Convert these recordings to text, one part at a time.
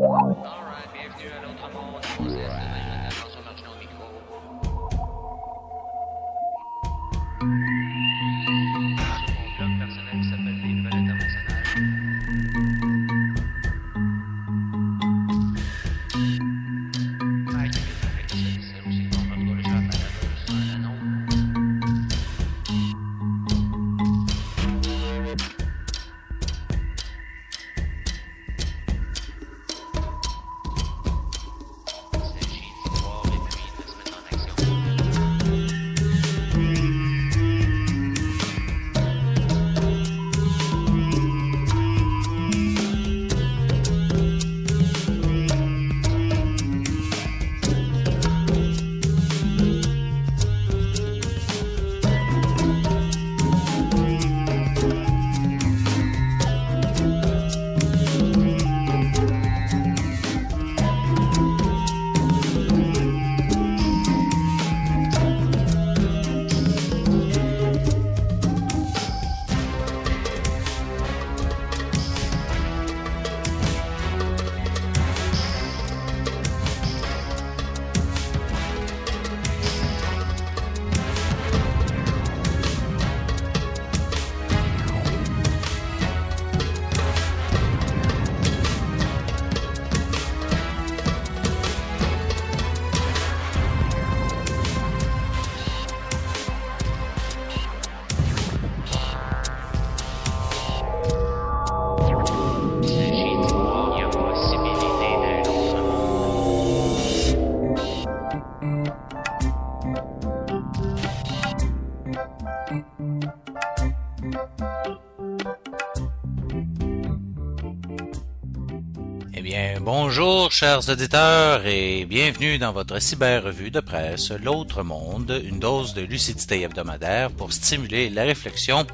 Alright, bienvenue à l'autre monde, à François Martineau au micro. Sur mon blog personnel qui s'appelle Les Nouvelles Internationales. Ouais, c'est aussi bon, on va le faire sur un anneau. S'agit d'y voir et puis de se mettre en action. Il s'agit d'y voir, il y a possibilité d'un autre monde. Eh bien, bonjour chers auditeurs et bienvenue dans votre cyber-revue de presse L'autre monde, une dose de lucidité hebdomadaire pour stimuler la réflexion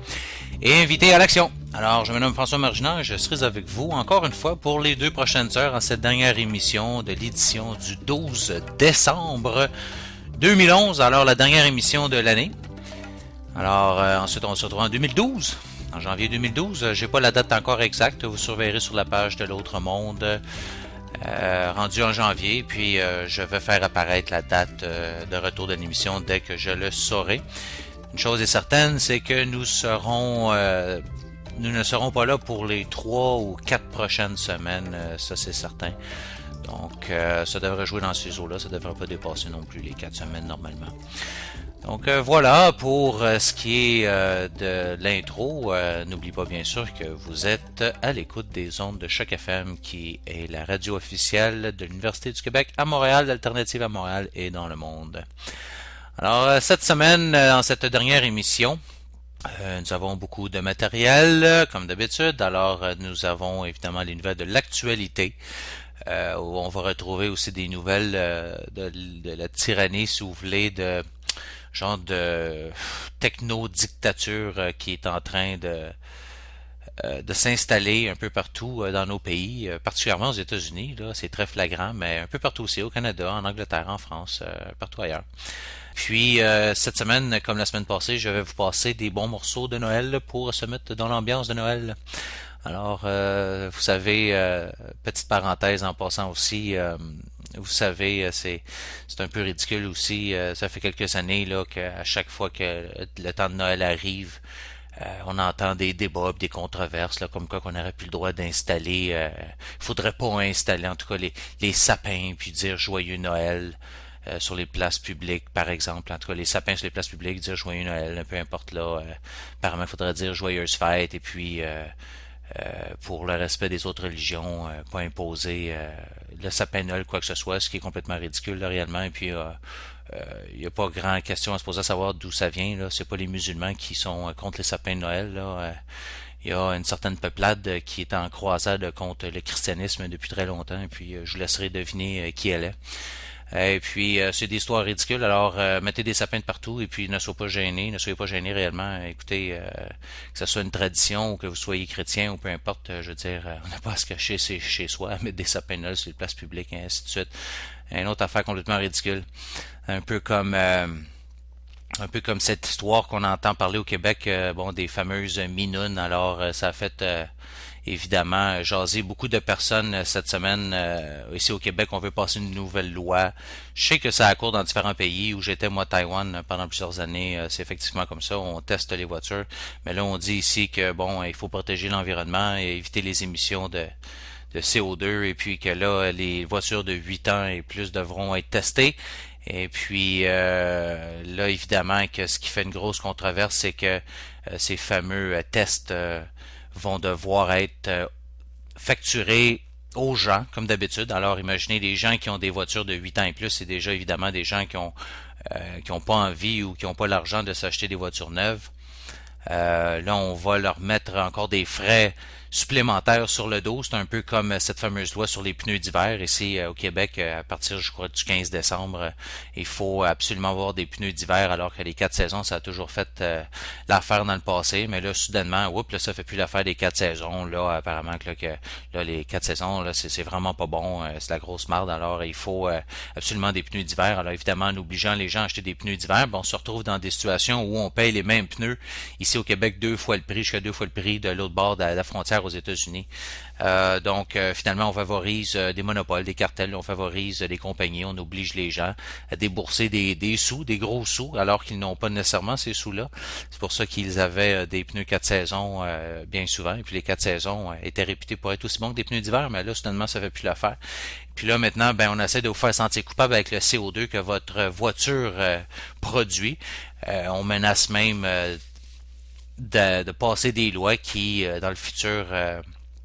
et inviter à l'action. Alors, je me nomme François Marginan et je serai avec vous encore une fois pour les 2 prochaines heures en cette dernière émission de l'édition du 12 décembre 2011, alors la dernière émission de l'année. Alors, ensuite, on se retrouve en 2012. En janvier 2012, j'ai pas la date encore exacte, vous surveillerez sur la page de l'autre monde rendu en janvier, puis je vais faire apparaître la date de retour de l'émission dès que je le saurai. Une chose est certaine, c'est que nous ne serons pas là pour les 3 ou 4 prochaines semaines, ça c'est certain. Donc ça devrait jouer dans ces eaux-là, ça devrait pas dépasser non plus les 4 semaines normalement. Donc voilà pour ce qui est de l'intro. N'oubliez pas bien sûr que vous êtes à l'écoute des ondes de Choc FM qui est la radio officielle de l'Université du Québec à Montréal, d'Alternative à Montréal et dans le monde. Alors cette semaine, dans cette dernière émission, nous avons beaucoup de matériel comme d'habitude. Alors nous avons évidemment les nouvelles de l'actualité. Où on va retrouver aussi des nouvelles de la tyrannie, si vous voulez, de genre de techno-dictature qui est en train de s'installer un peu partout dans nos pays, particulièrement aux États-Unis, là, c'est très flagrant, mais un peu partout aussi, au Canada, en Angleterre, en France, partout ailleurs. Puis cette semaine, comme la semaine passée, je vais vous passer des bons morceaux de Noël pour se mettre dans l'ambiance de Noël. Alors, vous savez, petite parenthèse en passant aussi, vous savez, c'est un peu ridicule aussi. Ça fait quelques années là qu'à chaque fois que le temps de Noël arrive, on entend des débats, des controverses, là, comme quoi qu'on n'aurait plus le droit d'installer. Faudrait pas installer, en tout cas, les sapins, puis dire joyeux Noël. Sur les places publiques, par exemple. En tout cas, les sapins sur les places publiques, dire joyeux Noël, peu importe là. Apparemment, il faudrait dire joyeuse fête, et puis pour le respect des autres religions, pas imposer le sapin de Noël, quoi que ce soit, ce qui est complètement ridicule là, réellement. Et puis, il n'y a pas grand question à se poser à savoir d'où ça vient. Là. C'est pas les musulmans qui sont contre les sapins de Noël. Là. Il y a une certaine peuplade qui est en croisade contre le christianisme depuis très longtemps. Et puis, je vous laisserai deviner qui elle est. Et puis, c'est des histoires ridicules. Alors, mettez des sapins de partout et puis ne soyez pas gênés réellement. Écoutez, que ce soit une tradition ou que vous soyez chrétien ou peu importe, je veux dire, on n'a pas à se cacher chez soi, mettre des sapins de Noël sur les places publiques et ainsi de suite. Une autre affaire complètement ridicule. Un peu comme cette histoire qu'on entend parler au Québec, bon, des fameuses minounes. Alors, ça a fait évidemment jaser beaucoup de personnes cette semaine. Ici au Québec, on veut passer une nouvelle loi. Je sais que ça a cours dans différents pays. Où j'étais, moi, Taïwan, pendant plusieurs années, c'est effectivement comme ça. On teste les voitures. Mais là, on dit ici que, bon, il faut protéger l'environnement et éviter les émissions de CO2 et puis que là, les voitures de 8 ans et plus devront être testées. Et puis là, évidemment, que ce qui fait une grosse controverse, c'est que ces fameux tests vont devoir être facturés aux gens, comme d'habitude. Alors, imaginez les gens qui ont des voitures de 8 ans et plus, c'est déjà évidemment des gens qui ont pas envie ou qui ont pas l'argent de s'acheter des voitures neuves. Là, on va leur mettre encore des frais supplémentaires sur le dos. C'est un peu comme cette fameuse loi sur les pneus d'hiver. Ici, au Québec, à partir, je crois, du 15 décembre, il faut absolument avoir des pneus d'hiver, alors que les 4 saisons, ça a toujours fait l'affaire dans le passé. Mais là, soudainement, oups, là, ça fait plus l'affaire des 4 saisons. Là, apparemment que là, les 4 saisons, là, c'est vraiment pas bon. C'est la grosse marde. Alors, il faut absolument des pneus d'hiver. Alors, évidemment, en obligeant les gens à acheter des pneus d'hiver, on se retrouve dans des situations où on paye les mêmes pneus ici au Québec 2 fois le prix, jusqu'à 2 fois le prix de l'autre bord de la frontière aux États-Unis. Donc, finalement, on favorise des monopoles, des cartels, on favorise des compagnies, on oblige les gens à débourser des sous, des gros sous, alors qu'ils n'ont pas nécessairement ces sous-là. C'est pour ça qu'ils avaient des pneus 4 saisons bien souvent, et puis les 4 saisons étaient réputés pour être aussi bons que des pneus d'hiver, mais là, soudainement, ça fait plus l'affaire. Puis là, maintenant, on essaie de vous faire sentir coupable avec le CO2 que votre voiture produit. On menace même de passer des lois qui, dans le futur,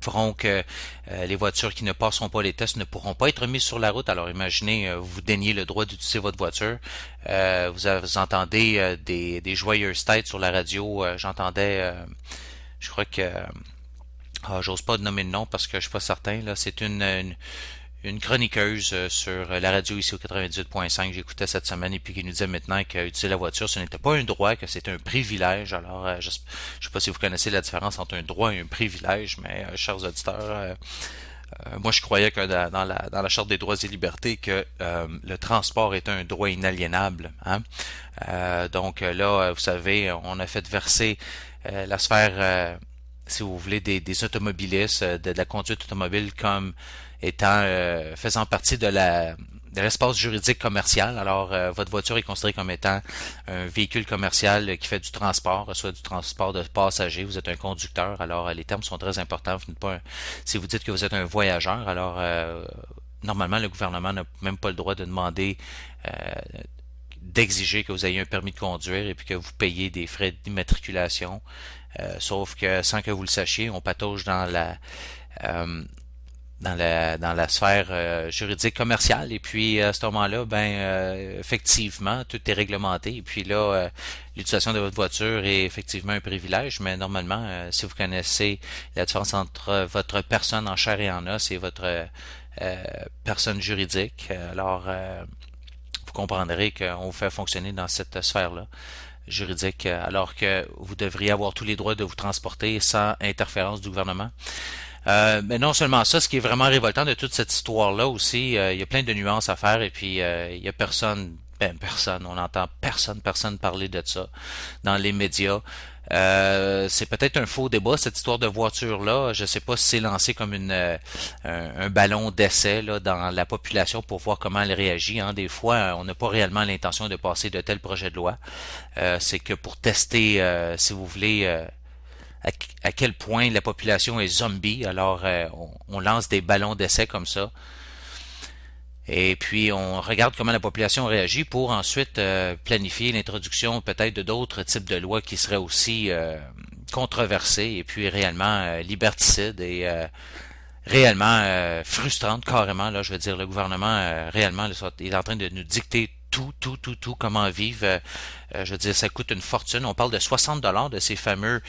feront que les voitures qui ne passeront pas les tests ne pourront pas être mises sur la route. Alors imaginez, vous déniez le droit d'utiliser votre voiture. Vous entendez des joyeuses têtes sur la radio. J'entendais, je crois que, j'ose pas nommer le nom parce que je suis pas certain. Là, c'est une chroniqueuse sur la radio ici au 98.5, j'écoutais cette semaine et puis qui nous disait maintenant qu'utiliser la voiture, ce n'était pas un droit, que c'était un privilège. Alors, je sais pas si vous connaissez la différence entre un droit et un privilège, mais chers auditeurs, moi je croyais que dans la Charte des droits et libertés que le transport est un droit inaliénable. Hein? Donc là, vous savez, on a fait verser la sphère, si vous voulez, des automobilistes, de la conduite automobile comme étant faisant partie de l'espace juridique commercial. Alors, votre voiture est considérée comme étant un véhicule commercial qui fait du transport, soit du transport de passagers. Vous êtes un conducteur. Alors, les termes sont très importants. Vous n'êtes pas si vous dites que vous êtes un voyageur, alors normalement, le gouvernement n'a même pas le droit de demander d'exiger que vous ayez un permis de conduire et puis que vous payez des frais d'immatriculation. Sauf que sans que vous le sachiez, on patauge dans la sphère juridique commerciale et puis à ce moment-là, effectivement, tout est réglementé et puis là, l'utilisation de votre voiture est effectivement un privilège, mais normalement, si vous connaissez la différence entre votre personne en chair et en os et votre personne juridique, alors vous comprendrez qu'on vous fait fonctionner dans cette sphère-là juridique, alors que vous devriez avoir tous les droits de vous transporter sans interférence du gouvernement. Mais non seulement ça, ce qui est vraiment révoltant de toute cette histoire-là aussi, il y a plein de nuances à faire et puis il y a personne, on n'entend personne parler de ça dans les médias. C'est peut-être un faux débat cette histoire de voiture-là. Je sais pas si c'est lancé comme un ballon d'essai là dans la population pour voir comment elle réagit. Hein. Des fois, on n'a pas réellement l'intention de passer de tels projets de loi. C'est que pour tester, si vous voulez, à quel point la population est zombie. Alors, on lance des ballons d'essai comme ça. Et puis, on regarde comment la population réagit pour ensuite planifier l'introduction peut-être de d'autres types de lois qui seraient aussi controversées et puis réellement liberticides et réellement frustrantes carrément. Là, je veux dire, le gouvernement réellement est en train de nous dicter tout, comment vivre. Je veux dire, ça coûte une fortune. On parle de 60$ de ces fameux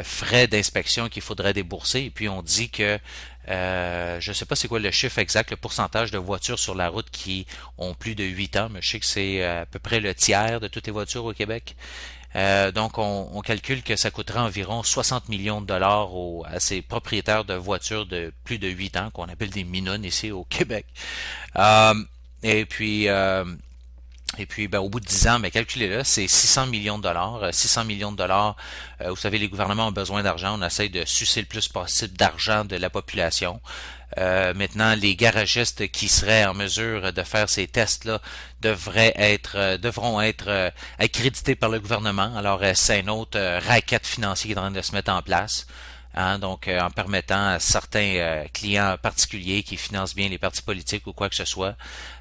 frais d'inspection qu'il faudrait débourser. Et puis on dit que je ne sais pas c'est quoi le chiffre exact, le pourcentage de voitures sur la route qui ont plus de 8 ans, mais je sais que c'est à peu près le tiers de toutes les voitures au Québec. Donc, on calcule que ça coûterait environ 60 millions de dollars à ces propriétaires de voitures de plus de 8 ans, qu'on appelle des minounes ici au Québec. Et puis, Et puis, ben, au bout de 10 ans, ben, calculez-le, c'est 600 millions de dollars. 600 millions de dollars, vous savez, les gouvernements ont besoin d'argent. On essaye de sucer le plus possible d'argent de la population. Maintenant, les garagistes qui seraient en mesure de faire ces tests-là devront être accrédités par le gouvernement. Alors, c'est un autre racket financier qui est en train de se mettre en place. Hein, donc, en permettant à certains clients particuliers qui financent bien les partis politiques ou quoi que ce soit,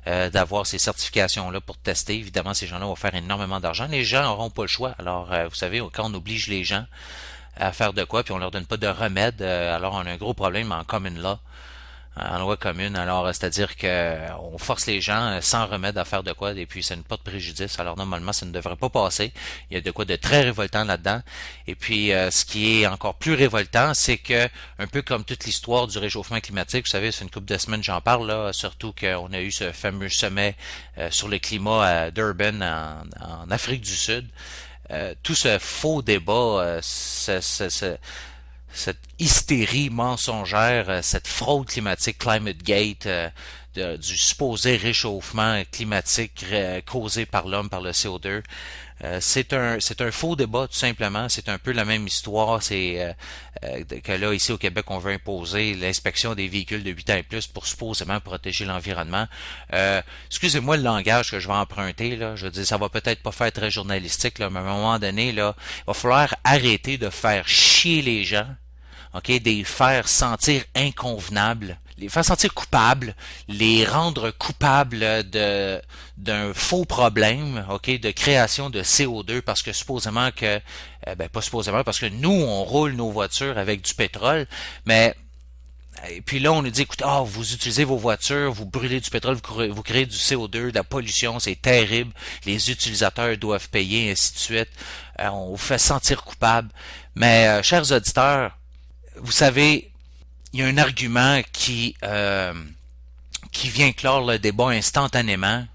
d'avoir ces certifications-là pour tester. Évidemment, ces gens-là vont faire énormément d'argent. Les gens n'auront pas le choix. Alors, vous savez, quand on oblige les gens à faire de quoi, puis on leur donne pas de remède, alors on a un gros problème en common law, en loi commune. Alors, c'est-à-dire que on force les gens sans remède à faire de quoi, et puis ça ne porte préjudice. Alors, normalement, ça ne devrait pas passer. Il y a de quoi de très révoltant là-dedans. Et puis, ce qui est encore plus révoltant, c'est que, un peu comme toute l'histoire du réchauffement climatique, vous savez, c'est une couple de semaines j'en parle, là, surtout qu'on a eu ce fameux sommet sur le climat à Durban, en Afrique du Sud. Tout ce faux débat, cette hystérie mensongère, cette fraude climatique, Climate Gate, du supposé réchauffement climatique causé par l'homme, par le CO2. C'est un faux débat, tout simplement. C'est un peu la même histoire. C'est que là, ici au Québec, on veut imposer l'inspection des véhicules de 8 ans et plus pour supposément protéger l'environnement. Excusez-moi le langage que je vais emprunter, là. Je veux dire, ça va peut-être pas faire très journalistique, là, mais à un moment donné, là, il va falloir arrêter de faire chier les gens. OK, de les faire sentir inconvenables, les faire sentir coupables, les rendre coupables d'un faux problème, OK, de création de CO2 parce que supposément que ben pas supposément parce que nous on roule nos voitures avec du pétrole, mais et puis là, on nous dit, écoutez, vous utilisez vos voitures, vous brûlez du pétrole, vous créez du CO2, de la pollution, c'est terrible, les utilisateurs doivent payer, et ainsi de suite. On vous fait sentir coupable. Mais, chers auditeurs, vous savez, il y a un argument qui vient clore le débat instantanément.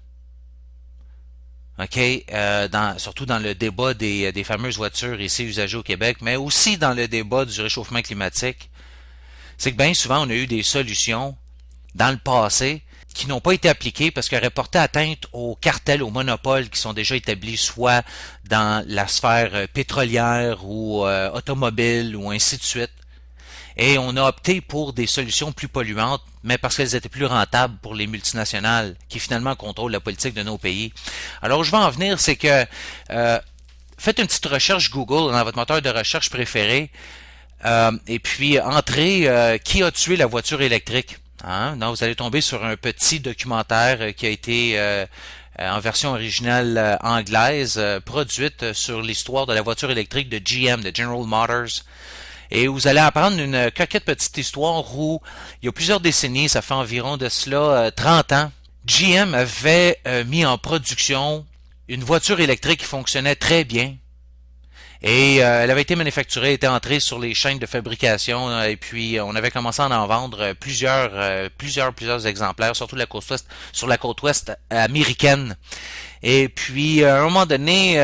OK? Surtout dans le débat des fameuses voitures ici usagées au Québec, mais aussi dans le débat du réchauffement climatique. C'est que bien souvent, on a eu des solutions dans le passé qui n'ont pas été appliquées parce qu'elles auraient porté atteinte aux cartels, aux monopoles qui sont déjà établis soit dans la sphère pétrolière ou automobile ou ainsi de suite. Et on a opté pour des solutions plus polluantes, mais parce qu'elles étaient plus rentables pour les multinationales qui finalement contrôlent la politique de nos pays. Alors, où je vais en venir, c'est que faites une petite recherche Google dans votre moteur de recherche préféré. Et puis, entrez qui a tué la voiture électrique. Hein? Donc, vous allez tomber sur un petit documentaire qui a été en version originale anglaise, produite sur l'histoire de la voiture électrique de GM, de General Motors. Et vous allez apprendre une coquette petite histoire où, il y a plusieurs décennies, ça fait environ de cela 30 ans, GM avait mis en production une voiture électrique qui fonctionnait très bien. Et elle avait été manufacturée, était entrée sur les chaînes de fabrication et puis on avait commencé à en vendre plusieurs exemplaires, surtout sur la côte ouest américaine. Et puis à un moment donné,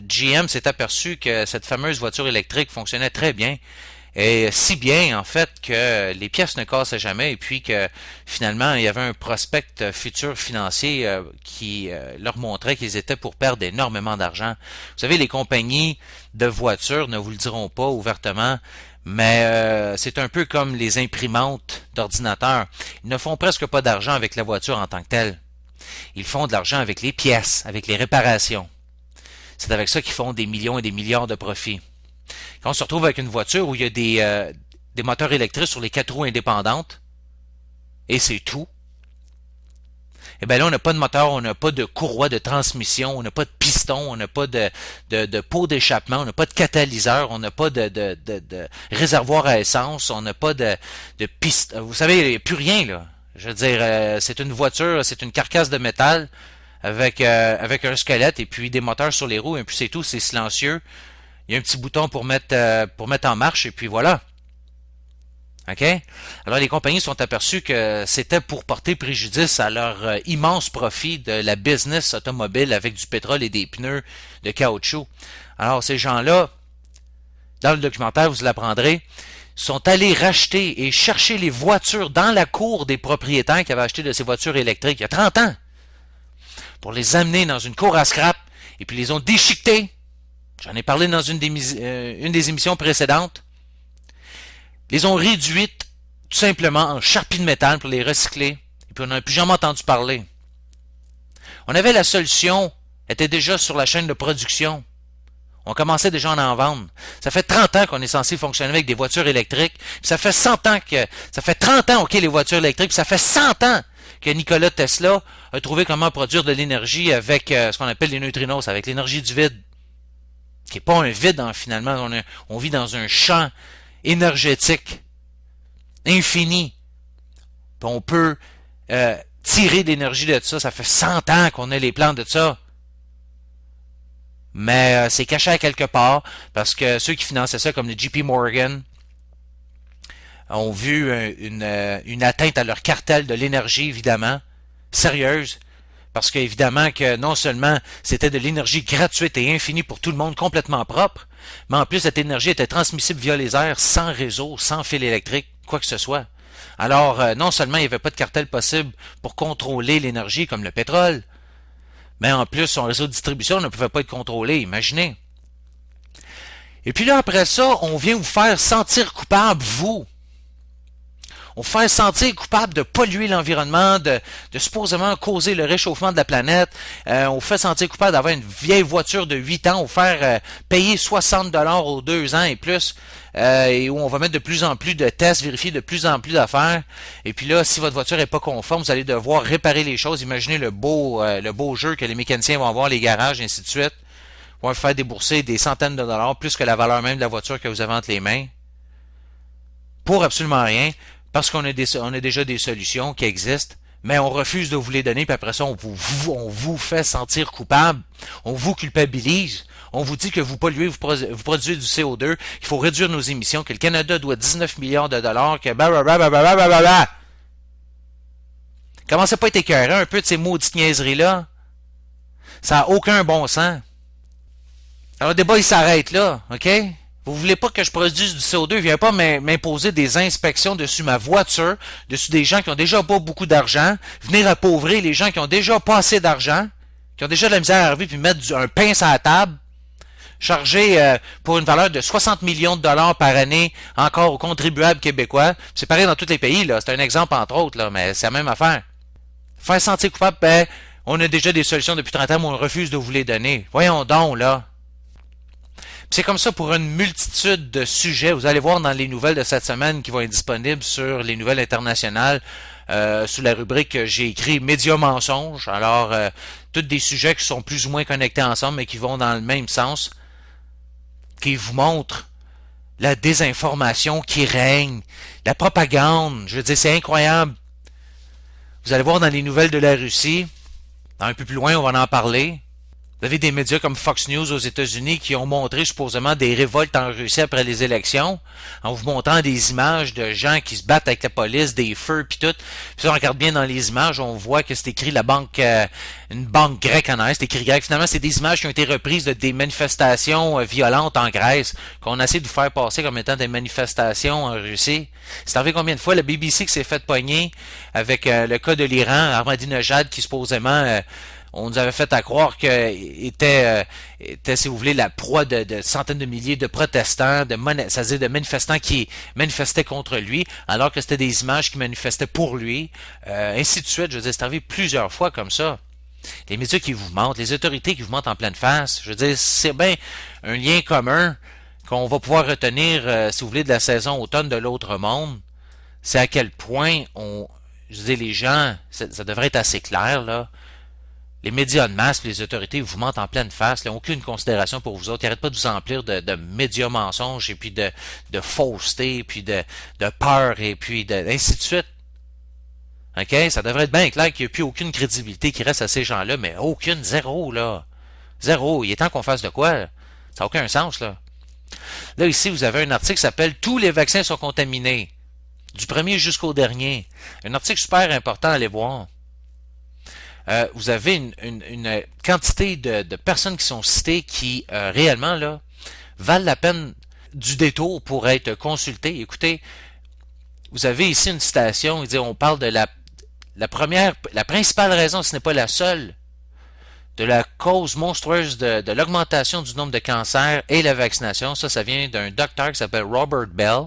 GM s'est aperçu que cette fameuse voiture électrique fonctionnait très bien. Et si bien, en fait, que les pièces ne cassaient jamais et puis que finalement, il y avait un prospect futur financier qui leur montrait qu'ils étaient pour perdre énormément d'argent. Vous savez, les compagnies de voitures ne vous le diront pas ouvertement, mais c'est un peu comme les imprimantes d'ordinateurs. Ils ne font presque pas d'argent avec la voiture en tant que telle. Ils font de l'argent avec les pièces, avec les réparations. C'est avec ça qu'ils font des millions et des milliards de profits. Quand on se retrouve avec une voiture où il y a des moteurs électriques sur les 4 roues indépendantes, et c'est tout, et bien là, on n'a pas de moteur, on n'a pas de courroie de transmission, on n'a pas de piston, on n'a pas de pot d'échappement, on n'a pas de catalyseur, on n'a pas de réservoir à essence, on n'a pas de piste. Vous savez, il n'y a plus rien, là. Je veux dire, c'est une voiture, c'est une carcasse de métal avec un squelette et puis des moteurs sur les roues, et puis c'est tout, c'est silencieux. Il y a un petit bouton pour mettre en marche, et puis voilà. OK? Alors, les compagnies sont aperçues que c'était pour porter préjudice à leur immense profit de la business automobile avec du pétrole et des pneus de caoutchouc. Alors, ces gens-là, dans le documentaire, vous l'apprendrez, sont allés racheter et chercher les voitures dans la cour des propriétaires qui avaient acheté de ces voitures électriques il y a 30 ans. pour les amener dans une cour à scrap, et puis les ont déchiquetés. J'en ai parlé dans une des émissions précédentes. Les ont réduites tout simplement en charpie de métal pour les recycler, et puis on n'a plus jamais entendu parler. On avait la solution, était déjà sur la chaîne de production. On commençait déjà à en vendre. Ça fait 30 ans qu'on est censé fonctionner avec des voitures électriques. Puis ça fait 100 ans que, ça fait 30 ans, OK, les voitures électriques, puis ça fait 100 ans que Nikola Tesla a trouvé comment produire de l'énergie avec ce qu'on appelle les neutrinos, avec l'énergie du vide. Qui n'est pas un vide, hein, finalement. On vit dans un champ énergétique infini. Puis on peut tirer de l'énergie de ça. Ça fait 100 ans qu'on a les plans de ça. Mais c'est caché à quelque part parce que ceux qui finançaient ça, comme le JP Morgan, ont vu une atteinte à leur cartel de l'énergie, évidemment, sérieuse, parce qu'évidemment que non seulement c'était de l'énergie gratuite et infinie pour tout le monde, complètement propre, mais en plus cette énergie était transmissible via les airs, sans réseau, sans fil électrique, quoi que ce soit. Alors, non seulement il n'y avait pas de cartel possible pour contrôler l'énergie comme le pétrole, mais en plus, son réseau de distribution ne pouvait pas être contrôlé, imaginez. Et puis là, après ça, on vient vous faire sentir coupable, vous. On vous fait sentir coupable de polluer l'environnement, de supposément causer le réchauffement de la planète. On vous fait sentir coupable d'avoir une vieille voiture de 8 ans, on vous faire payer 60$ aux 2 ans et plus, et où on va mettre de plus en plus de tests, vérifier de plus en plus d'affaires. Et puis là, si votre voiture n'est pas conforme, vous allez devoir réparer les choses. Imaginez le beau jeu que les mécaniciens vont avoir, les garages, et ainsi de suite. Ils vont vous faire débourser des centaines de dollars, plus que la valeur même de la voiture que vous avez entre les mains. Pour absolument rien. Parce qu'on a déjà des solutions qui existent, mais on refuse de vous les donner, puis après ça, on vous fait sentir coupable, on vous culpabilise, on vous dit que vous polluez, vous produisez du CO2, qu'il faut réduire nos émissions, que le Canada doit 19 milliards de dollars, que blablabla. Commencez pas à être écœuré un peu de ces maudites niaiseries-là. Ça n'a aucun bon sens. Alors le débat, il s'arrête là, OK? Vous voulez pas que je produise du CO2, viens pas m'imposer des inspections dessus ma voiture, dessus des gens qui ont déjà pas beaucoup d'argent, venir appauvrir les gens qui ont déjà pas assez d'argent, qui ont déjà de la misère à arriver puis mettre un pain sur la table, charger pour une valeur de 60 millions de dollars par année encore aux contribuables québécois. C'est pareil dans tous les pays, là. C'est un exemple entre autres, là, mais c'est la même affaire. Faire sentir coupable, ben, on a déjà des solutions depuis 30 ans, mais on refuse de vous les donner. Voyons donc, là. C'est comme ça pour une multitude de sujets. Vous allez voir dans les nouvelles de cette semaine qui vont être disponibles sur les nouvelles internationales sous la rubrique que j'ai écrit Médias mensonges. Alors, tous des sujets qui sont plus ou moins connectés ensemble mais qui vont dans le même sens, qui vous montrent la désinformation qui règne, la propagande. Je veux dire, c'est incroyable. Vous allez voir dans les nouvelles de la Russie, un peu plus loin, on va en parler. Vous avez des médias comme Fox News aux États-Unis qui ont montré supposément des révoltes en Russie après les élections, en vous montrant des images de gens qui se battent avec la police, des feux puis tout. Puis si on regarde bien dans les images, on voit que c'est écrit une banque grecque en Grèce, c'est écrit grec. Finalement, c'est des images qui ont été reprises de des manifestations violentes en Grèce, qu'on essaie de vous faire passer comme étant des manifestations en Russie. C'est arrivé combien de fois? La BBC qui s'est fait pogner avec le cas de l'Iran, Ahmadinejad qui supposément... on nous avait fait à croire qu'il était, si vous voulez, la proie de centaines de milliers de protestants, c'est-à-dire de manifestants qui manifestaient contre lui, alors que c'était des images qui manifestaient pour lui, ainsi de suite. Je veux dire, c'est arrivé plusieurs fois comme ça. Les médias qui vous mentent, les autorités qui vous mentent en pleine face. Je veux dire, c'est bien un lien commun qu'on va pouvoir retenir, si vous voulez, de la saison automne de l'autre monde. C'est à quel point je veux dire, les gens, ça devrait être assez clair, là. Les médias de masse, les autorités vous mentent en pleine face, ils n'ont aucune considération pour vous autres, ils n'arrêtent pas de vous emplir de médias mensonges et puis de fausseté, puis de peur et puis ainsi de suite. OK? Ça devrait être bien clair qu'il n'y a plus aucune crédibilité qui reste à ces gens-là, mais aucune, zéro, là. Zéro. Il est temps qu'on fasse de quoi, là? Ça n'a aucun sens, là. Là, ici, vous avez un article qui s'appelle « Tous les vaccins sont contaminés ». Du premier jusqu'au dernier. Un article super important à aller voir. Vous avez une quantité de personnes qui sont citées qui, réellement, là, valent la peine du détour pour être consultées. Écoutez, vous avez ici une citation, on parle de la principale raison, ce n'est pas la seule, de la cause monstrueuse de l'augmentation du nombre de cancers et la vaccination. Ça vient d'un docteur qui s'appelle Robert Bell,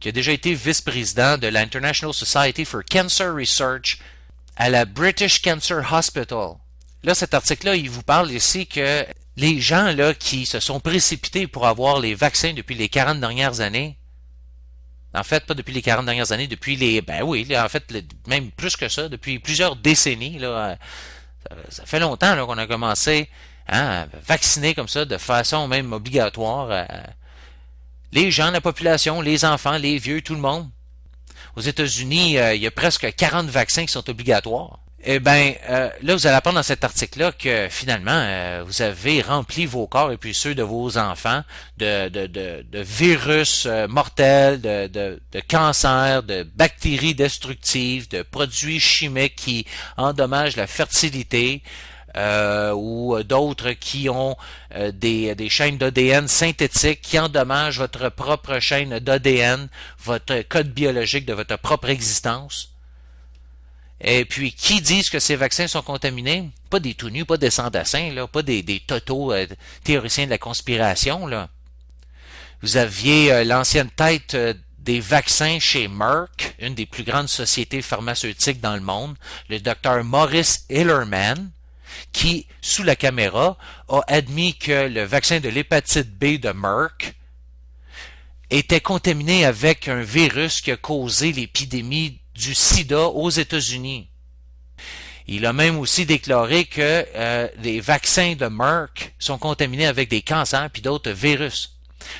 qui a déjà été vice-président de l'International Society for Cancer Research à la British Cancer Hospital. Là, cet article-là, il vous parle ici que les gens là qui se sont précipités pour avoir les vaccins depuis les 40 dernières années, en fait, pas depuis les 40 dernières années, depuis en fait, même plus que ça, depuis plusieurs décennies, là, ça fait longtemps là, qu'on a commencé à vacciner comme ça, de façon même obligatoire, les gens, la population, les enfants, les vieux, tout le monde. Aux États-Unis, il y a presque 40 vaccins qui sont obligatoires. Eh bien, là, vous allez apprendre dans cet article-là que finalement, vous avez rempli vos corps et puis ceux de vos enfants de virus mortels, de cancers, de bactéries destructives, de produits chimiques qui endommagent la fertilité, ou d'autres qui ont des chaînes d'ADN synthétiques qui endommagent votre propre chaîne d'ADN, votre code biologique de votre propre existence. Et puis, qui disent que ces vaccins sont contaminés? Pas des tout nus, pas des sans-dessins, là, pas des totaux théoriciens de la conspiration, là. Vous aviez l'ancienne tête des vaccins chez Merck, une des plus grandes sociétés pharmaceutiques dans le monde, le docteur Maurice Hillerman, qui, sous la caméra, a admis que le vaccin de l'hépatite B de Merck était contaminé avec un virus qui a causé l'épidémie du sida aux États-Unis. Il a même aussi déclaré que les vaccins de Merck sont contaminés avec des cancers puis d'autres virus.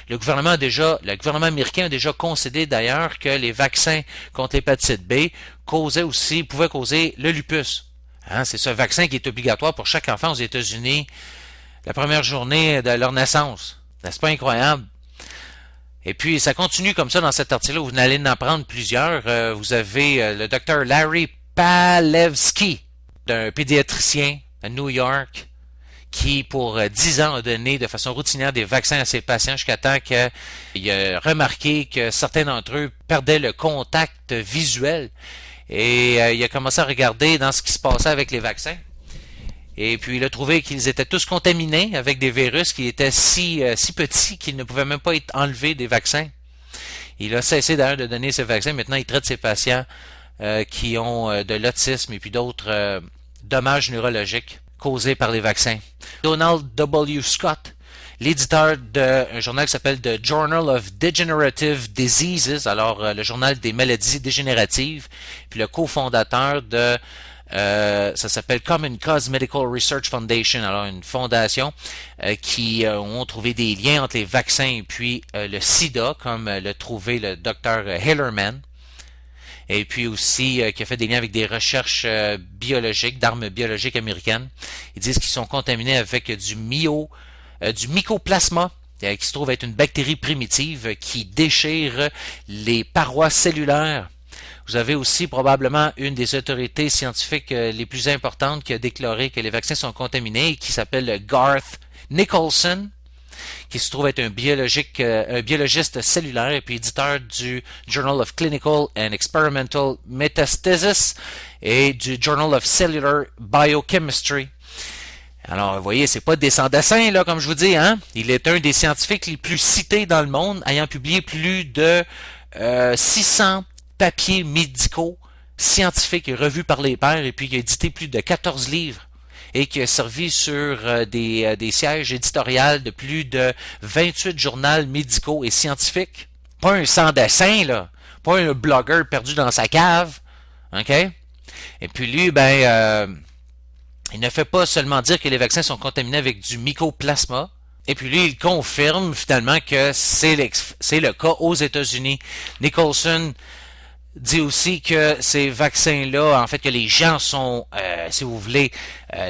Le gouvernement américain a déjà concédé d'ailleurs que les vaccins contre l'hépatite B pouvaient causer le lupus. Hein, c'est ce vaccin qui est obligatoire pour chaque enfant aux États-Unis la première journée de leur naissance. N'est-ce pas incroyable? Et puis, ça continue comme ça dans cet article-là. Vous allez en apprendre plusieurs. Vous avez le docteur Larry Palevsky, d'un pédiatricien à New York, qui, pour 10 ans, a donné de façon routinière des vaccins à ses patients jusqu'à temps qu'il a remarqué que certains d'entre eux perdaient le contact visuel. Et il a commencé à regarder dans ce qui se passait avec les vaccins. Et puis, il a trouvé qu'ils étaient tous contaminés avec des virus qui étaient si petits qu'ils ne pouvaient même pas être enlevés des vaccins. Il a cessé d'ailleurs de donner ces vaccins. Maintenant, il traite ses patients qui ont de l'autisme et puis d'autres dommages neurologiques causés par les vaccins. Donald W. Scott, l'éditeur d'un journal qui s'appelle The Journal of Degenerative Diseases, alors le journal des maladies dégénératives, puis le cofondateur de ça s'appelle Common Cause Medical Research Foundation, alors une fondation qui ont trouvé des liens entre les vaccins et puis le sida, comme l'a trouvé le docteur Hillerman, et puis aussi qui a fait des liens avec des recherches biologiques, d'armes biologiques américaines. Ils disent qu'ils sont contaminés avec du mycoplasma, qui se trouve être une bactérie primitive qui déchire les parois cellulaires. Vous avez aussi probablement une des autorités scientifiques les plus importantes qui a déclaré que les vaccins sont contaminés, qui s'appelle Garth Nicholson, qui se trouve être un biologiste cellulaire et puis éditeur du Journal of Clinical and Experimental Metastasis et du Journal of Cellular Biochemistry. Alors, vous voyez, c'est pas des sans-dessins, là, comme je vous dis, hein. Il est un des scientifiques les plus cités dans le monde, ayant publié plus de 600 papiers médicaux, scientifiques et revus par les pairs, et puis qui a édité plus de 14 livres, et qui a servi sur des sièges éditoriaux de plus de 28 journaux médicaux et scientifiques. Pas un sans-dessin, là. Pas un blogueur perdu dans sa cave. OK? Et puis lui, il ne fait pas seulement dire que les vaccins sont contaminés avec du mycoplasma, et puis lui, il confirme finalement que c'est le cas aux États-Unis. Nicholson dit aussi que ces vaccins-là, en fait, que les gens sont, si vous voulez,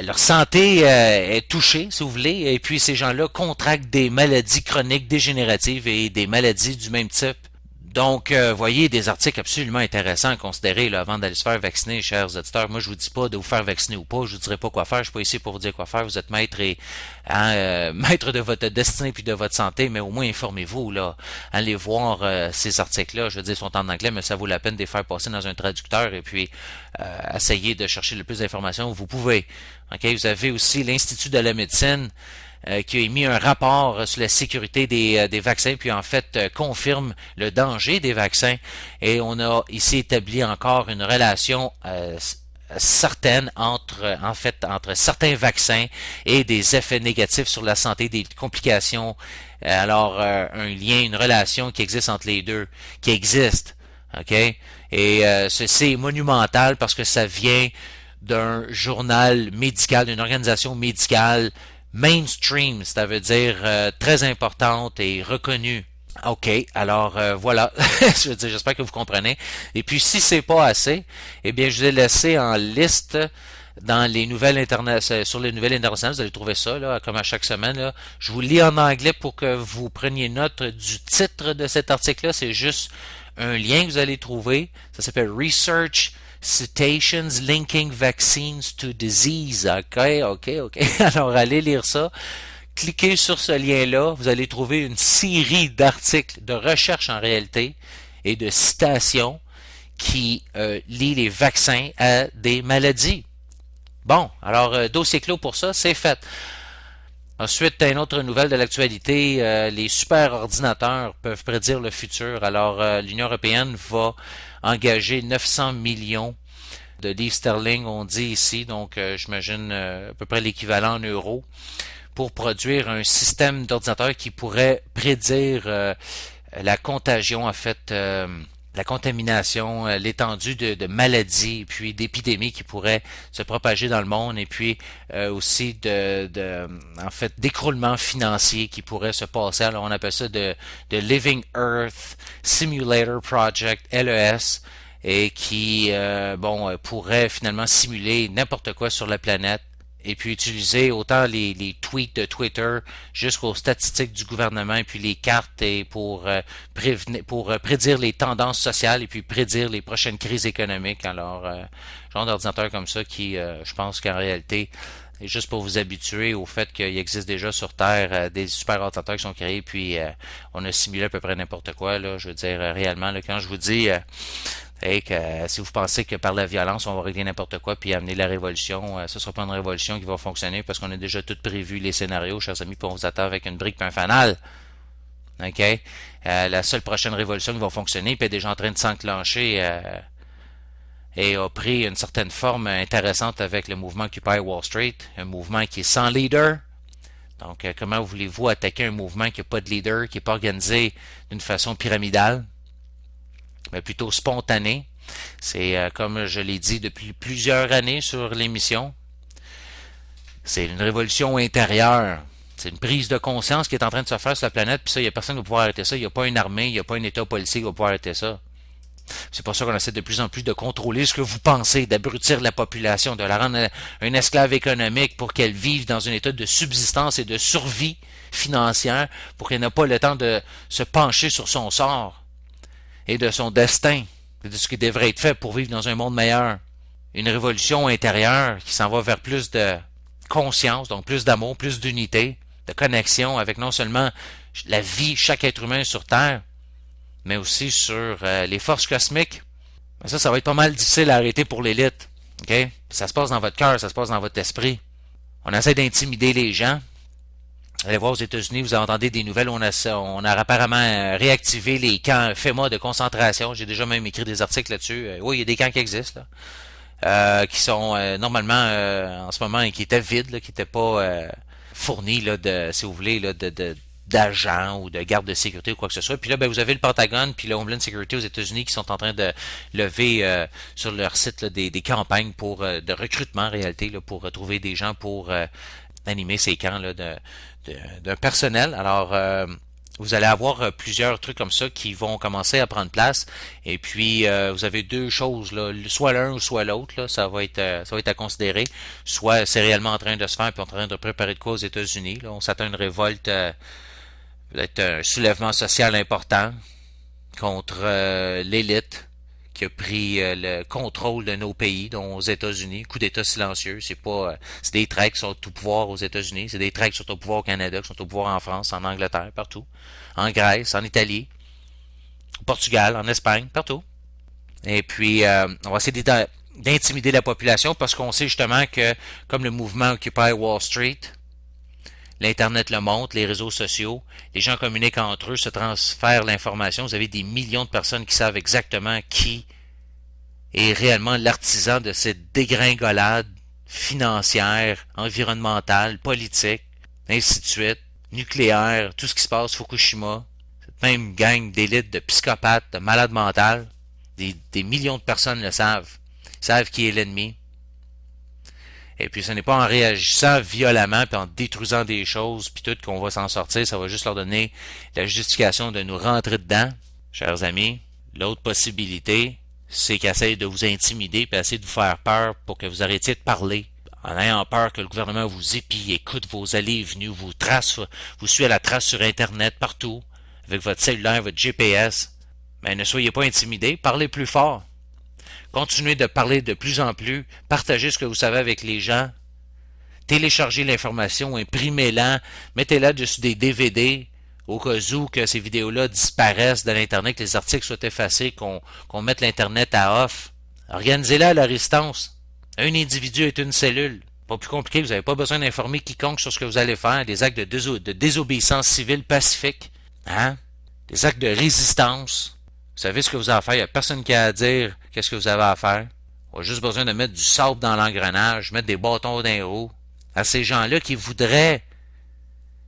leur santé est touchée, si vous voulez, et puis ces gens-là contractent des maladies chroniques dégénératives et des maladies du même type, Donc, voyez des articles absolument intéressants à considérer là, avant d'aller se faire vacciner, chers auditeurs. Moi, je vous dis pas de vous faire vacciner ou pas. Je vous dirai pas quoi faire. Je suis pas ici pour vous dire quoi faire. Vous êtes maître et maître de votre destinée puis de votre santé, mais au moins informez-vous là. Allez voir ces articles-là. Je veux dire, ils sont en anglais, mais ça vaut la peine de les faire passer dans un traducteur et puis essayez de chercher le plus d'informations que vous pouvez. Ok, vous avez aussi l'Institut de la médecine. Qui a émis un rapport sur la sécurité des vaccins, puis en fait confirme le danger des vaccins. Et on a ici établi encore une relation certaine entre certains vaccins et des effets négatifs sur la santé, des complications. Alors, un lien, une relation qui existe entre les deux, qui existe. OK? Et ceci est monumental parce que ça vient d'un journal médical, d'une organisation médicale mainstream, ça veut dire très importante et reconnue. OK, alors voilà, je veux dire, j'espère que vous comprenez. Et puis si c'est pas assez, eh bien je vous ai laissé en liste dans les nouvelles sur les nouvelles internationales, vous allez trouver ça là, comme à chaque semaine là. Je vous lis en anglais pour que vous preniez note du titre de cet article-là. C'est juste un lien que vous allez trouver. Ça s'appelle Research Citations Linking Vaccines to Disease. OK. Alors, allez lire ça. Cliquez sur ce lien-là. Vous allez trouver une série d'articles de recherche en réalité et de citations qui lient les vaccins à des maladies. Bon, alors, dossier clos pour ça, c'est fait. Ensuite, une autre nouvelle de l'actualité, les superordinateurs peuvent prédire le futur. Alors, l'Union européenne va engager 900 millions de livres sterling, on dit ici, donc j'imagine à peu près l'équivalent en euros, pour produire un système d'ordinateur qui pourrait prédire la contagion, en fait, la contamination, l'étendue de maladies, puis d'épidémies qui pourraient se propager dans le monde, et puis aussi en fait, d'écroulement financier qui pourrait se passer. Alors on appelle ça de Living Earth Simulator Project, LES, et qui pourrait finalement simuler n'importe quoi sur la planète. Et puis utiliser autant les tweets de Twitter jusqu'aux statistiques du gouvernement et puis les cartes et pour prédire les tendances sociales et puis prédire les prochaines crises économiques. Alors, genre d'ordinateur comme ça qui, je pense qu'en réalité, est juste pour vous habituer au fait qu'il existe déjà sur Terre des super ordinateurs qui sont créés puis on a simulé à peu près n'importe quoi. Là, je veux dire, réellement, là, quand je vous dis... Et que si vous pensez que par la violence, on va régler n'importe quoi puis amener la révolution, ce sera pas une révolution qui va fonctionner parce qu'on a déjà tout prévu les scénarios, chers amis, puis on vous attend avec une brique et un fanal. OK? La seule prochaine révolution qui va fonctionner, puis est déjà en train de s'enclencher et a pris une certaine forme intéressante avec le mouvement Occupy Wall Street, un mouvement qui est sans leader. Donc, comment voulez-vous attaquer un mouvement qui n'a pas de leader, qui n'est pas organisé d'une façon pyramidale? Mais plutôt spontané. C'est comme je l'ai dit depuis plusieurs années sur l'émission, c'est une révolution intérieure. C'est une prise de conscience qui est en train de se faire sur la planète, puis ça, il n'y a personne qui va pouvoir arrêter ça. Il n'y a pas une armée, il n'y a pas un État policier qui va pouvoir arrêter ça. C'est pour ça qu'on essaie de plus en plus de contrôler ce que vous pensez, d'abrutir la population, de la rendre un esclave économique pour qu'elle vive dans un état de subsistance et de survie financière, pour qu'elle n'ait pas le temps de se pencher sur son sort et de son destin, de ce qui devrait être fait pour vivre dans un monde meilleur. Une révolution intérieure qui s'en va vers plus de conscience, donc plus d'amour, plus d'unité, de connexion avec non seulement la vie, chaque être humain sur Terre, mais aussi sur les forces cosmiques. Mais ça va être pas mal difficile à arrêter pour l'élite. Okay? Ça se passe dans votre cœur, ça se passe dans votre esprit. On essaie d'intimider les gens. Allez voir aux États-Unis, vous entendez des nouvelles, on a apparemment réactivé les camps FEMA de concentration. J'ai déjà même écrit des articles là-dessus. Oui, il y a des camps qui existent, là, qui sont normalement en ce moment qui étaient vides, là, qui n'étaient pas fournis là, si vous voulez, là, d'agents ou de gardes de sécurité ou quoi que ce soit. Puis là, vous avez le Pentagone puis le Homeland Security aux États-Unis qui sont en train de lever sur leur site là, des campagnes de recrutement en réalité là, pour trouver des gens pour animer ces camps là, d'un personnel. Alors, vous allez avoir plusieurs trucs comme ça qui vont commencer à prendre place. Et puis, vous avez deux choses, là, soit l'un ou soit l'autre. Là, ça va être à considérer. Soit c'est réellement en train de se faire, puis on est en train de préparer de quoi aux États-Unis. Là, on s'attend à une révolte, peut-être un soulèvement social important. contre l'élite qui a pris le contrôle de nos pays, dont aux États-Unis. Coup d'État silencieux. C'est des traîtres qui sont au pouvoir aux États-Unis. C'est des traîtres qui sont au pouvoir au Canada, qui sont au pouvoir en France, en Angleterre, partout. En Grèce, en Italie, au Portugal, en Espagne, partout. Et puis, on va essayer d'intimider la population parce qu'on sait justement que, comme le mouvement Occupy Wall Street, l'Internet le montre, les réseaux sociaux, les gens communiquent entre eux, se transfèrent l'information. Vous avez des millions de personnes qui savent exactement qui est réellement l'artisan de cette dégringolade financière, environnementale, politique, ainsi de suite, nucléaire, tout ce qui se passe, Fukushima, cette même gang d'élite, de psychopathes, de malades mentales, des millions de personnes le savent. Ils savent qui est l'ennemi. Et puis ce n'est pas en réagissant violemment puis en détruisant des choses puis tout qu'on va s'en sortir, ça va juste leur donner la justification de nous rentrer dedans. Chers amis, l'autre possibilité, c'est qu'ils essayent de vous intimider puis essayer de vous faire peur pour que vous arrêtiez de parler. En ayant peur que le gouvernement vous épie, écoute vos allées et venues, vous trace, vous suit à la trace sur Internet partout, avec votre cellulaire, votre GPS. Mais ne soyez pas intimidés, parlez plus fort. Continuez de parler de plus en plus, partagez ce que vous savez avec les gens, téléchargez l'information, imprimez-la, mettez-la dessus des DVD, au cas où que ces vidéos-là disparaissent de l'Internet, que les articles soient effacés, qu'on mette l'Internet à off. Organisez-la à la résistance. Un individu est une cellule. Pas plus compliqué, vous n'avez pas besoin d'informer quiconque sur ce que vous allez faire, des actes de désobéissance civile pacifique, hein? Des actes de résistance. Vous savez ce que vous avez à faire, il n'y a personne qui a à dire qu'est-ce que vous avez à faire. On a juste besoin de mettre du sable dans l'engrenage, mettre des bâtons dans les roues. À ces gens-là qui voudraient,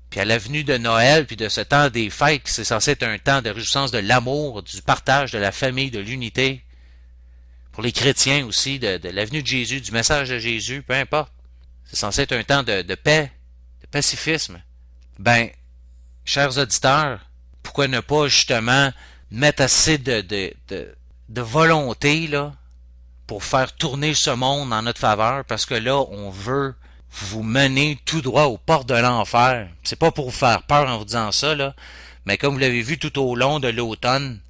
puis à l'avenue de Noël, puis de ce temps des fêtes, c'est censé être un temps de réjouissance de l'amour, du partage, de la famille, de l'unité. Pour les chrétiens aussi, de l'avenue de Jésus, du message de Jésus, peu importe. C'est censé être un temps de paix, de pacifisme. Ben, chers auditeurs, pourquoi ne pas justement mettre assez de volonté là pour faire tourner ce monde en notre faveur, parce que là, on veut vous mener tout droit aux portes de l'enfer. C'est pas pour vous faire peur en vous disant ça, là, mais comme vous l'avez vu tout au long de l'automne,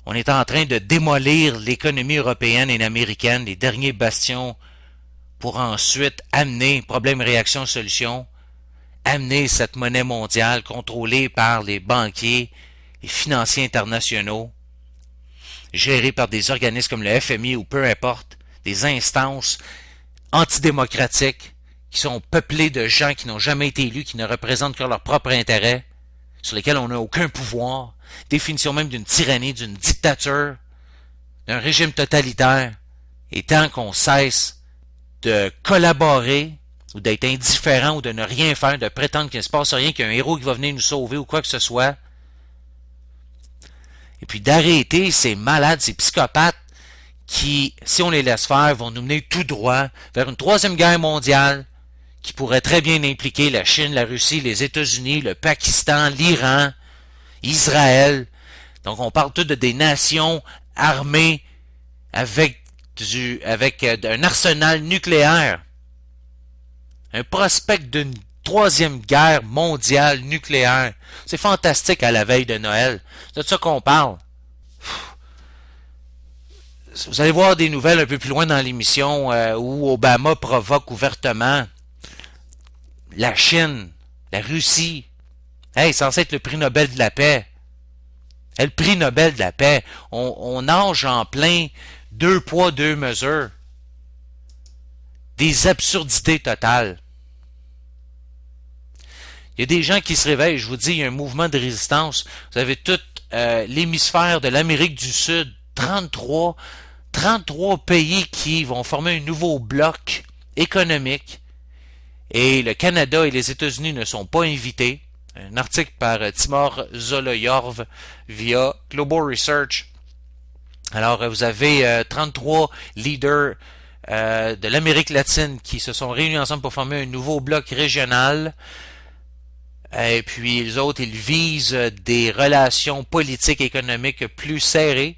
on est en train de démolir l'économie européenne et américaine, les derniers bastions, pour ensuite amener, problème, réaction, solution, amener cette monnaie mondiale contrôlée par les banquiers, les financiers internationaux, gérés par des organismes comme le FMI ou peu importe, des instances antidémocratiques qui sont peuplées de gens qui n'ont jamais été élus, qui ne représentent que leur propre intérêt, sur lesquels on n'a aucun pouvoir, définition même d'une tyrannie, d'une dictature, d'un régime totalitaire. Et tant qu'on cesse de collaborer ou d'être indifférent ou de ne rien faire, de prétendre qu'il ne se passe rien, qu'il y a un héros qui va venir nous sauver ou quoi que ce soit, et puis d'arrêter ces malades, ces psychopathes qui, si on les laisse faire, vont nous mener tout droit vers une troisième guerre mondiale qui pourrait très bien impliquer la Chine, la Russie, les États-Unis, le Pakistan, l'Iran, Israël. Donc on parle tout de des nations armées avec un arsenal nucléaire. Un prospect d'une troisième guerre mondiale nucléaire. C'est fantastique à la veille de Noël. C'est de ça qu'on parle. Vous allez voir des nouvelles un peu plus loin dans l'émission où Obama provoque ouvertement la Chine, la Russie. Hey, c'est censé être le prix Nobel de la paix. Le prix Nobel de la paix. On nage en plein 2 poids, 2 mesures. Des absurdités totales. Il y a des gens qui se réveillent, je vous dis, il y a un mouvement de résistance. Vous avez tout l'hémisphère de l'Amérique du Sud, 33 pays qui vont former un nouveau bloc économique. Et le Canada et les États-Unis ne sont pas invités. Un article par Timur Zoloyorv via Global Research. Alors, vous avez 33 leaders de l'Amérique latine qui se sont réunis ensemble pour former un nouveau bloc régional. Et puis les autres, ils visent des relations politiques et économiques plus serrées.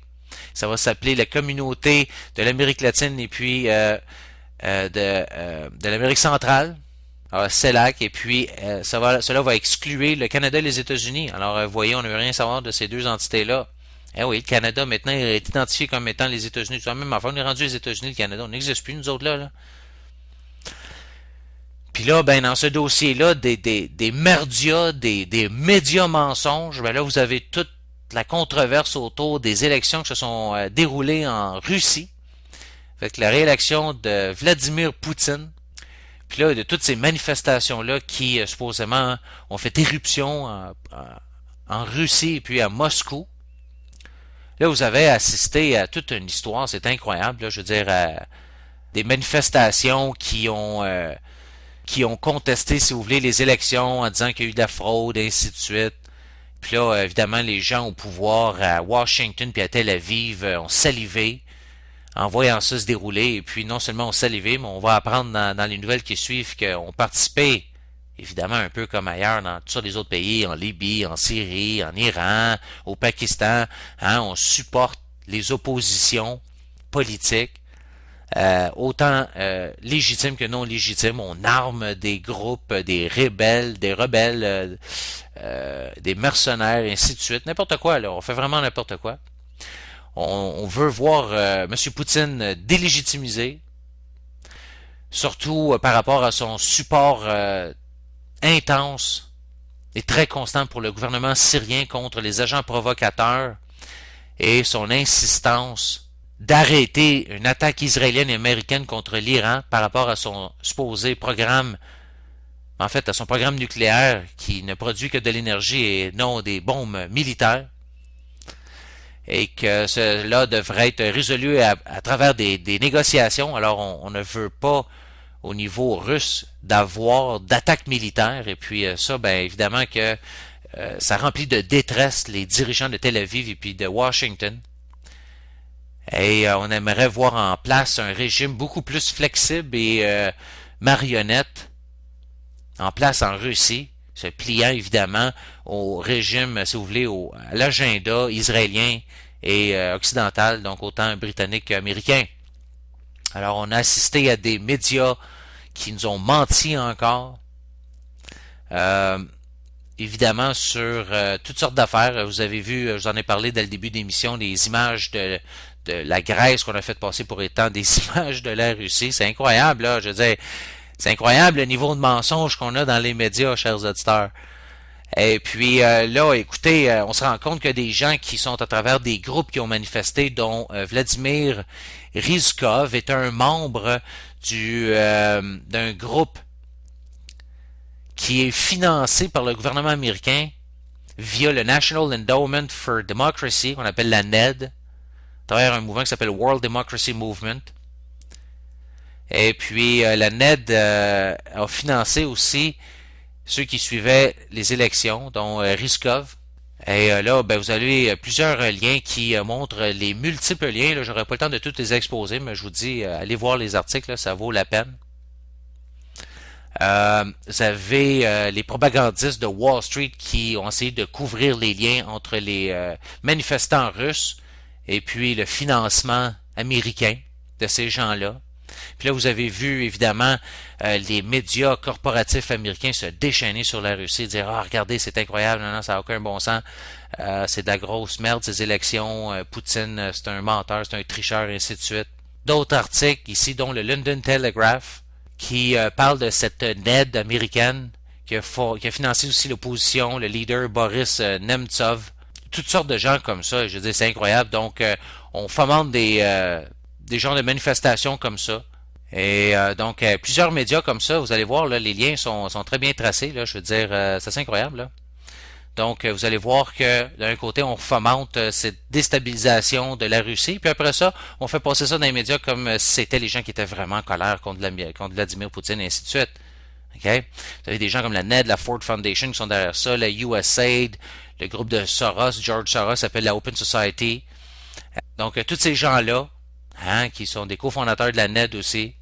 Ça va s'appeler la communauté de l'Amérique latine et puis de l'Amérique centrale. Alors, CELAC, et puis cela va exclure le Canada et les États-Unis. Alors, vous voyez, on ne veut rien savoir de ces deux entités-là. Eh oui, le Canada maintenant est identifié comme étant les États-Unis. C'est la même affaire. On est rendu les États-Unis, le Canada. On n'existe plus, nous autres, là. Puis là, ben, dans ce dossier-là, des merdias, des médias mensonges, ben là, vous avez toute la controverse autour des élections qui se sont déroulées en Russie. Fait que la réélection de Vladimir Poutine. Puis là, de toutes ces manifestations-là qui, supposément, ont fait éruption en Russie et puis à Moscou. Là, vous avez assisté à toute une histoire, c'est incroyable, là, je veux dire, à des manifestations qui ont contesté, si vous voulez, les élections en disant qu'il y a eu de la fraude, et ainsi de suite. Puis là, évidemment, les gens au pouvoir à Washington puis à Tel Aviv ont salivé en voyant ça se dérouler. Et puis, non seulement ont salivé, mais on va apprendre dans les nouvelles qui suivent qu'on participé, évidemment, un peu comme ailleurs, dans tous les autres pays, en Libye, en Syrie, en Iran, au Pakistan. Hein, on supporte les oppositions politiques. Autant légitimes que non légitimes, on arme des groupes, des rebelles, des mercenaires, et ainsi de suite, n'importe quoi, là, on fait vraiment n'importe quoi. On veut voir M. Poutine délégitimisé, surtout par rapport à son support intense et très constant pour le gouvernement syrien contre les agents provocateurs et son insistance d'arrêter une attaque israélienne et américaine contre l'Iran par rapport à son supposé programme, en fait à son programme nucléaire qui ne produit que de l'énergie et non des bombes militaires, et que cela devrait être résolu à travers des négociations. Alors on ne veut pas au niveau russe d'avoir d'attaque militaire, et puis ça, ben évidemment que ça remplit de détresse les dirigeants de Tel Aviv et puis de Washington. Et on aimerait voir en place un régime beaucoup plus flexible et marionnette en place en Russie, se pliant évidemment au régime, si vous voulez, à l'agenda israélien et occidental, donc autant britannique qu'américain. Alors on a assisté à des médias qui nous ont menti encore, évidemment sur toutes sortes d'affaires. Vous avez vu, je vous en ai parlé dès le début de l'émission, des images de la Grèce qu'on a fait passer pour étant des images de la Russie. C'est incroyable, là, je veux dire, c'est incroyable le niveau de mensonge qu'on a dans les médias, chers auditeurs. Et puis là, écoutez, on se rend compte que des gens qui sont à travers des groupes qui ont manifesté, dont Vladimir Rizkov est un membre d'un groupe qui est financé par le gouvernement américain via le National Endowment for Democracy, qu'on appelle la NED, à travers un mouvement qui s'appelle World Democracy Movement. Et puis la NED a financé aussi ceux qui suivaient les élections, dont Rizkov. Et là, ben, vous avez plusieurs liens qui montrent les multiples liens. Je n'aurai pas le temps de tous les exposer, mais je vous dis, allez voir les articles, là, ça vaut la peine. Vous avez les propagandistes de Wall Street qui ont essayé de couvrir les liens entre les manifestants russes et puis le financement américain de ces gens-là. Puis là, vous avez vu, évidemment, les médias corporatifs américains se déchaîner sur la Russie, dire « Ah, regardez, c'est incroyable, non, ça n'a aucun bon sens, c'est de la grosse merde, ces élections, Poutine, c'est un menteur, c'est un tricheur, et ainsi de suite. » D'autres articles ici, dont le London Telegraph, qui parle de cette NED américaine qui a financé aussi l'opposition, le leader Boris Nemtsov. Toutes sortes de gens comme ça, je veux dire, c'est incroyable. Donc, on fomente des genres de manifestations comme ça. Et donc, plusieurs médias comme ça, vous allez voir, là, les liens sont très bien tracés. Là, je veux dire, c'est assez incroyable. Là. Donc, vous allez voir que d'un côté, on fomente cette déstabilisation de la Russie, puis après ça, on fait passer ça dans les médias comme si c'était les gens qui étaient vraiment en colère contre Vladimir Poutine, et ainsi de suite. Okay? Vous avez des gens comme la NED, la Ford Foundation qui sont derrière ça, la USAID, le groupe de Soros, George Soros, s'appelle la Open Society. Donc, tous ces gens-là, hein, qui sont des cofondateurs de la NED aussi,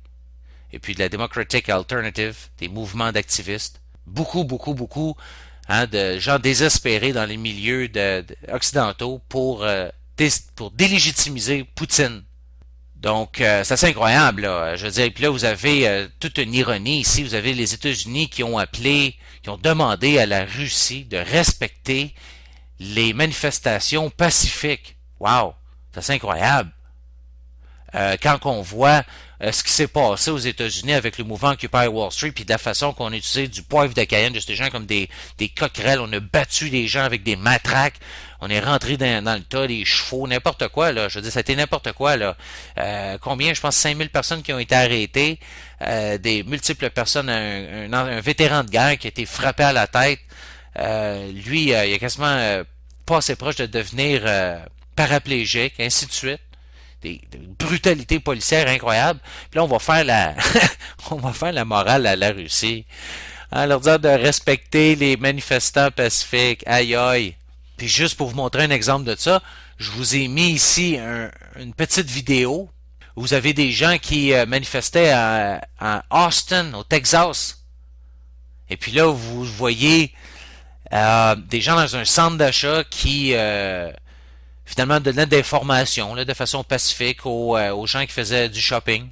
et puis de la Democratic Alternative, des mouvements d'activistes, beaucoup, hein, de gens désespérés dans les milieux occidentaux pour délégitimiser Poutine. Donc, c'est assez incroyable, là. Je veux dire, puis là, vous avez toute une ironie ici. Vous avez les États-Unis qui ont demandé à la Russie de respecter les manifestations pacifiques wow, c'est assez incroyable. Quand on voit ce qui s'est passé aux États-Unis avec le mouvement Occupy Wall Street, puis de la façon qu'on a utilisé du poivre de Cayenne, juste des gens comme des coquerelles, on a battu des gens avec des matraques, on est rentré dans le tas, des chevaux, n'importe quoi, là. Je veux dire, ça a été n'importe quoi, là. Combien? Je pense 5000 personnes qui ont été arrêtées, des multiples personnes, un vétéran de guerre qui a été frappé à la tête. Lui, il a quasiment pas assez proche de devenir paraplégique, ainsi de suite. Des brutalités policières incroyables. Puis là, on va faire on va faire la morale à la Russie. Hein, leur dire de respecter les manifestants pacifiques. Aïe aïe. Puis juste pour vous montrer un exemple de ça, je vous ai mis ici une petite vidéo où vous avez des gens qui manifestaient à Austin, au Texas. Et puis là, vous voyez des gens dans un centre d'achat qui finalement donnaient des informations là, de façon pacifique aux gens qui faisaient du shopping.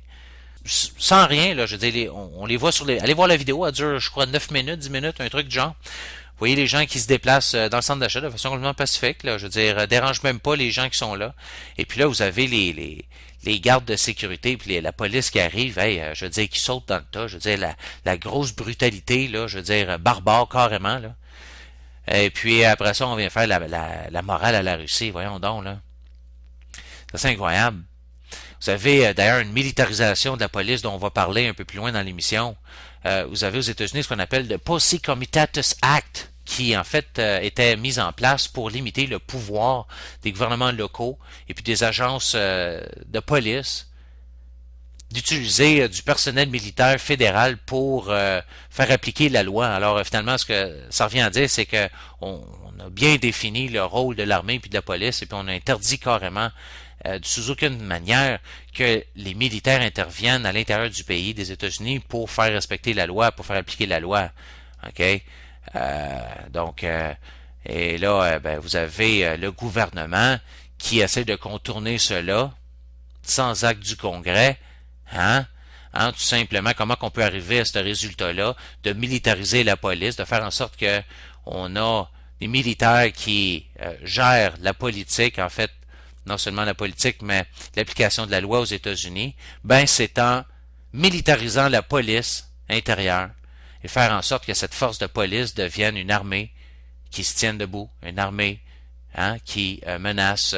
Sans rien, là, je veux dire, on les voit allez voir la vidéo, elle dure, je crois, 9 minutes, 10 minutes, un truc du genre. Vous voyez les gens qui se déplacent dans le centre d'achat de façon complètement pacifique, là, je veux dire, dérange même pas les gens qui sont là. Et puis là, vous avez les gardes de sécurité, puis la police qui arrive, hey, je veux dire, qui sautent dans le tas, je veux dire, la grosse brutalité, là, je veux dire, barbare carrément, là. Et puis après ça, on vient faire la morale à la Russie. Voyons donc, là. C'est incroyable. Vous avez d'ailleurs une militarisation de la police dont on va parler un peu plus loin dans l'émission. Vous avez aux États-Unis ce qu'on appelle le Posse Comitatus Act, qui en fait était mis en place pour limiter le pouvoir des gouvernements locaux et puis des agences de police d'utiliser du personnel militaire fédéral pour faire appliquer la loi. Alors finalement, ce que ça revient à dire, c'est que on a bien défini le rôle de l'armée puis de la police, et puis on a interdit carrément sous aucune manière que les militaires interviennent à l'intérieur du pays des États-Unis pour faire respecter la loi, pour faire appliquer la loi. OK? Donc, et là, ben, vous avez le gouvernement qui essaie de contourner cela sans acte du Congrès. Hein? Tout simplement, comment qu'on peut arriver à ce résultat-là, de militariser la police, de faire en sorte que on a des militaires qui gèrent la politique, en fait, non seulement la politique, mais l'application de la loi aux États-Unis, ben c'est en militarisant la police intérieure et faire en sorte que cette force de police devienne une armée qui se tienne debout, une armée qui menace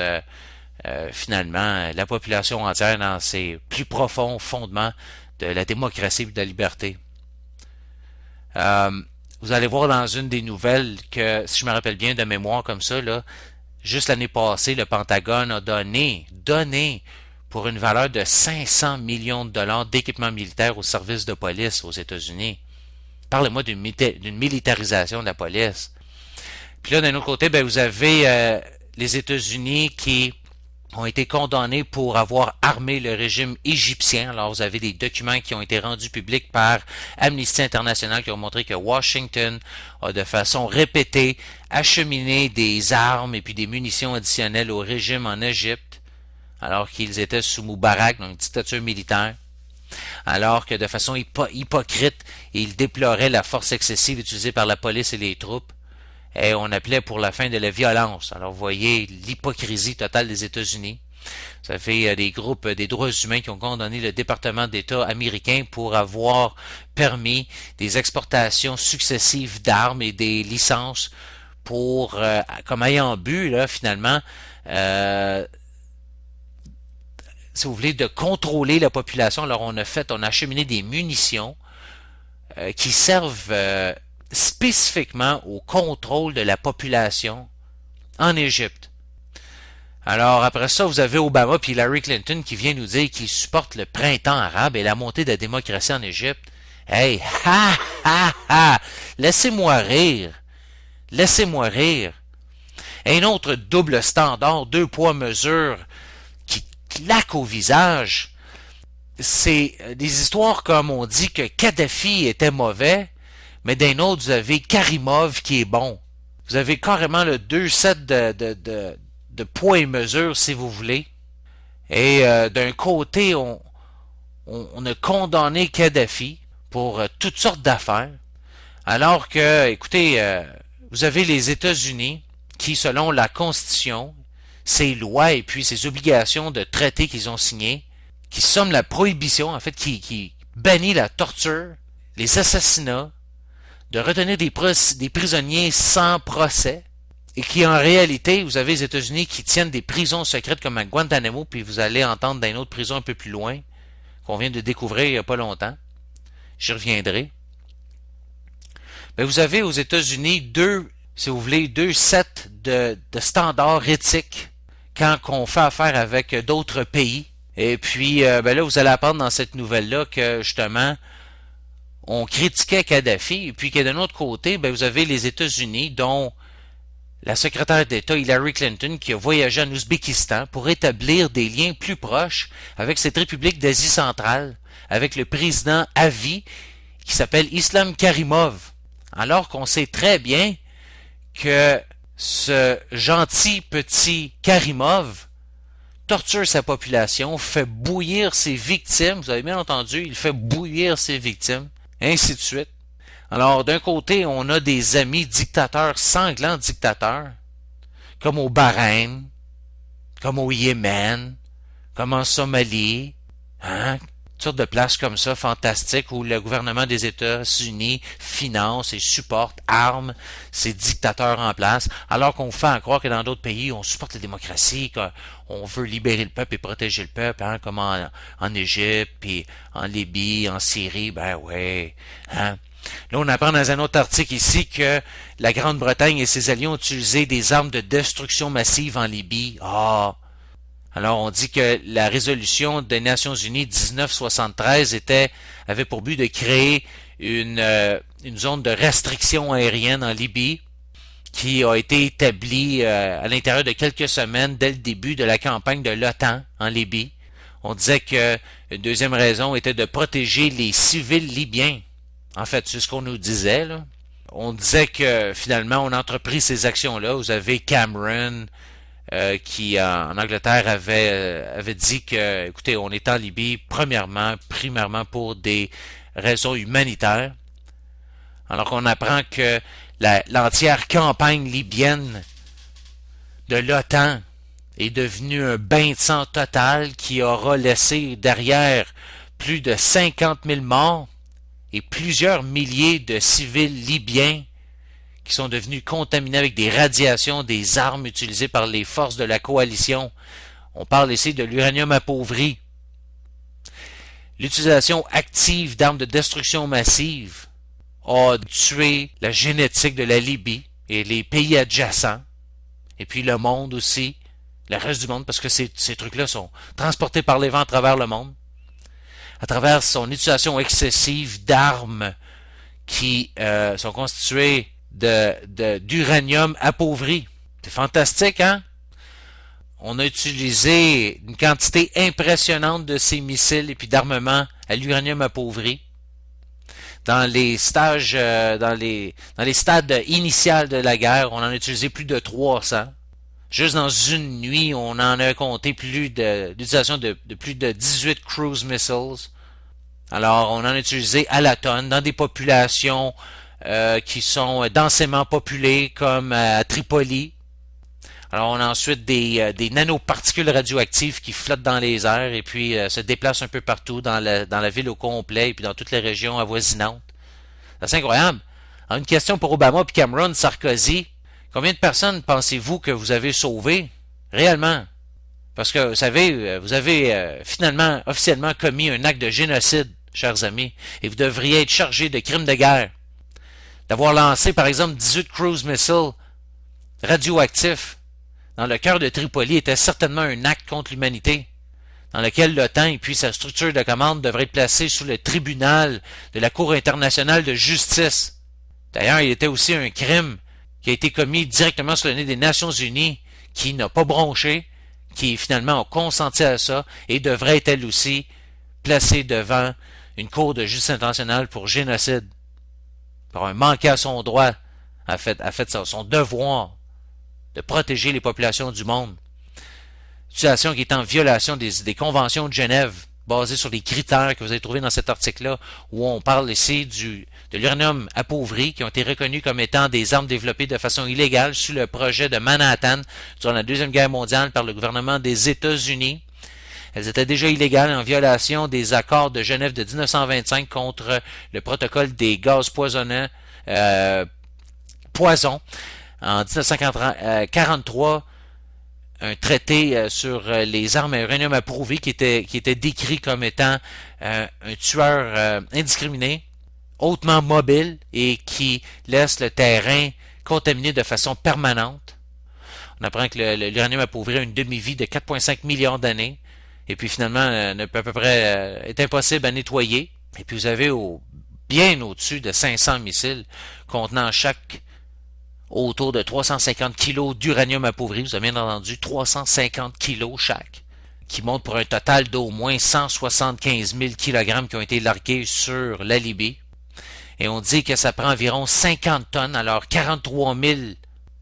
finalement la population entière dans ses plus profonds fondements de la démocratie et de la liberté. Vous allez voir dans une des nouvelles que, si je me rappelle bien de mémoire comme ça, là, juste l'année passée, le Pentagone a donné pour une valeur de 500 millions de dollars d'équipement militaire au service de police aux États-Unis. Parlez-moi d'une militarisation de la police. Puis là, d'un autre côté, ben, vous avez les États-Unis qui ont été condamnés pour avoir armé le régime égyptien. Alors, vous avez des documents qui ont été rendus publics par Amnesty International qui ont montré que Washington a de façon répétée acheminé des armes et puis des munitions additionnelles au régime en Égypte, alors qu'ils étaient sous Moubarak, dans une dictature militaire. Alors que de façon hypocrite, ils déploraient la force excessive utilisée par la police et les troupes. Et on appelait pour la fin de la violence. Alors vous voyez l'hypocrisie totale des États-Unis. Ça fait des groupes des droits humains qui ont condamné le département d'État américain pour avoir permis des exportations successives d'armes et des licences pour, comme ayant but, là, finalement, si vous voulez, de contrôler la population. Alors on a acheminé des munitions qui servent spécifiquement au contrôle de la population en Égypte. Alors après ça, vous avez Obama puis Hillary Clinton qui vient nous dire qu'ils supportent le printemps arabe et la montée de la démocratie en Égypte. Hey, laissez-moi rire. Laissez-moi rire. Un autre double standard, deux poids mesures qui claque au visage. C'est des histoires comme on dit que Kadhafi était mauvais, mais d'un autre, vous avez Karimov qui est bon. Vous avez carrément le deux sets de poids et mesures, si vous voulez. Et d'un côté, on a condamné Kadhafi pour toutes sortes d'affaires, alors que, écoutez, vous avez les États-Unis qui, selon la Constitution, ces lois et puis ces obligations de traités qu'ils ont signés, qui somment la prohibition, en fait, qui bannit la torture, les assassinats, de retenir des prisonniers sans procès, et qui en réalité, vous avez les États-Unis qui tiennent des prisons secrètes comme à Guantanamo, puis vous allez entendre dans une autre prison un peu plus loin, qu'on vient de découvrir il n'y a pas longtemps. J'y reviendrai. Mais vous avez aux États-Unis deux sets de standards éthiques quand on fait affaire avec d'autres pays. Et puis, là, vous allez apprendre dans cette nouvelle-là que, justement, on critiquait Kadhafi, et puis que d'un autre côté, vous avez les États-Unis, dont la secrétaire d'État Hillary Clinton, qui a voyagé en Ouzbékistan pour établir des liens plus proches avec cette république d'Asie centrale, avec le président à vie, qui s'appelle Islam Karimov. Alors qu'on sait très bien que ce gentil petit Karimov torture sa population, fait bouillir ses victimes, vous avez bien entendu, il fait bouillir ses victimes, ainsi de suite. Alors, d'un côté, on a des amis dictateurs, sanglants dictateurs, comme au Bahreïn, comme au Yémen, comme en Somalie, toutes sortes de places comme ça, fantastiques, où le gouvernement des États-Unis finance et supporte, arme ces dictateurs en place, alors qu'on fait croire que dans d'autres pays, on supporte la démocratie, qu'on veut libérer le peuple et protéger le peuple, comme en Égypte, puis en Libye, en Syrie, ouais, Là, on apprend dans un autre article ici que la Grande-Bretagne et ses alliés ont utilisé des armes de destruction massive en Libye. Alors, on dit que la résolution des Nations Unies 1973 avait pour but de créer une zone de restriction aérienne en Libye qui a été établie à l'intérieur de quelques semaines dès le début de la campagne de l'OTAN en Libye. On disait que une deuxième raison était de protéger les civils libyens. En fait, c'est ce qu'on nous disait, là. On disait que finalement, on a entrepris ces actions-là. Vous avez Cameron qui, en Angleterre, avait dit que, écoutez, on est en Libye, primairement pour des raisons humanitaires. Alors qu'on apprend que l'entière campagne libyenne de l'OTAN est devenue un bain de sang total qui aura laissé derrière plus de 50 000 morts et plusieurs milliers de civils libyens qui sont devenus contaminés avec des radiations des armes utilisées par les forces de la coalition. On parle ici de l'uranium appauvri. L'utilisation active d'armes de destruction massive a tué la génétique de la Libye et les pays adjacents, et puis le monde aussi, le reste du monde, parce que ces trucs-là sont transportés par les vents à travers le monde, à travers son utilisation excessive d'armes qui sont constituées d'uranium appauvri. C'est fantastique, hein? On a utilisé une quantité impressionnante de ces missiles et puis d'armements à l'uranium appauvri dans les stages, dans les stades initiaux de la guerre. On en a utilisé plus de 300. Juste dans une nuit, on en a compté l'utilisation de plus de 18 cruise missiles. Alors, on en a utilisé à la tonne dans des populations qui sont densément populées, comme à Tripoli. Alors, on a ensuite des nanoparticules radioactives qui flottent dans les airs et puis se déplacent un peu partout dans la ville au complet et puis dans toutes les régions avoisinantes. C'est incroyable. Alors, une question pour Obama puis Cameron, Sarkozy. Combien de personnes pensez-vous que vous avez sauvées réellement? Parce que, vous savez, vous avez finalement, officiellement commis un acte de génocide, chers amis, et vous devriez être chargé de crimes de guerre. D'avoir lancé, par exemple, 18 cruise missiles radioactifs dans le cœur de Tripoli était certainement un acte contre l'humanité, dans lequel l'OTAN et puis sa structure de commande devraient être placés sous le tribunal de la Cour internationale de justice. D'ailleurs, il était aussi un crime qui a été commis directement sur le nez des Nations Unies, qui n'a pas bronché, qui finalement a consenti à ça, et devrait être elle aussi placée devant une cour de justice internationale pour génocide, pour avoir manqué à son droit, a fait son devoir de protéger les populations du monde. Une situation qui est en violation des conventions de Genève, basé sur les critères que vous avez trouvés dans cet article-là, où on parle ici de l'uranium appauvri, qui ont été reconnus comme étant des armes développées de façon illégale sous le projet de Manhattan durant la Deuxième Guerre mondiale par le gouvernement des États-Unis. Elles étaient déjà illégales en violation des accords de Genève de 1925 contre le protocole des gaz poisonnants, poison. En 1943, un traité sur les armes à uranium appauvri qui était décrit comme étant un tueur indiscriminé, hautement mobile et qui laisse le terrain contaminé de façon permanente. On apprend que l'uranium appauvri a une demi-vie de 4,5 millions d'années et puis finalement à peu près est impossible à nettoyer. Et puis vous avez bien au-dessus de 500 missiles contenant chaque autour de 350 kilos d'uranium appauvri, vous avez bien entendu, 350 kilos chaque, qui montent pour un total d'au moins 175 000 kilogrammes qui ont été largués sur la Libye. Et on dit que ça prend environ 50 tonnes, alors 43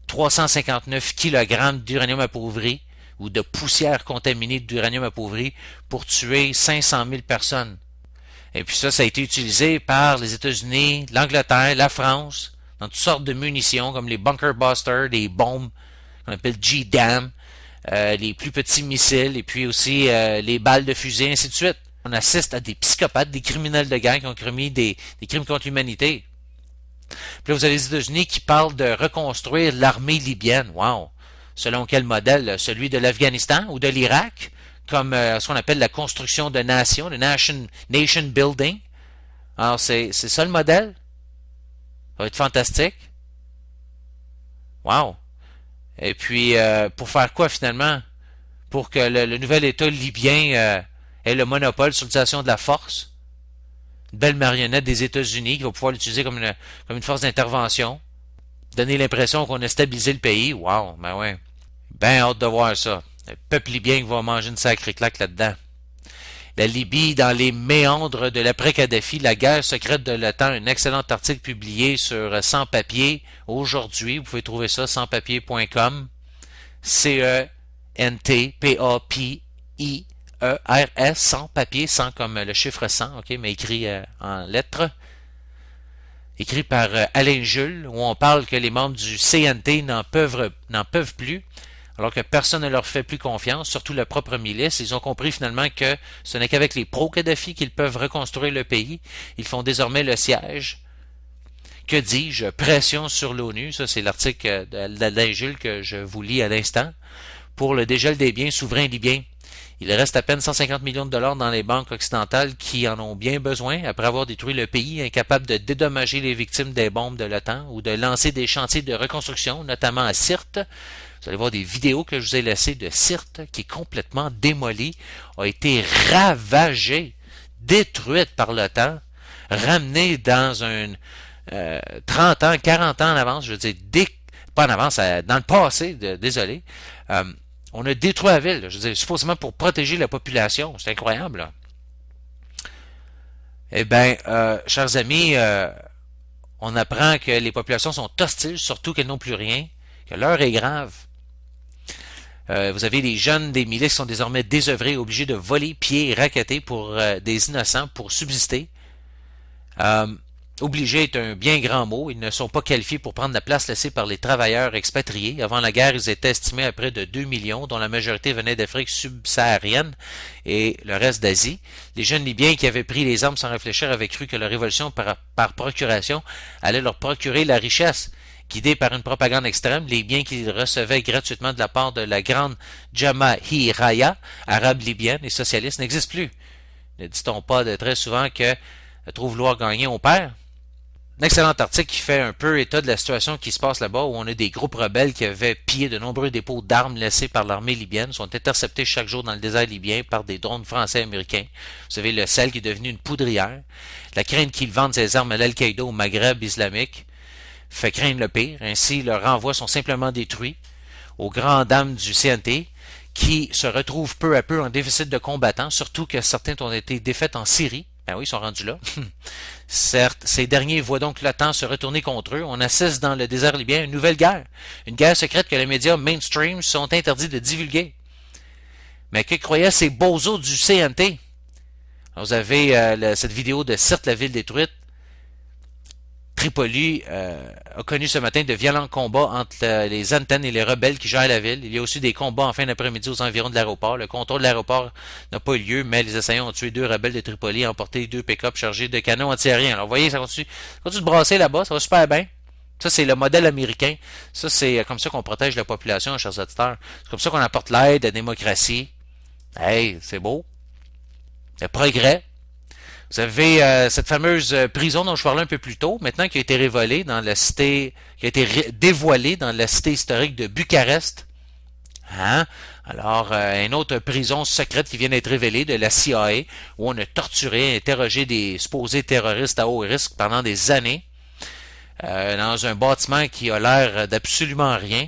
359 kilogrammes d'uranium appauvri ou de poussière contaminée d'uranium appauvri pour tuer 500 000 personnes. Et puis ça a été utilisé par les États-Unis, l'Angleterre, la France, dans toutes sortes de munitions, comme les Bunker Busters, les bombes qu'on appelle G-DAM, les plus petits missiles, et puis aussi les balles de fusée, ainsi de suite. On assiste à des psychopathes, des criminels de guerre qui ont commis des crimes contre l'humanité. Puis là, vous avez les États-Unis qui parlent de reconstruire l'armée libyenne. Wow! Selon quel modèle? Celui de l'Afghanistan ou de l'Irak? Comme ce qu'on appelle la construction de nation, le nation building. Alors, c'est ça le modèle? Ça va être fantastique. Wow! Et puis, pour faire quoi finalement? Pour que le nouvel État libyen ait le monopole sur l'utilisation de la force? Une belle marionnette des États-Unis qui va pouvoir l'utiliser comme une force d'intervention. Donner l'impression qu'on a stabilisé le pays. Wow! Ben ouais. Ben hâte de voir ça. Le peuple libyen qui va manger une sacrée claque là-dedans. La Libye dans les méandres de l'après-Kadhafi, la guerre secrète de l'OTAN, un excellent article publié sur Sans Papier aujourd'hui. Vous pouvez trouver ça, sanspapier.com. C-E-N-T-P-A-P-I-E-R-S, sans papier, sans comme le chiffre 100, ok, mais écrit en lettres. Écrit par Alain Jules, où on parle que les membres du CNT n'en peuvent plus, alors que personne ne leur fait plus confiance, surtout la propre milice. Ils ont compris finalement que ce n'est qu'avec les pro-Kadhafi qu'ils peuvent reconstruire le pays. Ils font désormais le siège. Que dis-je? Pression sur l'ONU. Ça, c'est l'article d'Alain Jules que je vous lis à l'instant. Pour le dégel des biens souverains libyens. Il reste à peine 150 millions de dollars dans les banques occidentales qui en ont bien besoin après avoir détruit le pays, incapable de dédommager les victimes des bombes de l'OTAN ou de lancer des chantiers de reconstruction, notamment à Sirte. Vous allez voir des vidéos que je vous ai laissées de Sirte qui est complètement démolie, a été ravagée, détruite par l'OTAN, ramenée dans un 30 ans, 40 ans en avance, je veux dire, pas en avance, dans le passé, désolé. On a détruit la ville, je veux dire, supposément pour protéger la population. C'est incroyable, là. Eh bien, chers amis, on apprend que les populations sont hostiles, surtout qu'elles n'ont plus rien, que l'heure est grave. Vous avez les jeunes des milices qui sont désormais désœuvrés, obligés de voler, piller et racketter pour des innocents pour subsister. Obligés est un bien grand mot. Ils ne sont pas qualifiés pour prendre la place laissée par les travailleurs expatriés. Avant la guerre, ils étaient estimés à près de 2 millions, dont la majorité venait d'Afrique subsaharienne et le reste d'Asie. Les jeunes Libyens qui avaient pris les armes sans réfléchir avaient cru que la révolution par procuration allait leur procurer la richesse. Guidés par une propagande extrême, les biens qu'ils recevaient gratuitement de la part de la grande Jamahiraya, arabe libyenne et socialiste, n'existent plus. Ne dit-on pas très souvent que trop vouloir gagner, on perd? Un excellent article qui fait un peu état de la situation qui se passe là-bas, où on a des groupes rebelles qui avaient pillé de nombreux dépôts d'armes laissés par l'armée libyenne, sont interceptés chaque jour dans le désert libyen par des drones français et américains. Vous savez, le sel qui est devenu une poudrière. La crainte qu'ils vendent ces armes à l'Al-Qaïda au Maghreb islamique fait craindre le pire. Ainsi, leurs renvois sont simplement détruits aux grandes dames du CNT, qui se retrouvent peu à peu en déficit de combattants, surtout que certains ont été défaits en Syrie. Ben oui, ils sont rendus là. Certes, ces derniers voient donc l'OTAN se retourner contre eux. On assiste dans le désert libyen à une nouvelle guerre. Une guerre secrète que les médias mainstream sont interdits de divulguer. Mais que croyaient ces bozos du CNT? Alors, vous avez cette vidéo de Sirte, la ville détruite. Tripoli a connu ce matin de violents combats entre les antennes et les rebelles qui gèrent la ville. Il y a aussi des combats en fin d'après-midi aux environs de l'aéroport. Le contrôle de l'aéroport n'a pas eu lieu, mais les assaillants ont tué 2 rebelles de Tripoli et emporté 2 pick-up chargés de canons antiaériens. Alors vous voyez, ça continue de brasser là-bas, ça va super bien. Ça, c'est le modèle américain. Ça, c'est comme ça qu'on protège la population, chers auditeurs. C'est comme ça qu'on apporte l'aide, la démocratie. Hey, c'est beau. Le progrès. Vous avez cette fameuse prison dont je parlais un peu plus tôt, maintenant qui a été révélée dans la cité, qui a été dévoilée dans la cité historique de Bucarest. Hein? Alors, une autre prison secrète qui vient d'être révélée de la CIA, où on a torturé, interrogé des supposés terroristes à haut risque pendant des années, dans un bâtiment qui a l'air d'absolument rien,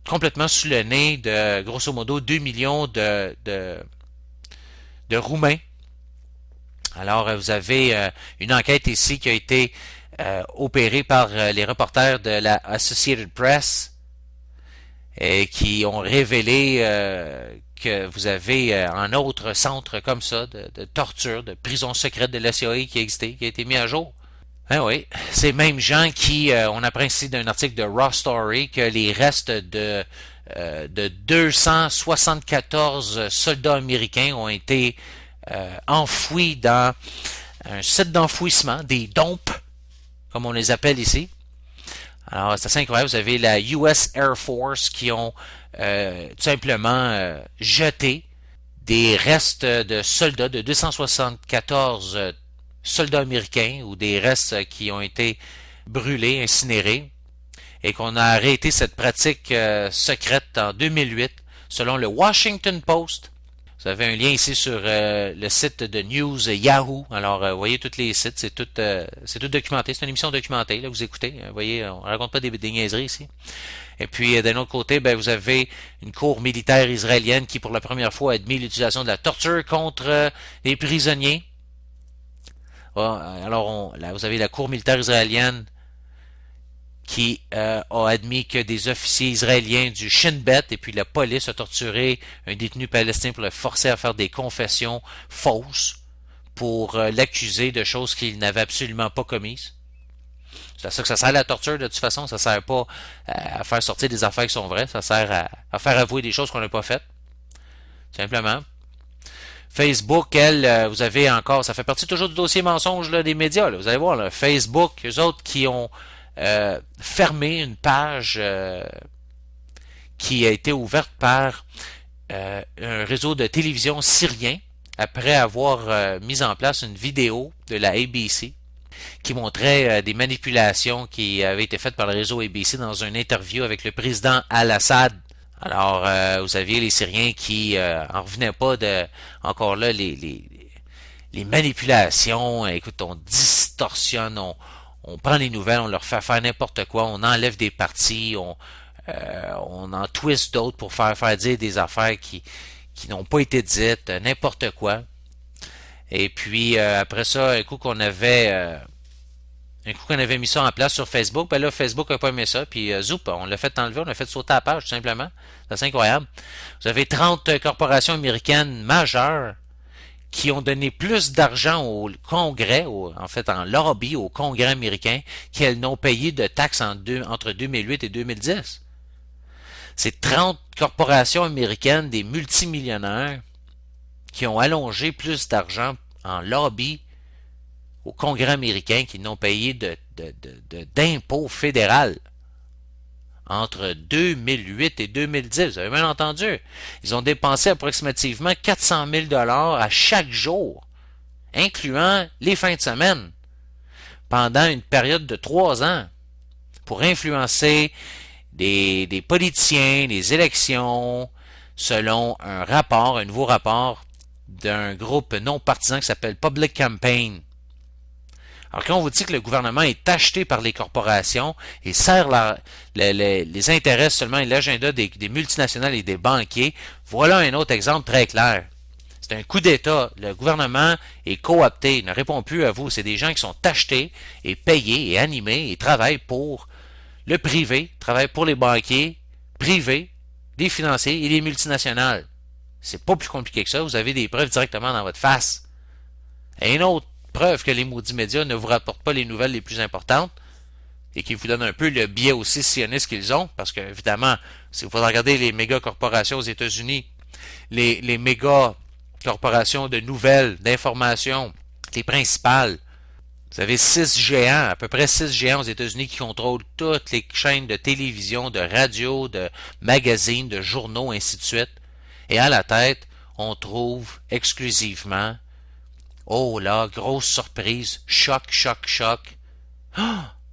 complètement sous le nez de, grosso modo, 2 millions de Roumains. Alors, vous avez une enquête ici qui a été opérée par les reporters de la Associated Press et qui ont révélé que vous avez un autre centre comme ça de torture, de prison secrète de la CIA qui a existé, qui a été mis à jour. Ben oui, ces mêmes gens qui, on apprend ici d'un article de Raw Story que les restes de 274 soldats américains ont été enfouis dans un site d'enfouissement, des dumps, comme on les appelle ici. Alors, c'est assez incroyable. Vous avez la US Air Force qui ont tout simplement jeté des restes de soldats, de 274 soldats américains, ou des restes qui ont été brûlés, incinérés, et qu'on a arrêté cette pratique secrète en 2008, selon le Washington Post. Vous avez un lien ici sur le site de News Yahoo. Alors, vous voyez tous les sites, c'est tout documenté. C'est une émission documentée, là, vous écoutez. Vous voyez, on raconte pas des niaiseries ici. Et puis, d'un autre côté, ben, vous avez une cour militaire israélienne qui, pour la première fois, a admis l'utilisation de la torture contre les prisonniers. Alors, là, vous avez la cour militaire israélienne qui a admis que des officiers israéliens du Shin Bet et puis la police a torturé un détenu palestinien pour le forcer à faire des confessions fausses pour l'accuser de choses qu'il n'avait absolument pas commises. C'est à ça que ça sert la torture, de toute façon. Ça sert pas à faire sortir des affaires qui sont vraies. Ça sert à faire avouer des choses qu'on n'a pas faites. Simplement. Facebook, elle, vous avez encore, ça fait partie toujours du dossier mensonge là, des médias. Là. Vous allez voir, là, Facebook, eux autres qui ont fermé une page qui a été ouverte par un réseau de télévision syrien après avoir mis en place une vidéo de la ABC qui montrait des manipulations qui avaient été faites par le réseau ABC dans une interview avec le président Al-Assad. Alors, vous aviez les Syriens qui en revenaient pas de, encore là, les manipulations. Écoute, on distorsionne, on prend les nouvelles, on leur fait faire n'importe quoi, on enlève des parties, on en twist d'autres pour faire dire des affaires qui n'ont pas été dites, n'importe quoi. Et puis, après ça, un coup qu'on avait mis ça en place sur Facebook, ben là, Facebook n'a pas aimé ça, puis zoup, on l'a fait enlever, on a fait sauter la page, tout simplement. C'est incroyable. Vous avez 30 corporations américaines majeures qui ont donné plus d'argent au Congrès, en fait en lobby au Congrès américain, qu'elles n'ont payé de taxes entre 2008 et 2010. C'est 30 corporations américaines, des multimillionnaires, qui ont allongé plus d'argent en lobby au Congrès américain qu'ils n'ont payé d'impôts fédéral entre 2008 et 2010. Vous avez bien entendu. Ils ont dépensé approximativement 400 000 $ à chaque jour, incluant les fins de semaine, pendant une période de 3 ans, pour influencer des politiciens, les élections, selon un nouveau rapport d'un groupe non partisan qui s'appelle Public Campaign. Alors quand on vous dit que le gouvernement est acheté par les corporations et sert les intérêts seulement et l'agenda des multinationales et des banquiers, voilà un autre exemple très clair. C'est un coup d'État. Le gouvernement est coopté, il ne répond plus à vous. C'est des gens qui sont achetés et payés et animés et travaillent pour le privé, travaillent pour les banquiers privés, les financiers et les multinationales. C'est pas plus compliqué que ça. Vous avez des preuves directement dans votre face. Et une autre preuve que les maudits médias ne vous rapportent pas les nouvelles les plus importantes et qui vous donnent un peu le biais aussi sioniste qu'ils ont, parce que, évidemment, si vous regardez les méga corporations aux États-Unis, les méga corporations de nouvelles, d'informations, les principales, vous avez 6 géants, à peu près 6 géants aux États-Unis qui contrôlent toutes les chaînes de télévision, de radio, de magazines, de journaux, ainsi de suite. Et à la tête, on trouve exclusivement, oh là, grosse surprise, choc, choc, choc.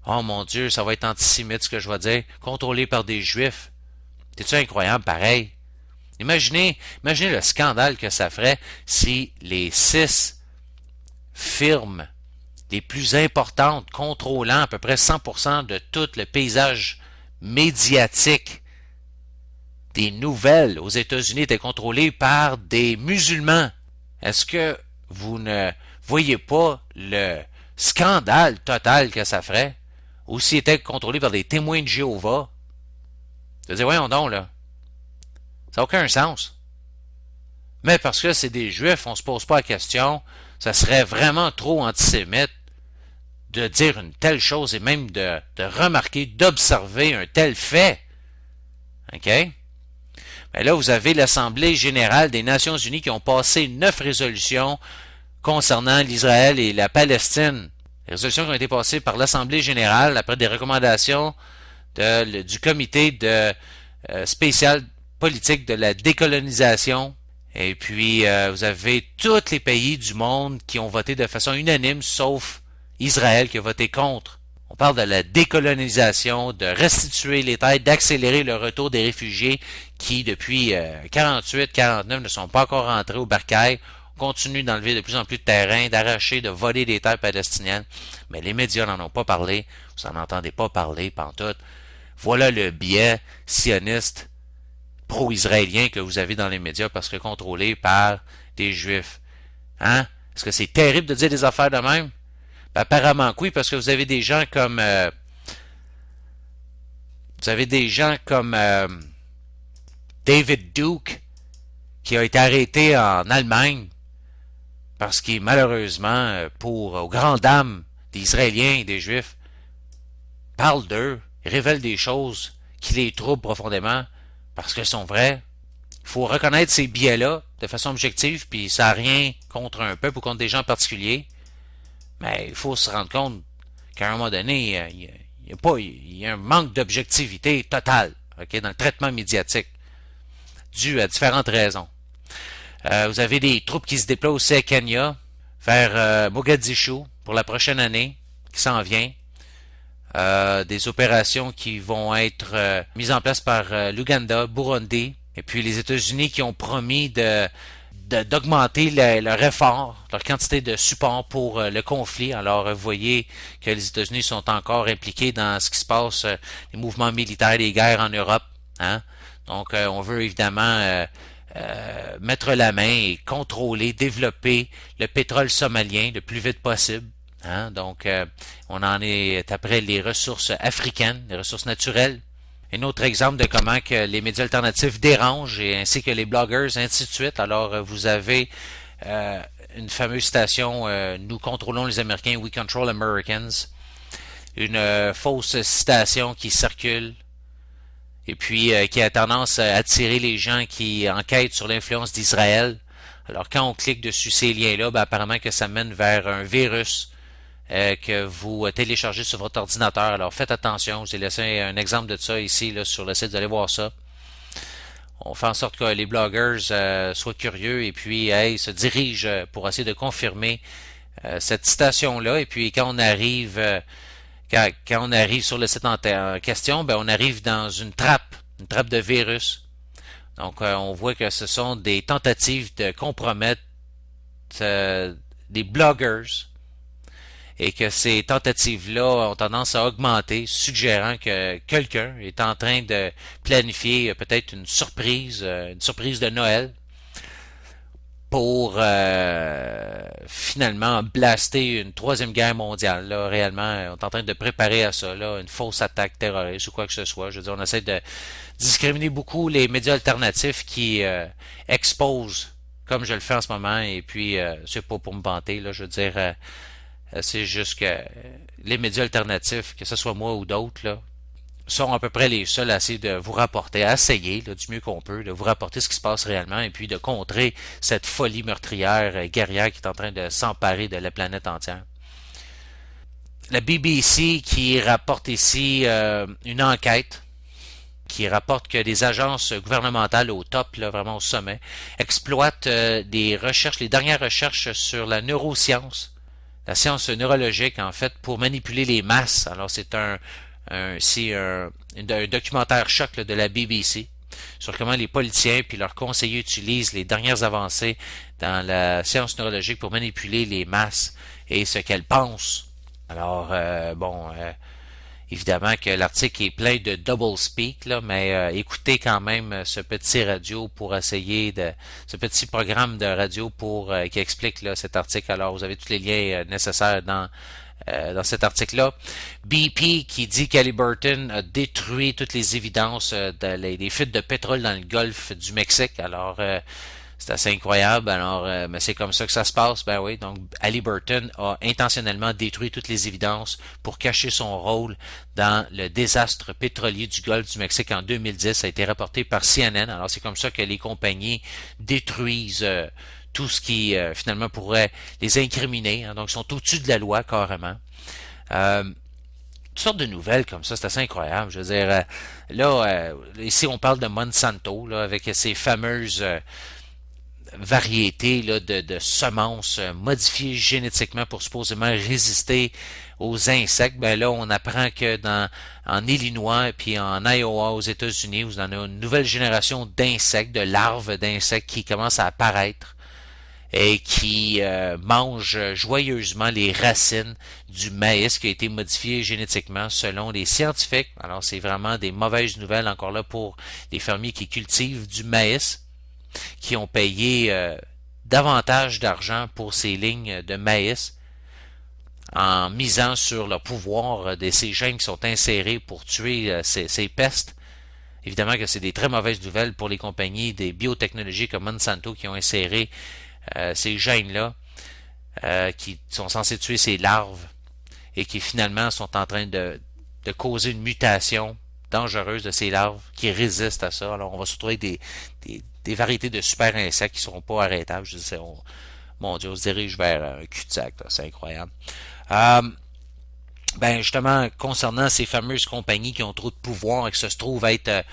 Oh mon Dieu, ça va être antisémite ce que je vais dire, contrôlé par des Juifs. C'est-tu incroyable pareil? Imaginez le scandale que ça ferait si les 6 firmes les plus importantes, contrôlant à peu près 100% de tout le paysage médiatique des nouvelles aux États-Unis étaient contrôlées par des musulmans. Est-ce que vous ne voyez pas le scandale total que ça ferait? Ou s'ils étaient contrôlés par des témoins de Jéhovah? Je veux dire, voyons donc, là. Ça n'a aucun sens. Mais parce que c'est des Juifs, on se pose pas la question, ça serait vraiment trop antisémite de dire une telle chose et même de remarquer, d'observer un tel fait. OK? Ben là, vous avez l'Assemblée générale des Nations unies qui ont passé 9 résolutions concernant l'Israël et la Palestine. Les résolutions qui ont été passées par l'Assemblée générale après des recommandations du comité spécial politique de la décolonisation. Et puis, vous avez tous les pays du monde qui ont voté de façon unanime, sauf Israël qui a voté contre. On parle de la décolonisation, de restituer les terres, d'accélérer le retour des réfugiés qui, depuis 48-49, ne sont pas encore rentrés au bercail. On continue d'enlever de plus en plus de terrain, d'arracher, de voler des terres palestiniennes. Mais les médias n'en ont pas parlé. Vous n'en entendez pas parler, pantoute. Voilà le biais sioniste pro-israélien que vous avez dans les médias parce que contrôlé par des Juifs. Hein? Est-ce que c'est terrible de dire des affaires de même? Ben, apparemment que oui, parce que vous avez des gens comme David Duke qui a été arrêté en Allemagne parce qu'il malheureusement, aux grandes dames des Israéliens et des Juifs, parle d'eux, révèle des choses qui les troublent profondément parce qu'elles sont vraies. Il faut reconnaître ces biais-là de façon objective, puis ça n'a rien contre un peuple ou contre des gens particuliers. Mais il faut se rendre compte qu'à un moment donné, il y a un manque d'objectivité totale, okay, dans le traitement médiatique, dû à différentes raisons. Vous avez des troupes qui se déploient aussi à Kenya, vers Mogadiscio pour la prochaine année, qui s'en vient. Des opérations qui vont être mises en place par l'Ouganda, Burundi, et puis les États-Unis qui ont promis d'augmenter leur effort, leur quantité de support pour le conflit. Alors, vous voyez que les États-Unis sont encore impliqués dans ce qui se passe, les mouvements militaires, les guerres en Europe. Hein? Donc, on veut évidemment mettre la main et contrôler, développer le pétrole somalien le plus vite possible. Hein? Donc, on en est après les ressources africaines, les ressources naturelles. Un autre exemple de comment que les médias alternatifs dérangent, et ainsi que les bloggers, ainsi de suite. Alors, vous avez une fameuse citation « Nous contrôlons les Américains, we control Americans », une fausse citation qui circule, et puis qui a tendance à attirer les gens qui enquêtent sur l'influence d'Israël. Alors, quand on clique dessus ces liens-là, ben, apparemment que ça mène vers un virus que vous téléchargez sur votre ordinateur. Alors faites attention, je vous ai laissé un exemple de ça ici là, sur le site, vous allez voir ça. On fait en sorte que les bloggers soient curieux et puis se dirigent pour essayer de confirmer cette citation-là. Et puis quand on arrive sur le site en question, ben, on arrive dans une trappe de virus. Donc on voit que ce sont des tentatives de compromettre des bloggers, et que ces tentatives-là ont tendance à augmenter, suggérant que quelqu'un est en train de planifier peut-être une surprise de Noël, pour finalement blaster une troisième guerre mondiale. Là, réellement, on est en train de préparer à ça, là, une fausse attaque terroriste ou quoi que ce soit. Je veux dire, on essaie de discriminer beaucoup les médias alternatifs qui exposent comme je le fais en ce moment, et puis c'est pas pour me vanter, là, je veux dire, c'est juste que les médias alternatifs, que ce soit moi ou d'autres, là, sont à peu près les seuls à essayer de vous rapporter, à essayer là, du mieux qu'on peut, de vous rapporter ce qui se passe réellement et puis de contrer cette folie meurtrière, guerrière qui est en train de s'emparer de la planète entière. La BBC qui rapporte ici une enquête qui rapporte que les agences gouvernementales au top, là, vraiment au sommet, exploitent des recherches, les dernières recherches sur la neuroscience, la science neurologique en fait, pour manipuler les masses. Alors c'est un documentaire choc là, de la BBC sur comment les politiciens puis leurs conseillers utilisent les dernières avancées dans la science neurologique pour manipuler les masses et ce qu'elles pensent. Alors, évidemment que l'article est plein de double speak, là, mais écoutez quand même ce petit radio pour essayer ce petit programme de radio pour qui explique là, cet article. Alors, vous avez tous les liens nécessaires dans cet article-là. BP qui dit qu'Haliburton a détruit toutes les évidences des fuites de pétrole dans le golfe du Mexique. Alors, c'est assez incroyable. Alors, mais c'est comme ça que ça se passe. Ben oui, donc Haliburton a intentionnellement détruit toutes les évidences pour cacher son rôle dans le désastre pétrolier du golfe du Mexique en 2010. Ça a été rapporté par CNN. Alors, c'est comme ça que les compagnies détruisent tout ce qui finalement pourrait les incriminer, hein, donc ils sont au-dessus de la loi carrément. Toutes sortes de nouvelles comme ça, c'est assez incroyable. Je veux dire, ici on parle de Monsanto, là, avec ses fameuses variétés là, de semences modifiées génétiquement pour supposément résister aux insectes. Ben là, on apprend que en Illinois et puis en Iowa aux États-Unis, vous en avez une nouvelle génération d'insectes, de larves d'insectes qui commencent à apparaître et qui mange joyeusement les racines du maïs qui a été modifié génétiquement selon les scientifiques. Alors c'est vraiment des mauvaises nouvelles encore là pour les fermiers qui cultivent du maïs, qui ont payé davantage d'argent pour ces lignes de maïs en misant sur le pouvoir de ces gènes qui sont insérés pour tuer ces pestes. Évidemment que c'est des très mauvaises nouvelles pour les compagnies des biotechnologies comme Monsanto qui ont inséré ces gènes-là qui sont censés tuer ces larves et qui finalement sont en train de causer une mutation dangereuse de ces larves qui résistent à ça. Alors on va se retrouver des variétés de super insectes qui ne seront pas arrêtables. Je dis, mon Dieu, on se dirige vers un cul-de-sac. C'est incroyable. Justement, concernant ces fameuses compagnies qui ont trop de pouvoir et qui se trouvent être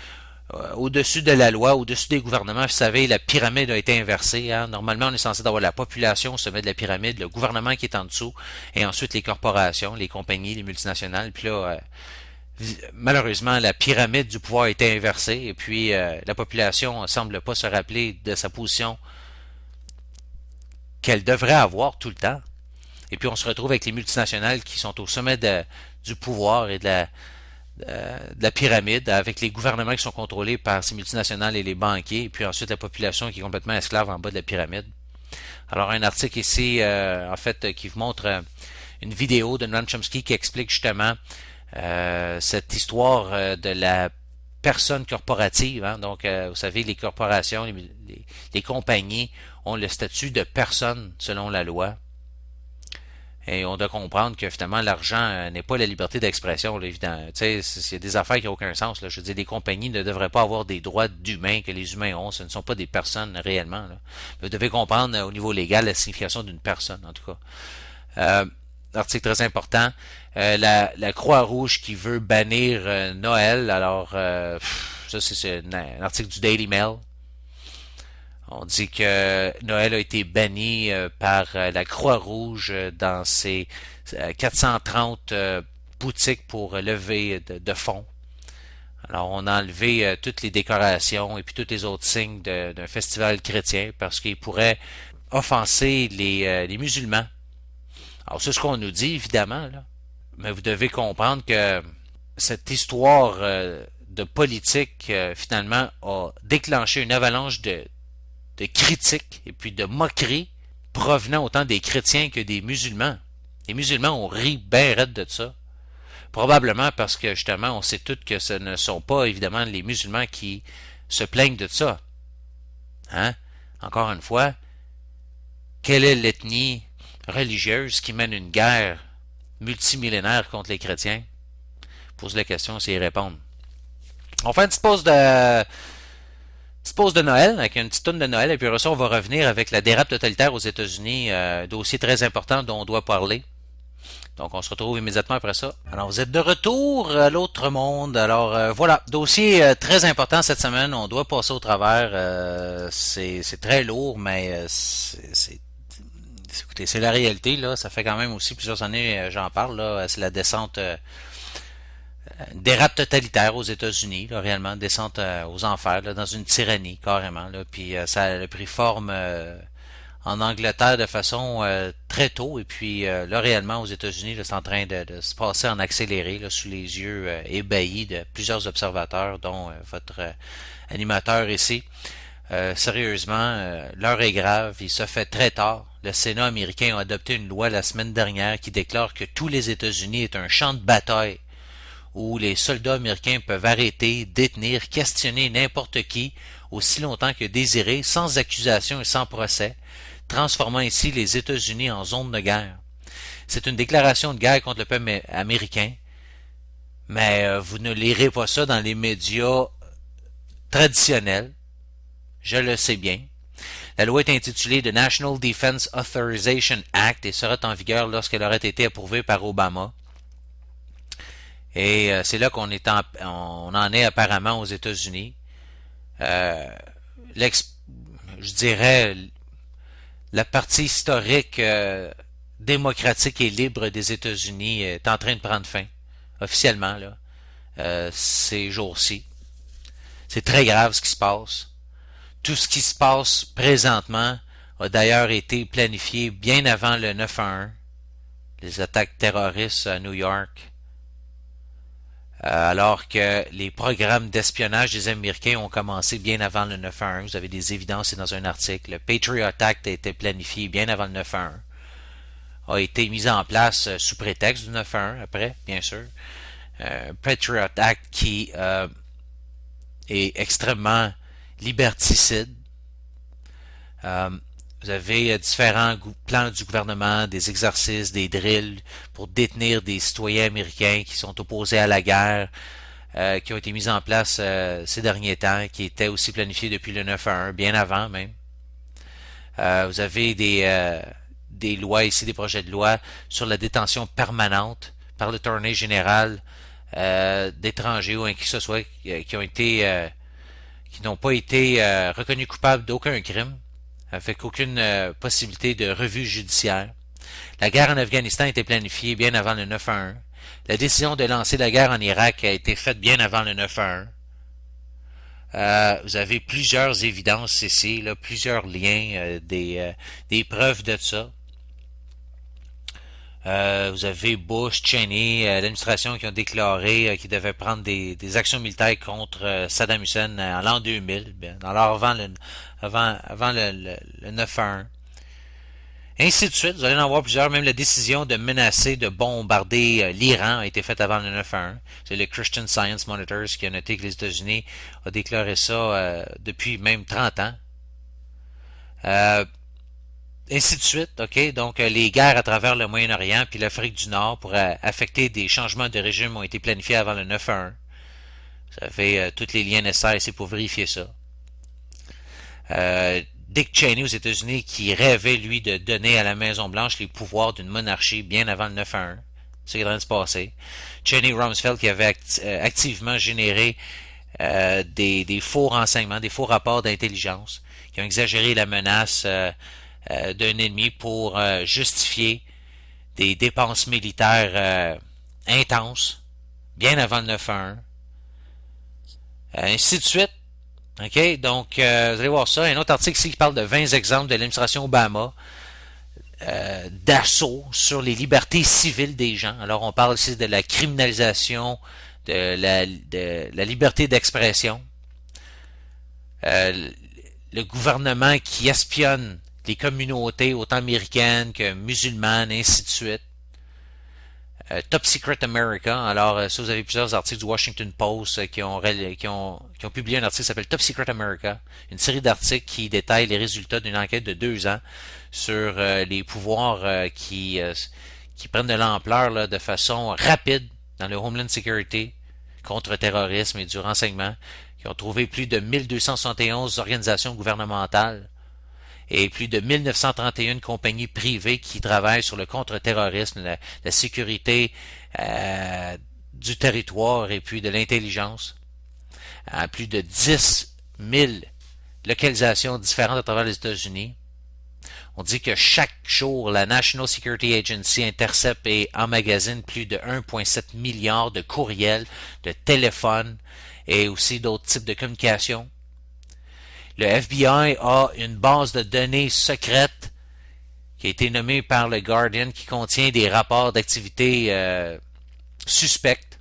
au-dessus de la loi, au-dessus des gouvernements, vous savez, la pyramide a été inversée. Hein? Normalement, on est censé avoir la population au sommet de la pyramide, le gouvernement qui est en dessous, et ensuite les corporations, les compagnies, les multinationales. Puis là, malheureusement, la pyramide du pouvoir a été inversée, et puis la population ne semble pas se rappeler de sa position qu'elle devrait avoir tout le temps. Et puis on se retrouve avec les multinationales qui sont au sommet du pouvoir et de la pyramide, avec les gouvernements qui sont contrôlés par ces multinationales et les banquiers, et puis ensuite la population qui est complètement esclave en bas de la pyramide. Alors un article ici, en fait, qui vous montre une vidéo de Noam Chomsky qui explique justement cette histoire de la personne corporative. Hein? Donc, vous savez, les corporations, les compagnies ont le statut de personne selon la loi. Et on doit comprendre que finalement l'argent n'est pas la liberté d'expression, évidemment. Tu sais, il y a des affaires qui n'ont aucun sens. Là. Je veux dire, les compagnies ne devraient pas avoir des droits d'humains que les humains ont. Ce ne sont pas des personnes réellement. Là. Vous devez comprendre au niveau légal la signification d'une personne, en tout cas. Article très important. La Croix-Rouge qui veut bannir Noël. Alors, ça c'est un article du Daily Mail. On dit que Noël a été banni par la Croix-Rouge dans ses 430 boutiques pour lever de fonds. Alors, on a enlevé toutes les décorations et puis tous les autres signes d'un festival chrétien parce qu'il pourrait offenser les musulmans. Alors, c'est ce qu'on nous dit, évidemment, là. Mais vous devez comprendre que cette histoire de politique, finalement, a déclenché une avalanche de critiques et puis de moqueries provenant autant des chrétiens que des musulmans. Les musulmans ont ri bien raide de ça. Probablement parce que, justement, on sait tous que ce ne sont pas, évidemment, les musulmans qui se plaignent de ça. Hein? Encore une fois, quelle est l'ethnie religieuse qui mène une guerre multimillénaire contre les chrétiens? Pose la question, c'est y répondre. On fait une petite pause de Noël, avec une petite tourne de Noël, et puis après ça, on va revenir avec la dérape totalitaire aux États-Unis, dossier très important dont on doit parler. Donc, on se retrouve immédiatement après ça. Alors, vous êtes de retour à l'autre monde. Alors, voilà, dossier très important cette semaine. On doit passer au travers. C'est très lourd, mais écoutez, c'est la réalité, là. Ça fait quand même aussi plusieurs années, j'en parle, là. C'est la descente, dérape totalitaire aux États-Unis, là, réellement, descente aux enfers, là, dans une tyrannie, carrément, là. Puis, ça a pris forme en Angleterre de façon très tôt, et puis là, réellement, aux États-Unis, c'est en train de se passer en accéléré, là, sous les yeux ébahis de plusieurs observateurs, dont votre animateur ici. Sérieusement, l'heure est grave, il se fait très tard. Le Sénat américain a adopté une loi la semaine dernière qui déclare que tous les États-Unis est un champ de bataille où les soldats américains peuvent arrêter, détenir, questionner n'importe qui aussi longtemps que désiré, sans accusation et sans procès, transformant ainsi les États-Unis en zone de guerre. C'est une déclaration de guerre contre le peuple américain, mais vous ne lirez pas ça dans les médias traditionnels. Je le sais bien. La loi est intitulée The National Defense Authorization Act et sera en vigueur lorsqu'elle aura été approuvée par Obama. Et c'est là qu'on en est apparemment aux États-Unis. Je dirais la partie historique démocratique et libre des États-Unis est en train de prendre fin, officiellement, là, ces jours-ci. C'est très grave ce qui se passe. Tout ce qui se passe présentement a d'ailleurs été planifié bien avant le 9/11, les attaques terroristes à New York, alors que les programmes d'espionnage des Américains ont commencé bien avant le 9/11. Vous avez des évidences, c'est dans un article. Le Patriot Act a été planifié bien avant le 9/11. A été mis en place sous prétexte du 9/11, après, bien sûr. Patriot Act qui est extrêmement liberticide. Vous avez différents plans du gouvernement, des exercices, des drills pour détenir des citoyens américains qui sont opposés à la guerre, qui ont été mis en place ces derniers temps, qui étaient aussi planifiés depuis le 9/11, bien avant même. Vous avez des lois ici, des projets de loi sur la détention permanente par l'Attorney général d'étrangers ou qui que ce soit qui n'ont pas été reconnus coupables d'aucun crime, avec aucune possibilité de revue judiciaire. La guerre en Afghanistan a été planifiée bien avant le 9/11. La décision de lancer la guerre en Irak a été faite bien avant le 9/11. Vous avez plusieurs évidences ici, là, plusieurs liens, des preuves de ça. Vous avez Bush, Cheney, l'administration qui ont déclaré qu'ils devaient prendre des actions militaires contre Saddam Hussein en l'an 2000, alors avant le 9/11. Ainsi de suite, vous allez en voir plusieurs, même la décision de menacer de bombarder l'Iran a été faite avant le 9/11. C'est le Christian Science Monitors qui a noté que les États-Unis ont déclaré ça depuis même 30 ans. Ainsi de suite, ok. Donc les guerres à travers le Moyen-Orient puis l'Afrique du Nord pour affecter des changements de régime ont été planifiés avant le 9/11. Vous avez tous les liens nécessaires ici pour vérifier ça. Dick Cheney aux États-Unis qui rêvait lui de donner à la Maison-Blanche les pouvoirs d'une monarchie bien avant le 9/11. C'est ce qui est en train de se passer. Cheney Rumsfeld qui avait activement généré des faux renseignements, des faux rapports d'intelligence, qui ont exagéré la menace d'un ennemi pour justifier des dépenses militaires intenses, bien avant le 9/11. Ainsi de suite. OK, donc vous allez voir ça. Un autre article ici qui parle de 20 exemples de l'administration Obama d'assaut sur les libertés civiles des gens. Alors on parle ici de la criminalisation de la liberté d'expression. Le gouvernement qui espionne les communautés, autant américaines que musulmanes, ainsi de suite. Top Secret America. Alors, si vous avez plusieurs articles du Washington Post qui ont publié un article qui s'appelle Top Secret America, une série d'articles qui détaille les résultats d'une enquête de 2 ans sur les pouvoirs qui prennent de l'ampleur là, de façon rapide dans le Homeland Security, contre-terrorisme et du renseignement, qui ont trouvé plus de 1271 organisations gouvernementales et plus de 1931 compagnies privées qui travaillent sur le contre-terrorisme, la sécurité du territoire et puis de l'intelligence. Plus de 10 000 localisations différentes à travers les États-Unis. On dit que chaque jour, la National Security Agency intercepte et emmagasine plus de 1,7 milliard de courriels, de téléphones et aussi d'autres types de communications. Le FBI a une base de données secrète qui a été nommée par le Guardian qui contient des rapports d'activités suspectes.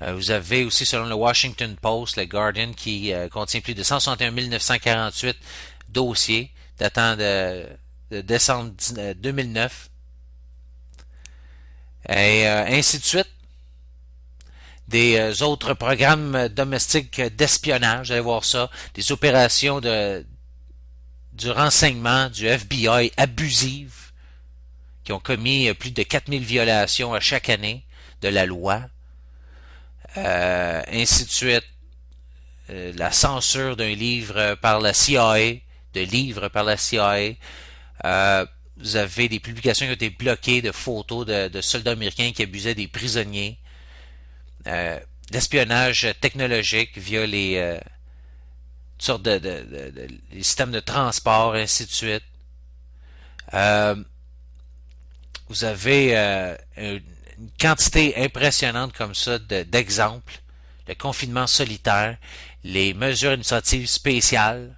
Vous avez aussi, selon le Washington Post, le Guardian qui contient plus de 161 948 dossiers datant de décembre 2009. Et ainsi de suite. Des autres programmes domestiques d'espionnage, vous allez voir ça, des opérations du renseignement, du FBI abusives, qui ont commis plus de 4000 violations à chaque année de la loi, ainsi de suite, la censure d'un livre par la CIA, de livres par la CIA, vous avez des publications qui ont été bloquées de photos de soldats américains qui abusaient des prisonniers, l'espionnage technologique via les toutes sortes les systèmes de transport, ainsi de suite. Vous avez une quantité impressionnante comme ça d'exemples. Le confinement solitaire, les mesures administratives spéciales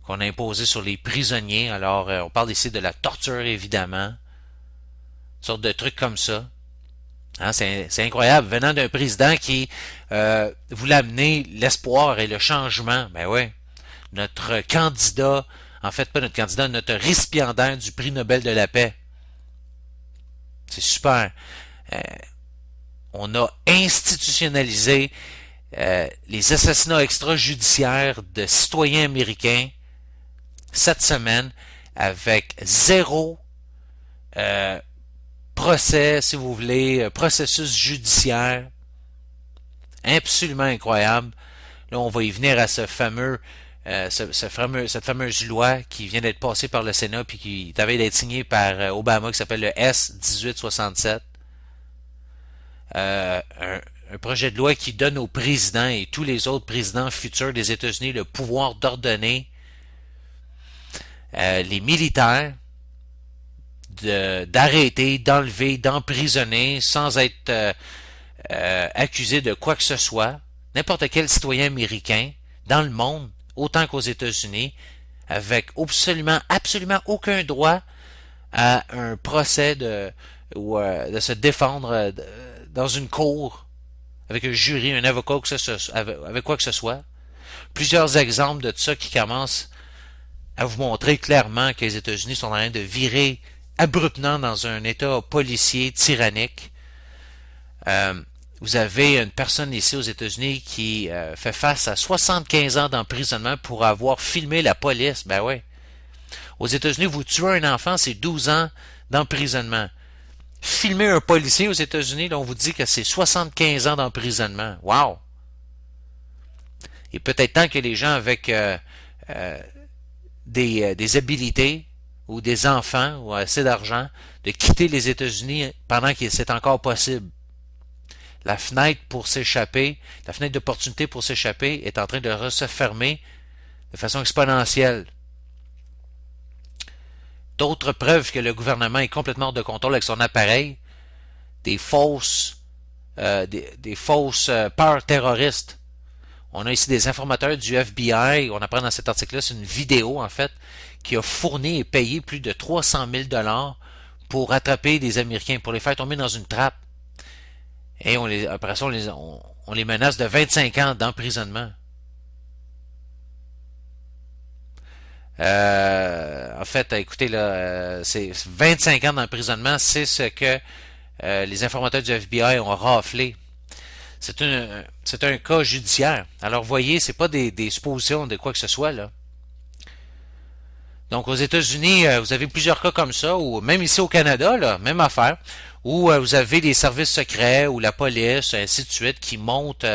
qu'on a imposées sur les prisonniers. Alors, on parle ici de la torture, évidemment. Une sorte de trucs comme ça. Hein, c'est incroyable, venant d'un président qui voulait amener l'espoir et le changement. Ben ouais, notre candidat, en fait pas notre candidat, notre récipiendaire du prix Nobel de la paix. C'est super. On a institutionnalisé les assassinats extrajudiciaires de citoyens américains cette semaine avec zéro procès, si vous voulez, processus judiciaire. Absolument incroyable. Là, on va y venir à ce fameux, cette fameuse loi qui vient d'être passée par le Sénat puis qui avait d'être signée par Obama, qui s'appelle le S-1867. Un projet de loi qui donne au président et tous les autres présidents futurs des États-Unis le pouvoir d'ordonner les militaires d'arrêter, d'enlever, d'emprisonner sans être accusé de quoi que ce soit, n'importe quel citoyen américain dans le monde, autant qu'aux États-Unis, avec absolument aucun droit à un procès ou de se défendre dans une cour avec un jury, un avocat, avec quoi que ce soit. Plusieurs exemples de ça qui commencent à vous montrer clairement que les États-Unis sont en train de virer abruptement dans un état policier tyrannique. Vous avez une personne ici aux États-Unis qui fait face à 75 ans d'emprisonnement pour avoir filmé la police. Ben ouais. Aux États-Unis, vous tuez un enfant, c'est 12 ans d'emprisonnement. Filmer un policier aux États-Unis, là, on vous dit que c'est 75 ans d'emprisonnement. Wow! Et peut-être temps que les gens avec des habilités ou des enfants ou assez d'argent de quitter les États-Unis pendant que c'est encore possible. La fenêtre pour s'échapper, la fenêtre d'opportunité pour s'échapper est en train de se fermer de façon exponentielle. D'autres preuves que le gouvernement est complètement hors de contrôle avec son appareil, des fausses peurs terroristes. On a ici des informateurs du FBI, on apprend dans cet article-là, c'est une vidéo en fait, qui a fourni et payé plus de 300 000 $ pour attraper des Américains, pour les faire tomber dans une trappe. Et après ça, on les menace de 25 ans d'emprisonnement. En fait, écoutez, là, c'est 25 ans d'emprisonnement, c'est ce que les informateurs du FBI ont raflé. C'est un cas judiciaire. Alors, voyez, c'est pas des suppositions de quoi que ce soit, là. Donc, aux États-Unis, vous avez plusieurs cas comme ça, ou même ici au Canada, là, même affaire, où vous avez des services secrets, ou la police, ainsi de suite, qui montent,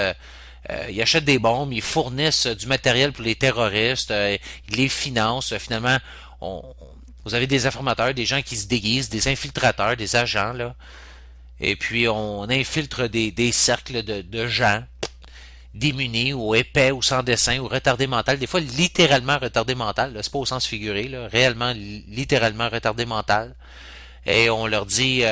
ils achètent des bombes, ils fournissent du matériel pour les terroristes, ils les financent. Finalement, on, vous avez des informateurs, des gens qui se déguisent, des infiltrateurs, des agents, là. Et puis, on infiltre des cercles de gens démunis ou épais ou sans dessin ou retardés mental, des fois littéralement retardés mental, c'est pas au sens figuré, là, réellement littéralement retardés mental. Et on leur dit,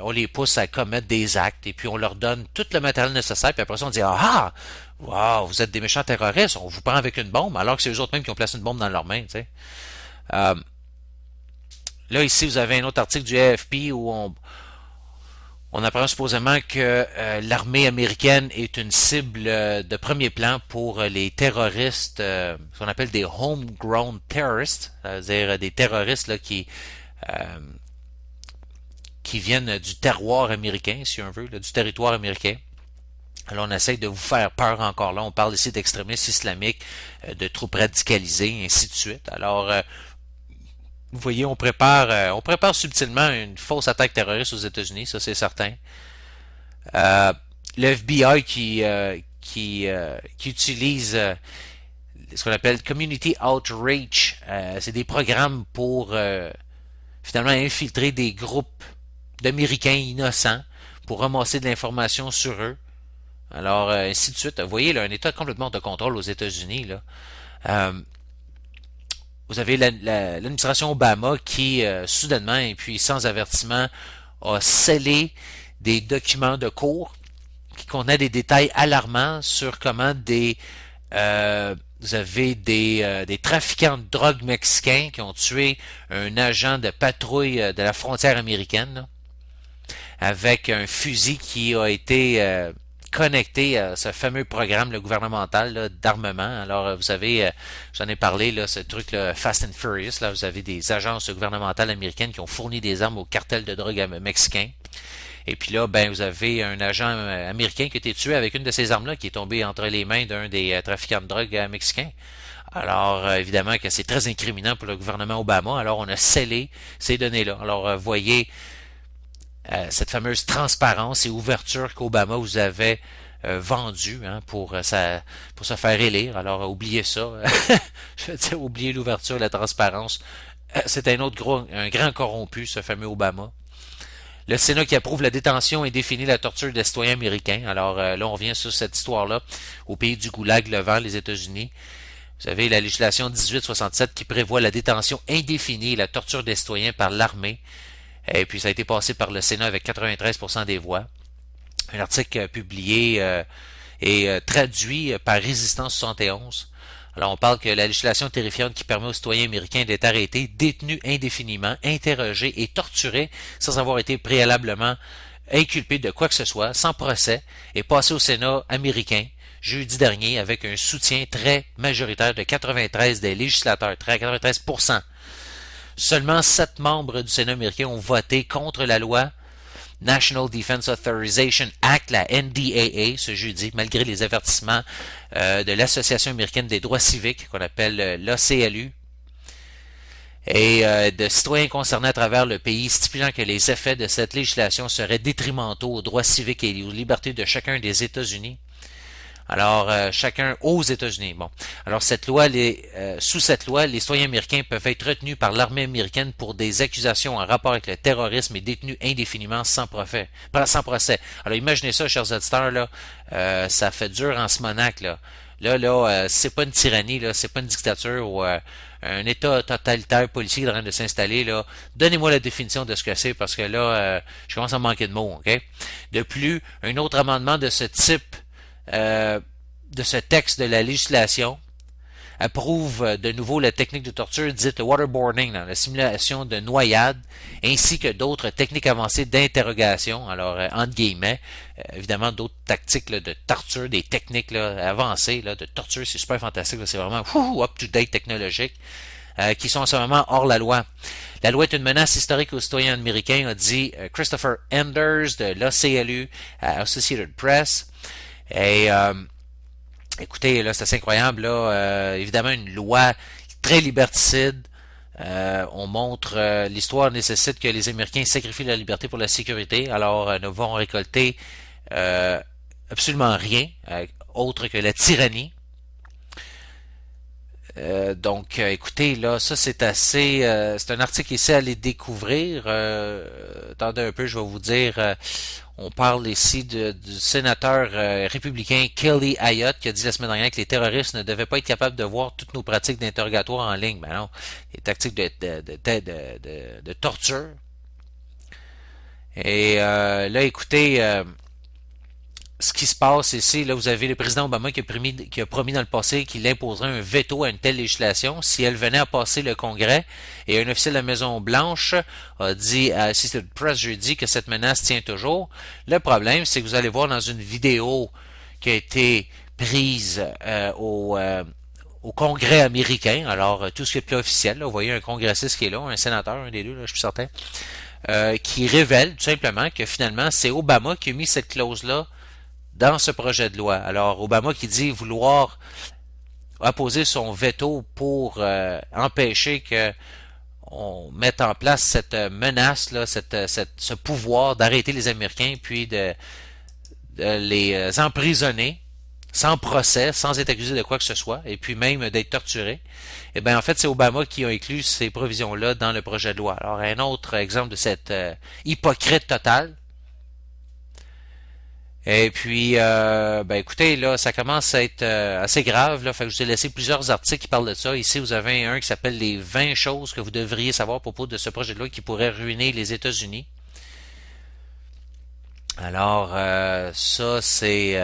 on les pousse à commettre des actes et puis on leur donne tout le matériel nécessaire puis après ça on dit ah, wow, vous êtes des méchants terroristes, on vous prend avec une bombe alors que c'est eux autres mêmes qui ont placé une bombe dans leurs mains, tu sais. Euh, Là ici vous avez un autre article du AFP où on apprend supposément que l'armée américaine est une cible de premier plan pour les terroristes, ce qu'on appelle des homegrown terrorists, c'est-à-dire des terroristes là, euh, qui viennent du terroir américain, si on veut, là, du territoire américain. Alors on essaye de vous faire peur encore là. On parle ici d'extrémistes islamiques, de troupes radicalisées, ainsi de suite. Alors vous voyez, on prépare subtilement une fausse attaque terroriste aux États-Unis, ça c'est certain. Euh, le FBI qui utilise ce qu'on appelle Community Outreach, c'est des programmes pour finalement infiltrer des groupes d'Américains innocents pour ramasser de l'information sur eux. Alors, ainsi de suite. Vous voyez, là, un État complètement de contrôle aux États-Unis. Là. Euh, vous avez l'administration Obama qui, soudainement et puis sans avertissement, a scellé des documents de cours qui contenaient des détails alarmants sur comment vous avez des trafiquants de drogue mexicains qui ont tué un agent de patrouille de la frontière américaine là, avec un fusil qui a été connecté à ce fameux programme le gouvernemental d'armement. Alors, vous savez, j'en ai parlé, là, ce truc là, Fast and Furious, là, vous avez des agences gouvernementales américaines qui ont fourni des armes au cartel de drogue mexicain. Et puis là, ben, vous avez un agent américain qui a été tué avec une de ces armes-là qui est tombée entre les mains d'un des trafiquants de drogue mexicains. Alors, évidemment que c'est très incriminant pour le gouvernement Obama. Alors, on a scellé ces données-là. Alors, voyez cette fameuse transparence et ouverture qu'Obama vous avait vendue hein, pour se faire élire. Alors, oubliez ça. Je veux dire, oubliez l'ouverture et la transparence. C'est un grand corrompu, ce fameux Obama. Le Sénat qui approuve la détention indéfinie de la torture des citoyens américains. Alors là, on revient sur cette histoire-là au pays du goulag levant, les États-Unis. Vous avez la législation 1867 qui prévoit la détention indéfinie et la torture des citoyens par l'armée. Et puis ça a été passé par le Sénat avec 93% des voix. Un article publié et traduit par Résistance 71. Alors on parle que la législation terrifiante qui permet aux citoyens américains d'être arrêtés, détenus indéfiniment, interrogés et torturés sans avoir été préalablement inculpés de quoi que ce soit, sans procès, est passée au Sénat américain jeudi dernier avec un soutien très majoritaire de 93 des législateurs, 93%. Seulement 7 membres du Sénat américain ont voté contre la loi National Defense Authorization Act, la NDAA, ce jeudi, malgré les avertissements de l'Association américaine des droits civiques, qu'on appelle l'ACLU, et de citoyens concernés à travers le pays, stipulant que les effets de cette législation seraient détrimentaux aux droits civiques et aux libertés de chacun des États-Unis. Alors, chacun aux États-Unis. Bon. Alors, sous cette loi, les citoyens américains peuvent être retenus par l'armée américaine pour des accusations en rapport avec le terrorisme et détenus indéfiniment sans procès. Alors, imaginez ça, chers auditeurs, là, ça fait dur en ce monac, là. C'est pas une tyrannie, là, c'est pas une dictature ou un État totalitaire policier en train de s'installer, là. Donnez-moi la définition de ce que c'est, parce que là, je commence à manquer de mots, ok? De plus, un autre amendement de ce type de ce texte de la législation approuve de nouveau la technique de torture dite le waterboarding, la simulation de noyade, ainsi que d'autres techniques avancées d'interrogation, alors entre guillemets, évidemment d'autres tactiques là, de torture, des techniques là, avancées là, de torture, c'est super fantastique, c'est vraiment up-to-date technologique. qui sont en ce moment hors la loi. La loi est une menace historique aux citoyens américains, a dit Christopher Enders de l'ACLU à Associated Press. Et écoutez, là, c'est assez incroyable. Là, évidemment, une loi très liberticide. On montre l'histoire nécessite que les Américains sacrifient leur liberté pour la sécurité. Alors, nous vont récolter absolument rien autre que la tyrannie. Donc, écoutez, là, ça c'est assez... c'est un article ici à aller découvrir. Attendez un peu, je vais vous dire... on parle ici du sénateur républicain Kelly Ayotte qui a dit la semaine dernière que les terroristes ne devaient pas être capables de voir toutes nos pratiques d'interrogatoire en ligne. Ben non, les tactiques de torture. Et là, écoutez... ce qui se passe ici, là, vous avez le président Obama qui a promis dans le passé qu'il imposerait un veto à une telle législation si elle venait à passer le Congrès. Et un officiel de la Maison-Blanche a dit à Associated Press jeudi que cette menace tient toujours. Le problème, c'est que vous allez voir dans une vidéo qui a été prise au Congrès américain, alors tout ce qui est plus officiel, là, vous voyez un congressiste qui est là, un sénateur, un des deux, là, je suis certain, qui révèle tout simplement que finalement, c'est Obama qui a mis cette clause-là dans ce projet de loi. Alors, Obama qui dit vouloir apposer son veto pour empêcher que on mette en place cette menace, là, ce pouvoir d'arrêter les Américains puis de les emprisonner sans procès, sans être accusé de quoi que ce soit, et puis même d'être torturés. Eh bien, en fait, c'est Obama qui a inclus ces provisions-là dans le projet de loi. Alors, un autre exemple de cette hypocrite totale. Et puis, ben écoutez, là, ça commence à être assez grave. Là, fait que je vous ai laissé plusieurs articles qui parlent de ça. Ici, vous avez un qui s'appelle les 20 choses que vous devriez savoir à propos de ce projet de loi qui pourrait ruiner les États-Unis. Alors, ça, c'est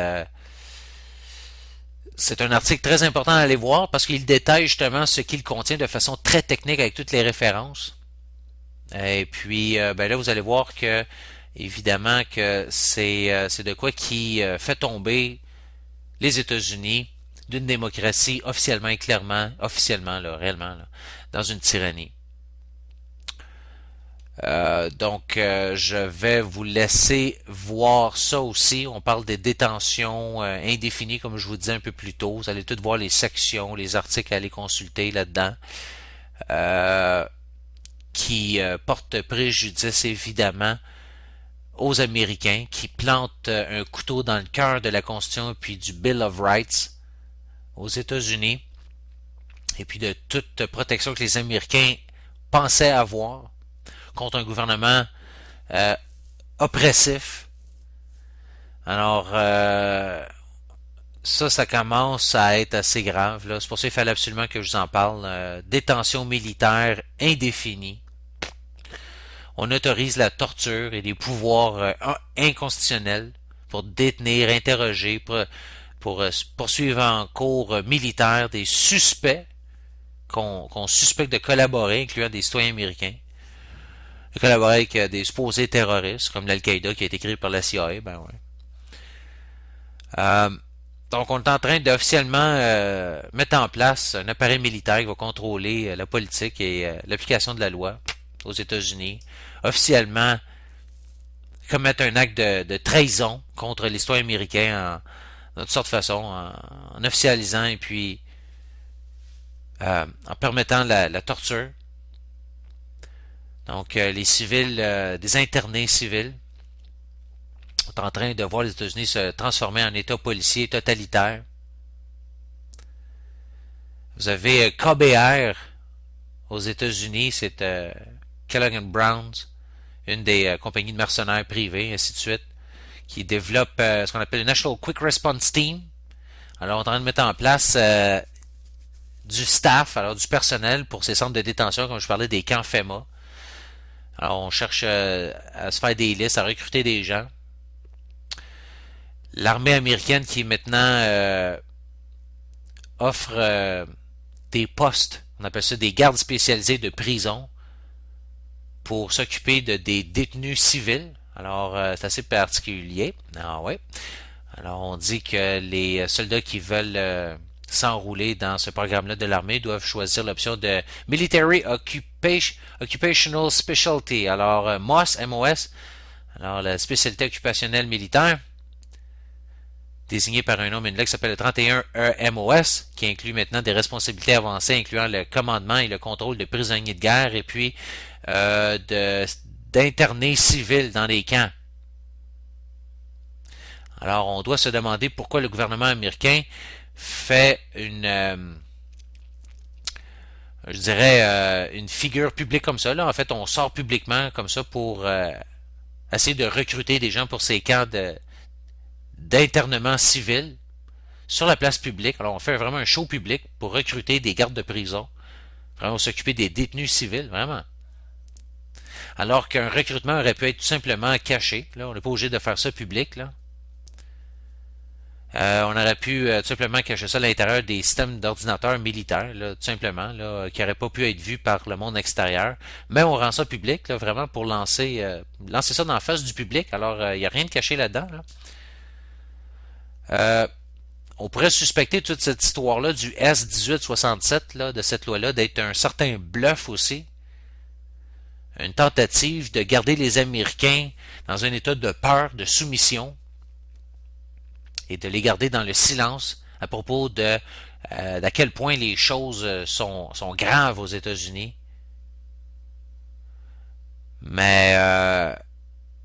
un article très important à aller voir parce qu'il détaille justement ce qu'il contient de façon très technique avec toutes les références. Et puis, ben là, vous allez voir que évidemment que c'est de quoi qui fait tomber les États-Unis d'une démocratie officiellement et clairement, officiellement, là, réellement, là, dans une tyrannie. Donc, je vais vous laisser voir ça aussi. On parle des détentions indéfinies, comme je vous disais un peu plus tôt. Vous allez tout voir les sections, les articles à aller consulter là-dedans. Qui portent préjudice, évidemment, aux Américains, qui plantent un couteau dans le cœur de la Constitution puis du Bill of Rights aux États-Unis, et puis de toute protection que les Américains pensaient avoir contre un gouvernement oppressif. Alors, ça commence à être assez grave. Là. C'est pour ça qu'il fallait absolument que je vous en parle. Détention militaire indéfinie. On autorise la torture et des pouvoirs inconstitutionnels pour détenir, interroger, pour poursuivre en cours militaire des suspects qu'on suspecte de collaborer, incluant des citoyens américains, de collaborer avec des supposés terroristes, comme l'Al-Qaïda qui a été créé par la CIA. Ben ouais. Donc, on est en train d'officiellement mettre en place un appareil militaire qui va contrôler la politique et l'application de la loi aux États-Unis. Officiellement, commettre un acte de trahison contre les citoyens américains de toutes sortes de façons, en officialisant et puis en permettant la torture. Donc, les civils, des internés civils, sont en train de voir les États-Unis se transformer en État policier totalitaire. Vous avez KBR aux États-Unis, c'est Kellogg Browns, une des compagnies de mercenaires privées, ainsi de suite, qui développe ce qu'on appelle le National Quick Response Team. Alors, on est en train de mettre en place du staff, alors du personnel pour ces centres de détention, comme je parlais des camps FEMA. Alors, on cherche à se faire des listes, à recruter des gens. L'armée américaine qui maintenant offre des postes, on appelle ça des gardes spécialisés de prison, pour s'occuper des détenus civils. Alors, c'est assez particulier. Ah ouais. Alors, on dit que les soldats qui veulent s'enrôler dans ce programme-là de l'armée doivent choisir l'option de Military Occupational Specialty. Alors, MOS, M-O-S, alors la spécialité occupationnelle militaire, désignée par un nom, une lettre qui s'appelle le 31E-MOS, qui inclut maintenant des responsabilités avancées, incluant le commandement et le contrôle de prisonniers de guerre, et puis d'internés civils dans les camps. Alors, on doit se demander pourquoi le gouvernement américain fait une figure publique comme ça. Là. En fait, on sort publiquement comme ça pour essayer de recruter des gens pour ces camps d'internement civil sur la place publique. Alors, on fait vraiment un show public pour recruter des gardes de prison. Vraiment s'occuper des détenus civils, vraiment. Alors qu'un recrutement aurait pu être tout simplement caché. Là, on n'est pas obligé de faire ça public, là. On aurait pu tout simplement cacher ça à l'intérieur des systèmes d'ordinateurs militaires, là, tout simplement, là, qui n'aurait pas pu être vu par le monde extérieur. Mais on rend ça public, là, vraiment pour lancer ça dans la face du public. Alors, il n'y a rien de caché là-dedans. Là. On pourrait suspecter toute cette histoire-là du S-1867, là, de cette loi-là, d'être un certain bluff aussi. Une tentative de garder les Américains dans un état de peur, de soumission, et de les garder dans le silence à propos d'à quel point les choses sont graves aux États-Unis. Mais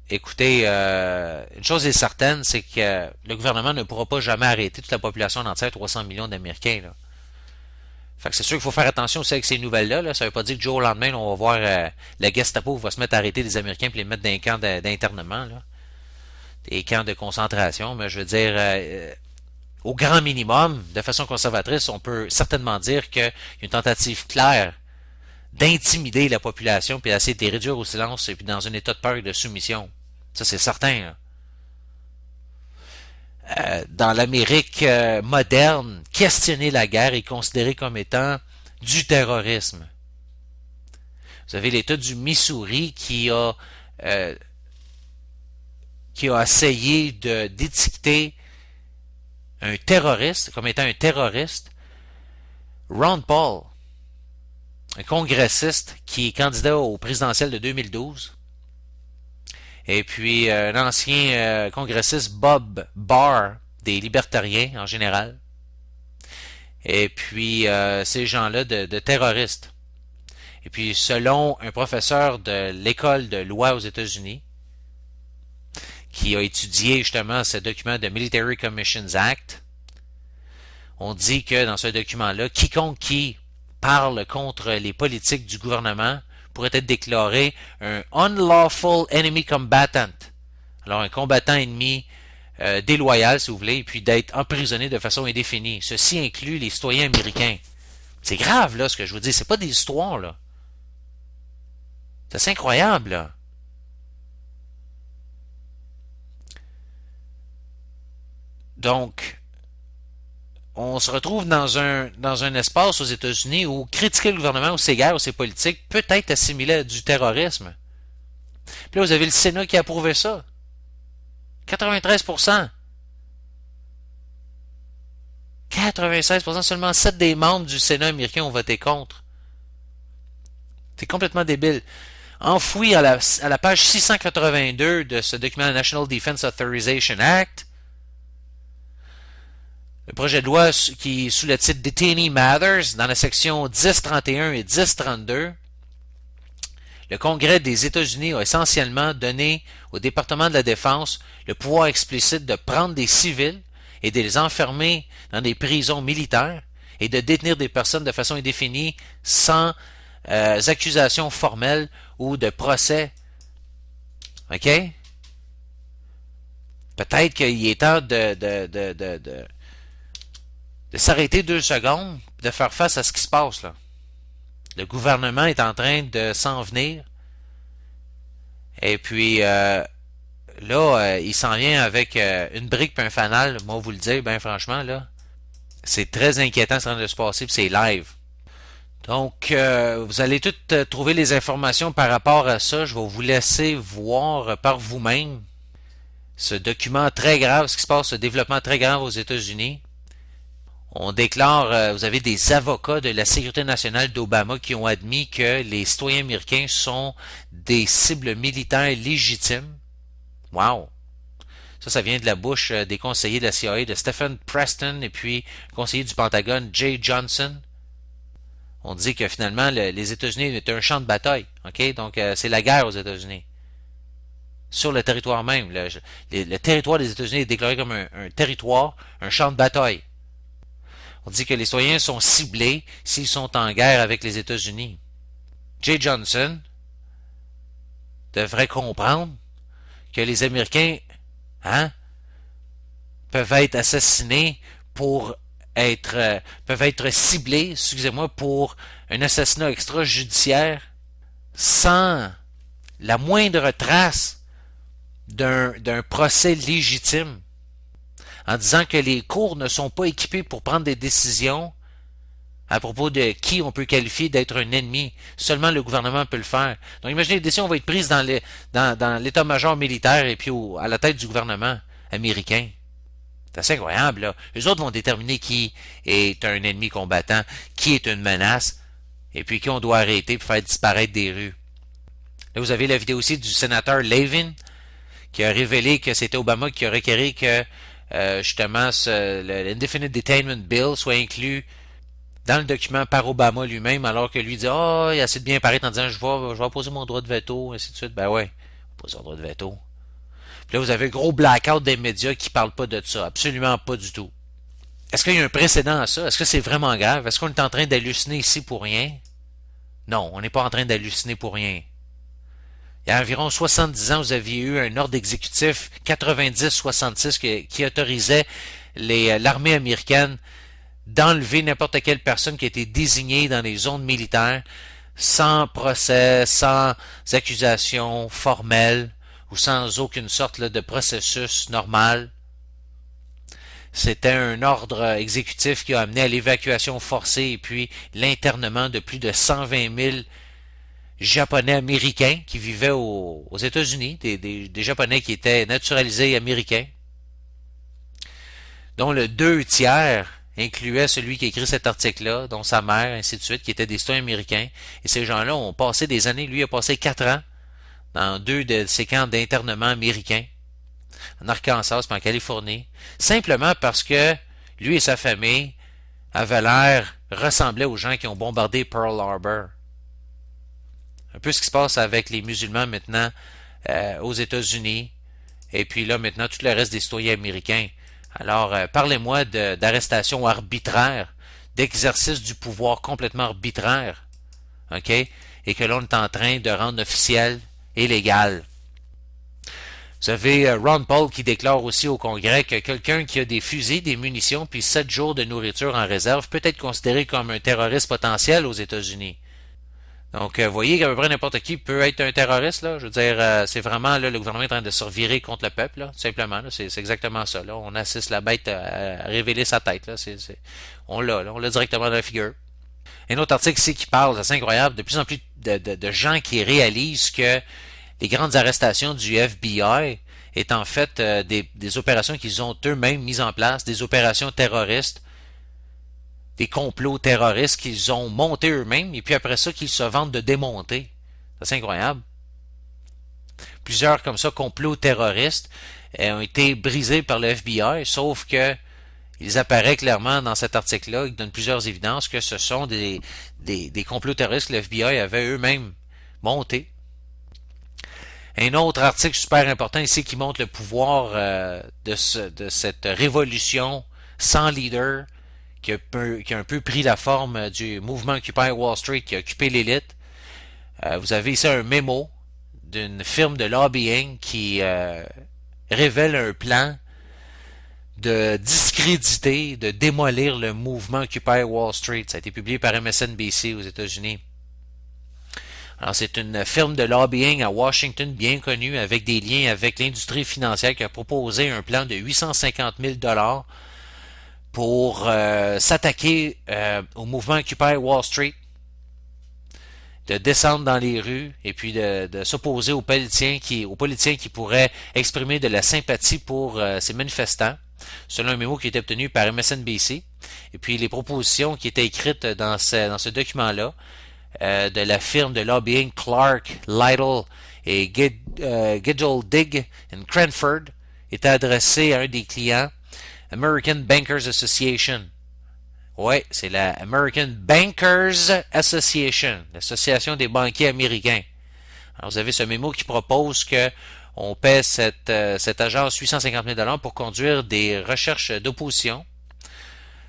écoutez, une chose est certaine, c'est que le gouvernement ne pourra pas jamais arrêter toute la population entière, 300 millions d'Américains. Là. Fait que c'est sûr qu'il faut faire attention aussi avec ces nouvelles-là. Là. Ça veut pas dire que du jour au lendemain, on va voir la Gestapo va se mettre à arrêter les Américains et les mettre dans un camp d'internement. Là. Des camps de concentration, mais je veux dire, au grand minimum, de façon conservatrice, on peut certainement dire qu'il y a une tentative claire d'intimider la population, puis d'essayer de les réduire au silence, et puis dans un état de peur et de soumission. Ça, c'est certain. Dans l'Amérique moderne, questionner la guerre est considéré comme étant du terrorisme. Vous avez l'État du Missouri qui a essayé d'étiqueter un terroriste comme étant un terroriste. Ron Paul, un congressiste qui est candidat au présidentiel de 2012, et puis un ancien congressiste Bob Barr, des libertariens en général, et puis ces gens-là de terroristes. Et puis selon un professeur de l'école de loi aux États-Unis, qui a étudié justement ce document de Military Commissions Act, on dit que dans ce document-là, quiconque qui parle contre les politiques du gouvernement pourrait être déclaré un unlawful enemy combatant. Alors un combattant ennemi déloyal, si vous voulez, et puis d'être emprisonné de façon indéfinie. Ceci inclut les citoyens américains. C'est grave, là, ce que je vous dis. C'est pas des histoires, là. C'est incroyable, là. Donc, on se retrouve dans un espace aux États-Unis où critiquer le gouvernement ou ses guerres ou ses politiques peut être assimilé à du terrorisme. Puis là, vous avez le Sénat qui a approuvé ça. 93%. 96%, seulement 7 des membres du Sénat américain ont voté contre. C'est complètement débile. Enfoui à la page 682 de ce document National Defense Authorization Act, le projet de loi qui est sous le titre Detainee Matters, dans la section 1031 et 1032, le Congrès des États-Unis a essentiellement donné au département de la Défense le pouvoir explicite de prendre des civils et de les enfermer dans des prisons militaires et de détenir des personnes de façon indéfinie sans accusations formelles ou de procès. OK? Peut-être qu'il est temps de s'arrêter 2 secondes, de faire face à ce qui se passe là. Le gouvernement est en train de s'en venir. Et puis là, il s'en vient avec une brique et un fanal. Moi, vous le dire, ben franchement, là, c'est très inquiétant ce qui est en train de se passer, puis c'est live. Donc, vous allez toutes trouver les informations par rapport à ça. Je vais vous laisser voir par vous-même ce document très grave, ce qui se passe, ce développement très grave aux États-Unis. On déclare, vous avez des avocats de la sécurité nationale d'Obama qui ont admis que les citoyens américains sont des cibles militaires légitimes. Wow! Ça vient de la bouche des conseillers de la CIA, de Stephen Preston et puis conseiller du Pentagone, Jay Johnson. On dit que finalement, les États-Unis étaient un champ de bataille. OK? Donc, c'est la guerre aux États-Unis. Sur le territoire même. Le territoire des États-Unis est déclaré comme un territoire, un champ de bataille. On dit que les citoyens sont ciblés s'ils sont en guerre avec les États-Unis. Jay Johnson devrait comprendre que les Américains peuvent être assassinés peuvent être ciblés, excusez-moi, pour un assassinat extrajudiciaire sans la moindre trace d'un procès légitime, en disant que les cours ne sont pas équipés pour prendre des décisions à propos de qui on peut qualifier d'être un ennemi. Seulement le gouvernement peut le faire. Donc imaginez, les décisions vont être prises dans l'état-major militaire et puis à la tête du gouvernement américain. C'est assez incroyable, là. Les autres vont déterminer qui est un ennemi combattant, qui est une menace, et puis qui on doit arrêter pour faire disparaître des rues. Là, vous avez la vidéo aussi du sénateur Levin, qui a révélé que c'était Obama qui a requéré que justement l'Indefinite Detainment Bill soit inclus dans le document par Obama lui-même, alors que lui dit il essaie de bien paraître en disant je vais poser mon droit de veto, ainsi de suite. Ben ouais, poser son droit de veto. Puis là, vous avez un gros blackout des médias qui parlent pas de ça, absolument pas du tout. Est-ce qu'il y a un précédent à ça? Est-ce que c'est vraiment grave? Est-ce qu'on est en train d'halluciner ici pour rien? Non, on n'est pas en train d'halluciner pour rien. Il y a environ 70 ans, vous aviez eu un ordre exécutif 90-66 qui autorisait l'armée américaine d'enlever n'importe quelle personne qui a été désignée dans les zones militaires sans procès, sans accusation formelle ou sans aucune sorte de processus normal. C'était un ordre exécutif qui a amené à l'évacuation forcée et puis l'internement de plus de 120 000 Japonais américains qui vivaient aux États-Unis, des Japonais qui étaient naturalisés américains, dont le 2 tiers incluait celui qui a écrit cet article-là, dont sa mère, ainsi de suite, qui étaient des citoyens américains. Et ces gens-là ont passé des années, lui a passé 4 ans dans 2 de ces camps d'internement américains, en Arkansas et en Californie, simplement parce que lui et sa famille avaient ressemblaient aux gens qui ont bombardé Pearl Harbor. Un peu ce qui se passe avec les musulmans maintenant aux États-Unis, et puis là maintenant tout le reste des citoyens américains. Alors, parlez-moi d'arrestation arbitraire, d'exercice du pouvoir complètement arbitraire, OK? Et que l'on est en train de rendre officiel et légal. Vous avez Ron Paul qui déclare aussi au Congrès que quelqu'un qui a des fusils, des munitions, puis 7 jours de nourriture en réserve peut être considéré comme un terroriste potentiel aux États-Unis. Donc, vous voyez qu'à peu près n'importe qui peut être un terroriste, là. Je veux dire, c'est vraiment, là, le gouvernement est en train de se revirer contre le peuple, là, tout simplement, là. C'est exactement ça, là. On assiste la bête à révéler sa tête, là. On l'a directement dans la figure. Un autre article ici qui parle, c'est incroyable, de plus en plus de gens qui réalisent que les grandes arrestations du FBI est en fait des opérations qu'ils ont eux-mêmes mises en place, des opérations terroristes, des complots terroristes qu'ils ont montés eux-mêmes, et puis après ça, qu'ils se vantent de démonter. C'est incroyable. Plusieurs comme ça, complots terroristes, ont été brisés par le FBI, sauf que il apparaît clairement dans cet article-là, il donne plusieurs évidences que ce sont des complots terroristes que le FBI avait eux-mêmes montés. Un autre article super important ici qui montre le pouvoir de cette révolution sans leader, qui a un peu pris la forme du mouvement Occupy Wall Street, qui a occupé l'élite. Vous avez ici un mémo d'une firme de lobbying qui révèle un plan de discréditer, de démolir le mouvement Occupy Wall Street. Ça a été publié par MSNBC aux États-Unis. Alors, c'est une firme de lobbying à Washington bien connue avec des liens avec l'industrie financière qui a proposé un plan de 850 000 $ pour s'attaquer au mouvement Occupy Wall Street, de descendre dans les rues et puis de s'opposer aux politiciens qui pourraient exprimer de la sympathie pour ces manifestants. selon un mémo qui a été obtenu par MSNBC. Et puis les propositions qui étaient écrites dans ce document-là de la firme de lobbying Clark, Lytle et Gidgel-Digg in Cranford étaient adressées à un des clients, American Bankers Association. Ouais, c'est la American Bankers Association, l'association des banquiers américains. Alors, vous avez ce mémo qui propose que on paie cette agence 850 000 $ pour conduire des recherches d'opposition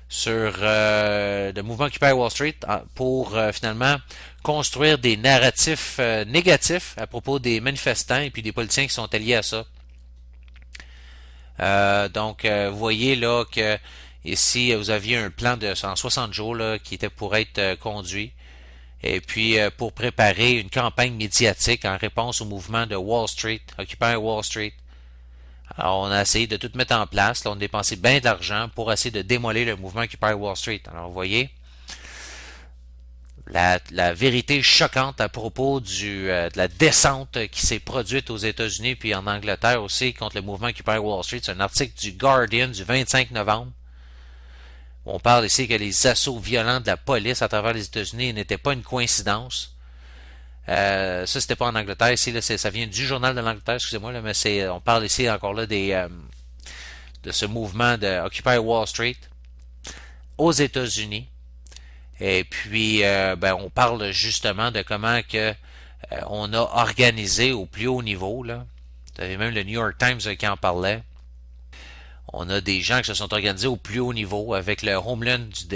sur le mouvement Occupy Wall Street pour finalement construire des narratifs négatifs à propos des manifestants et puis des politiciens qui sont alliés à ça. Donc, vous voyez là que ici, vous aviez un plan de 160 jours là, qui était pour être conduit. Et puis, pour préparer une campagne médiatique en réponse au mouvement de Wall Street, Occupy Wall Street. Alors, on a essayé de tout mettre en place. Là, on a dépensé bien de l'argent pour essayer de démolir le mouvement Occupy Wall Street. Alors, vous voyez, la vérité choquante à propos de la descente qui s'est produite aux États-Unis puis en Angleterre aussi contre le mouvement Occupy Wall Street. C'est un article du Guardian du 25 novembre. On parle ici que les assauts violents de la police à travers les États-Unis n'étaient pas une coïncidence. Ça, c'était pas en Angleterre. Ici, là, ça vient du journal de l'Angleterre, excusez-moi, là, mais on parle ici encore là de ce mouvement de Occupy Wall Street aux États-Unis. Et puis, on parle justement de comment que on a organisé au plus haut niveau. Là. Vous avez même le New York Times qui en parlait. On a des gens qui se sont organisés au plus haut niveau avec le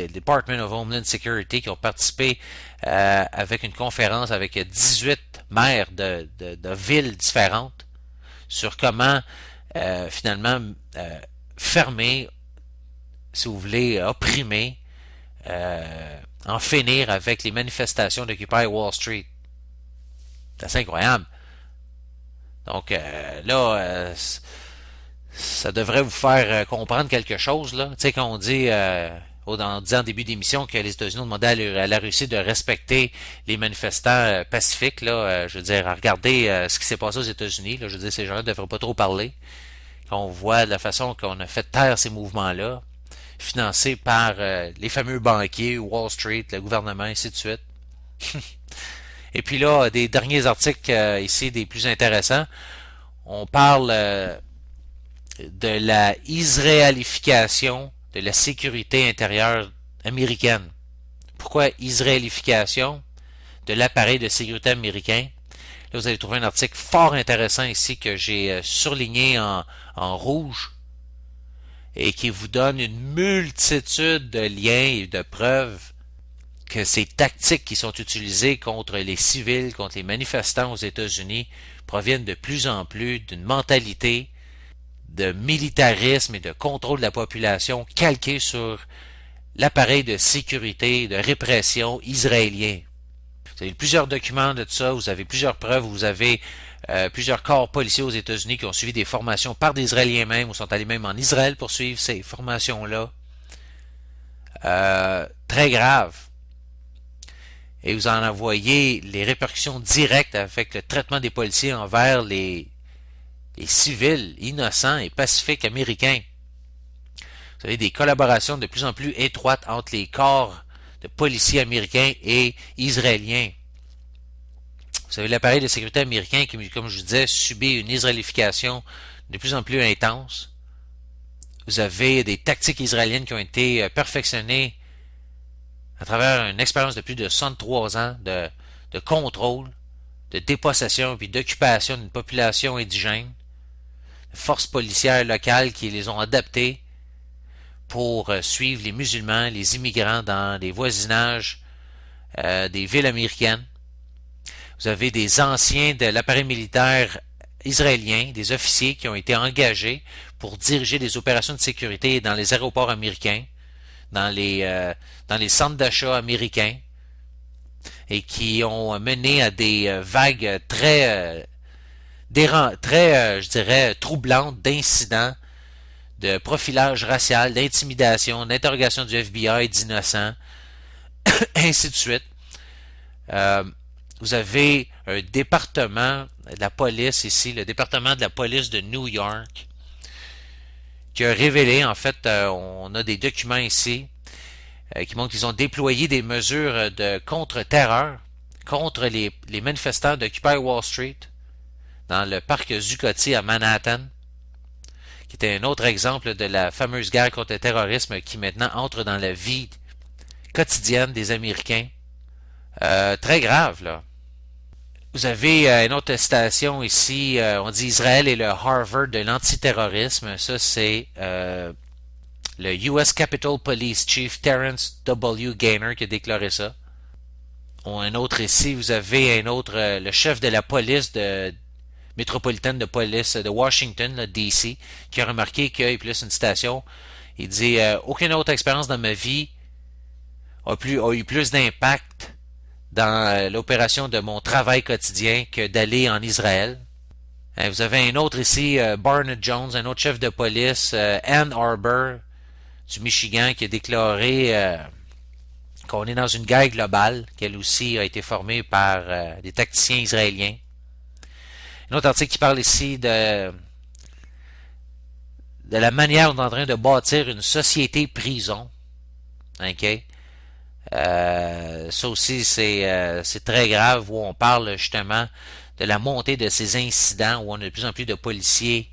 Department of Homeland Security qui ont participé avec une conférence avec 18 maires de villes différentes sur comment finalement fermer, si vous voulez, opprimer, en finir avec les manifestations d'Occupy Wall Street. C'est assez incroyable. Donc là, ça devrait vous faire comprendre quelque chose, là. Tu sais, quand on dit, on disait en début d'émission que les États-Unis ont demandé à la Russie de respecter les manifestants pacifiques, là, je veux dire, regardez ce qui s'est passé aux États-Unis, là, je veux dire, ces gens-là ne devraient pas trop parler. Quand on voit la façon qu'on a fait taire ces mouvements-là, financés par les fameux banquiers, Wall Street, le gouvernement, ainsi de suite. Et puis là, des derniers articles ici, des plus intéressants, on parle de la israélification de la sécurité intérieure américaine. Pourquoi israélification de l'appareil de sécurité américain? Là, vous allez trouver un article fort intéressant ici que j'ai surligné en rouge et qui vous donne une multitude de liens et de preuves que ces tactiques qui sont utilisées contre les civils, contre les manifestants aux États-Unis proviennent de plus en plus d'une mentalité de militarisme et de contrôle de la population calqué sur l'appareil de sécurité, de répression israélien. Vous avez plusieurs documents de ça, vous avez plusieurs preuves, vous avez plusieurs corps policiers aux États-Unis qui ont suivi des formations par des Israéliens même, ou sont allés même en Israël pour suivre ces formations-là. Très grave. Et vous en voyez les répercussions directes avec le traitement des policiers envers les civils innocents et pacifiques américains. Vous avez des collaborations de plus en plus étroites entre les corps de policiers américains et israéliens. Vous avez l'appareil de sécurité américain qui, comme je vous disais, subit une israélification de plus en plus intense. Vous avez des tactiques israéliennes qui ont été perfectionnées à travers une expérience de plus de 63 ans de contrôle, de dépossession et d'occupation d'une population indigène, de forces policières locales qui les ont adaptées pour suivre les musulmans, les immigrants dans les voisinages des villes américaines. Vous avez des anciens de l'appareil militaire israélien, des officiers qui ont été engagés pour diriger des opérations de sécurité dans les aéroports américains, dans les centres d'achat américains, et qui ont mené à des vagues très, je dirais, troublantes d'incidents, de profilage racial, d'intimidation, d'interrogation du FBI d'innocents, ainsi de suite. Vous avez un département de la police ici, le département de la police de New York, qui a révélé, en fait, on a des documents ici qui montrent qu'ils ont déployé des mesures de contre-terreur contre les manifestants d'Occupy Wall Street dans le parc Zuccotti à Manhattan, qui était un autre exemple de la fameuse guerre contre le terrorisme qui maintenant entre dans la vie quotidienne des Américains. Très grave, là. Vous avez une autre citation ici, on dit Israël est le Harvard de l'antiterrorisme. Ça, c'est le US Capitol Police Chief Terrence W. Gaynor qui a déclaré ça. Un autre ici, vous avez un autre, le chef de la police métropolitaine de police de Washington, là, D.C., qui a remarqué qu'il plus une citation. Il dit aucune autre expérience dans ma vie a eu plus d'impact dans l'opération de mon travail quotidien que d'aller en Israël. Vous avez un autre ici, Barnett Jones, un autre chef de police, Ann Arbor, du Michigan, qui a déclaré qu'on est dans une guerre globale, qu'elle aussi a été formée par des tacticiens israéliens. Un autre article qui parle ici de la manière dont on est en train de bâtir une société prison. OK? Ça aussi, c'est très grave, où on parle justement de la montée de ces incidents, où on a de plus en plus de policiers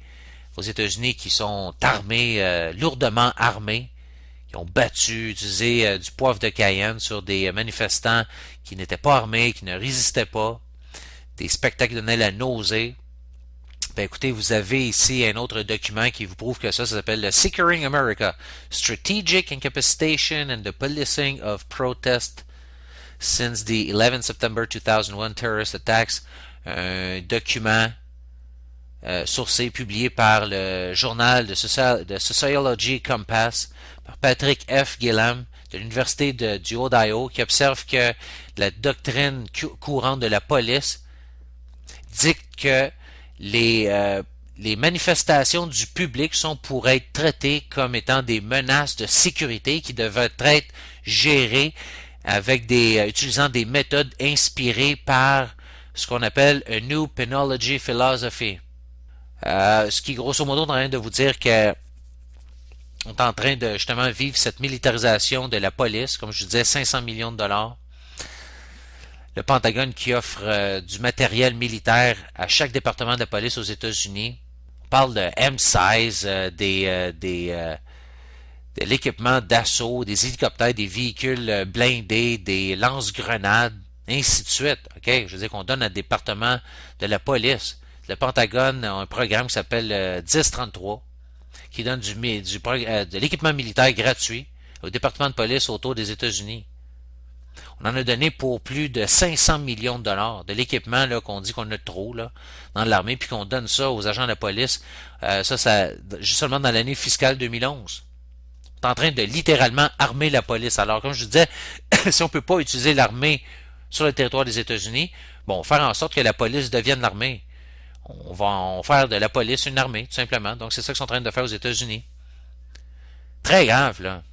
aux États-Unis qui sont armés, lourdement armés, qui ont utilisé du poivre de Cayenne sur des manifestants qui n'étaient pas armés, qui ne résistaient pas, des spectacles qui donnaient la nausée. Ben écoutez, vous avez ici un autre document qui vous prouve que ça s'appelle le Securing America, Strategic Incapacitation and the Policing of Protest since the 11 September 2001 Terrorist Attacks, un document sourcé, publié par le journal de Sociology Compass, par Patrick F. Gillam de l'Université du Ohio, qui observe que la doctrine courante de la police dicte que les manifestations du public sont pour être traitées comme étant des menaces de sécurité qui devraient être gérées avec utilisant des méthodes inspirées par ce qu'on appelle a New Penology Philosophy. Ce qui, grosso modo, est en train de vous dire que on est en train de justement vivre cette militarisation de la police, comme je vous disais, 500 millions de dollars. Le Pentagone qui offre du matériel militaire à chaque département de police aux États-Unis. On parle de M16, de l'équipement d'assaut, des hélicoptères, des véhicules blindés, des lance-grenades, ainsi de suite. Ok, je veux dire qu'on donne à des départements de la police. Le Pentagone a un programme qui s'appelle 1033, qui donne de l'équipement militaire gratuit au département de police autour des États-Unis. On en a donné pour plus de 500 millions de dollars de l'équipement là qu'on dit qu'on a trop là dans l'armée, puis qu'on donne ça aux agents de la police. Ça juste seulement dans l'année fiscale 2011. On est en train de littéralement armer la police. Alors, comme je vous disais, si on peut pas utiliser l'armée sur le territoire des États-Unis, bon, faire en sorte que la police devienne l'armée. On va en faire de la police une armée, tout simplement. Donc, c'est ça qu'ils sont en train de faire aux États-Unis. Très grave, là.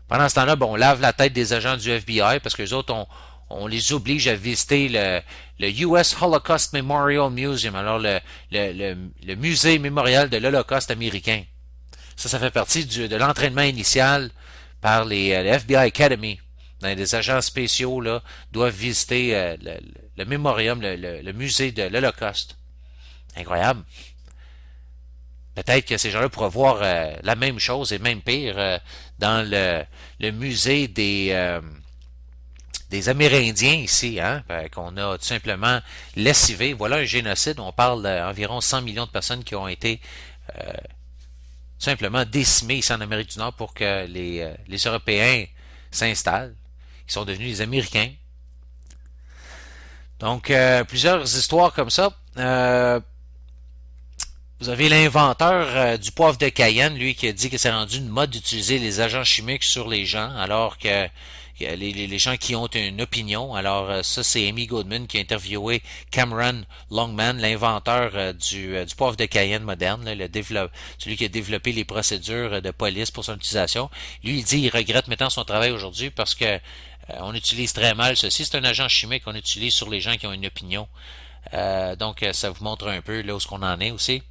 Pendant ce temps-là, bon, on lave la tête des agents du FBI parce que les autres, on les oblige à visiter le US Holocaust Memorial Museum, alors le musée mémorial de l'Holocauste américain. Ça fait partie de l'entraînement initial par le FBI Academy. Les agents spéciaux là doivent visiter le mémorium, le musée de l'Holocauste. Incroyable. Peut-être que ces gens-là pourraient voir la même chose et même pire dans le musée des Amérindiens ici, hein, qu'on a tout simplement lessivé. Voilà un génocide. On parle d'environ 100 millions de personnes qui ont été tout simplement décimées ici en Amérique du Nord pour que les Européens s'installent. Ils sont devenus des Américains. Donc, plusieurs histoires comme ça. Vous avez l'inventeur du poivre de Cayenne, lui, qui a dit que c'est rendu une mode d'utiliser les agents chimiques sur les gens, alors que les gens qui ont une opinion. Alors, ça, c'est Amy Goodman qui a interviewé Cameron Longman, l'inventeur du poivre de Cayenne moderne, là, celui qui a développé les procédures de police pour son utilisation. Lui, il dit qu'il regrette maintenant son travail aujourd'hui parce que on utilise très mal ceci. C'est un agent chimique qu'on utilise sur les gens qui ont une opinion. Donc, ça vous montre un peu là où ce qu'on en est aussi.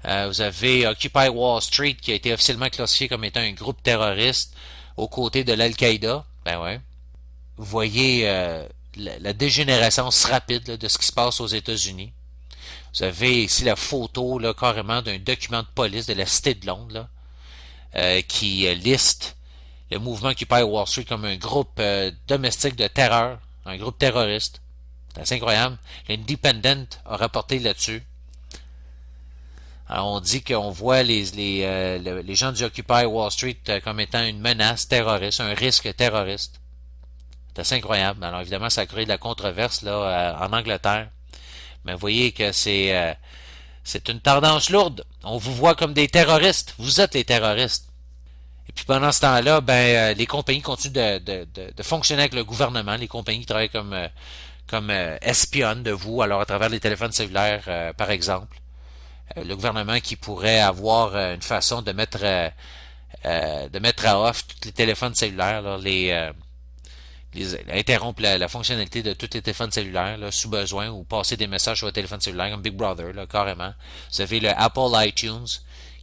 Vous avez Occupy Wall Street qui a été officiellement classifié comme étant un groupe terroriste aux côtés de l'Al-Qaïda. Ben ouais. Vous voyez la dégénérescence rapide là, de ce qui se passe aux États-Unis. Vous avez ici la photo là, carrément d'un document de police de la Cité de Londres là, qui liste le mouvement Occupy Wall Street comme un groupe domestique de terreur, un groupe terroriste. C'est assez incroyable. L'Independent a rapporté là-dessus. Alors on dit qu'on voit les gens du Occupy Wall Street comme étant une menace terroriste, un risque terroriste. C'est assez incroyable. Alors évidemment, ça a créé de la controverse là en Angleterre. Mais vous voyez que c'est une tendance lourde. On vous voit comme des terroristes. Vous êtes les terroristes. Et puis pendant ce temps-là, les compagnies continuent de fonctionner avec le gouvernement. Les compagnies travaillent comme espionnes de vous, alors à travers les téléphones cellulaires, par exemple. Le gouvernement qui pourrait avoir une façon de mettre à off tous les téléphones cellulaires, là, interrompre la fonctionnalité de tous les téléphones cellulaires là, sous besoin ou passer des messages sur le téléphone cellulaire comme Big Brother, là, carrément. Vous avez le Apple iTunes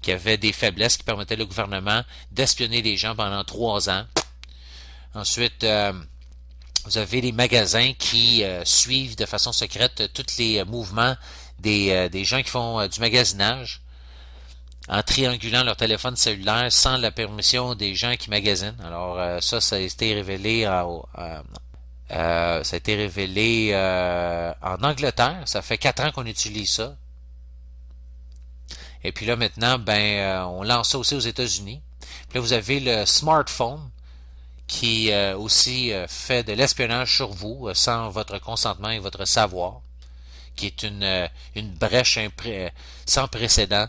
qui avait des faiblesses qui permettaient au gouvernement d'espionner les gens pendant 3 ans. Ensuite, vous avez les magasins qui suivent de façon secrète tous les mouvements des gens qui font du magasinage en triangulant leur téléphone cellulaire sans la permission des gens qui magasinent. Alors ça a été révélé en Angleterre. Ça fait 4 ans qu'on utilise ça. Et puis là maintenant, on lance ça aussi aux États-Unis. Puis là vous avez le smartphone qui aussi fait de l'espionnage sur vous sans votre consentement et votre savoir, qui est une brèche sans précédent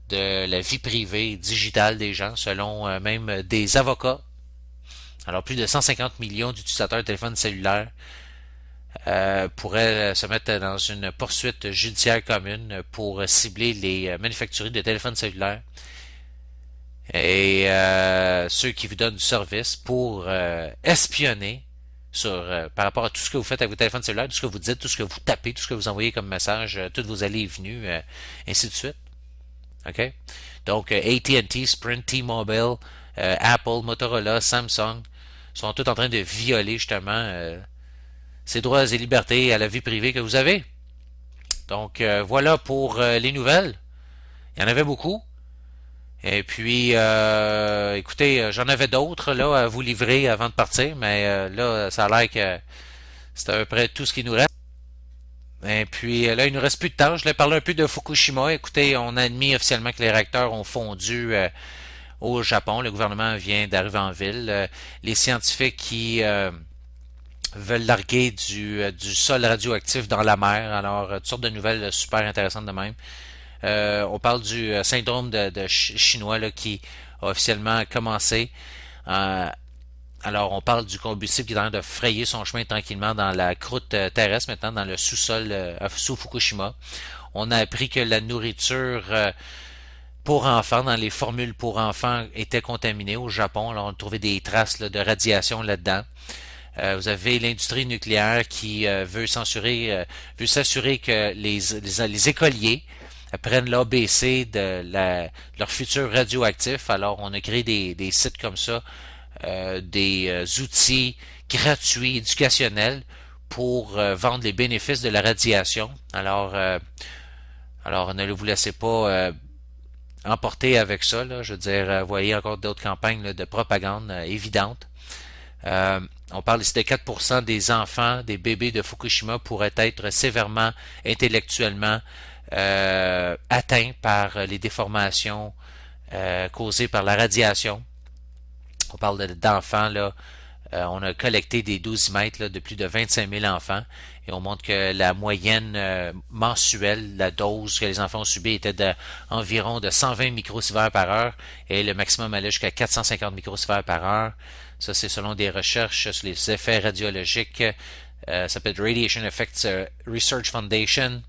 de la vie privée digitale des gens, selon même des avocats. Alors plus de 150 millions d'utilisateurs de téléphones cellulaires pourraient se mettre dans une poursuite judiciaire commune pour cibler les manufacturiers de téléphones cellulaires et ceux qui vous donnent du service pour espionner par rapport à tout ce que vous faites avec vos téléphones cellulaires, tout ce que vous dites, tout ce que vous tapez, tout ce que vous envoyez comme message, toutes vos allées et venues, ainsi de suite. OK? Donc, AT&T, Sprint, T-Mobile, Apple, Motorola, Samsung sont tous en train de violer justement ces droits et libertés à la vie privée que vous avez. Donc, voilà pour les nouvelles. Il y en avait beaucoup. Et puis, écoutez, j'en avais d'autres là à vous livrer avant de partir, mais là, ça a l'air que c'est à peu près tout ce qui nous reste. Et puis là, il nous reste plus de temps. Je voulais parler un peu de Fukushima. Écoutez, on a admis officiellement que les réacteurs ont fondu au Japon. Le gouvernement vient d'arriver en ville. Les scientifiques qui veulent larguer du sol radioactif dans la mer. Alors, toutes sortes de nouvelles super intéressantes de même. On parle du syndrome de chinois là, qui a officiellement commencé. Alors, on parle du combustible qui est en train de frayer son chemin tranquillement dans la croûte terrestre, maintenant dans le sous-sol sous Fukushima. On a appris que la nourriture pour enfants, dans les formules pour enfants, était contaminée au Japon. Alors, on a trouvé des traces là, de radiation là-dedans. Vous avez l'industrie nucléaire qui veut s'assurer que les écoliers prennent l'ABC de leur futur radioactif. Alors, on a créé des sites comme ça, des outils gratuits, éducationnels, pour vendre les bénéfices de la radiation. Alors ne vous laissez pas emporter avec ça. Là. Je veux dire, vous voyez encore d'autres campagnes là, de propagande évidentes. On parle ici de 4% des enfants, des bébés de Fukushima pourraient être sévèrement intellectuellement atteints par les déformations causées par la radiation. On parle d'enfants, là. On a collecté des dosimètres là, de plus de 25 000 enfants et on montre que la moyenne mensuelle, la dose que les enfants ont subie était d'environ de 120 microsieverts par heure et le maximum allait jusqu'à 450 microsieverts par heure. Ça, c'est selon des recherches sur les effets radiologiques. Ça s'appelle Radiation Effects Research Foundation.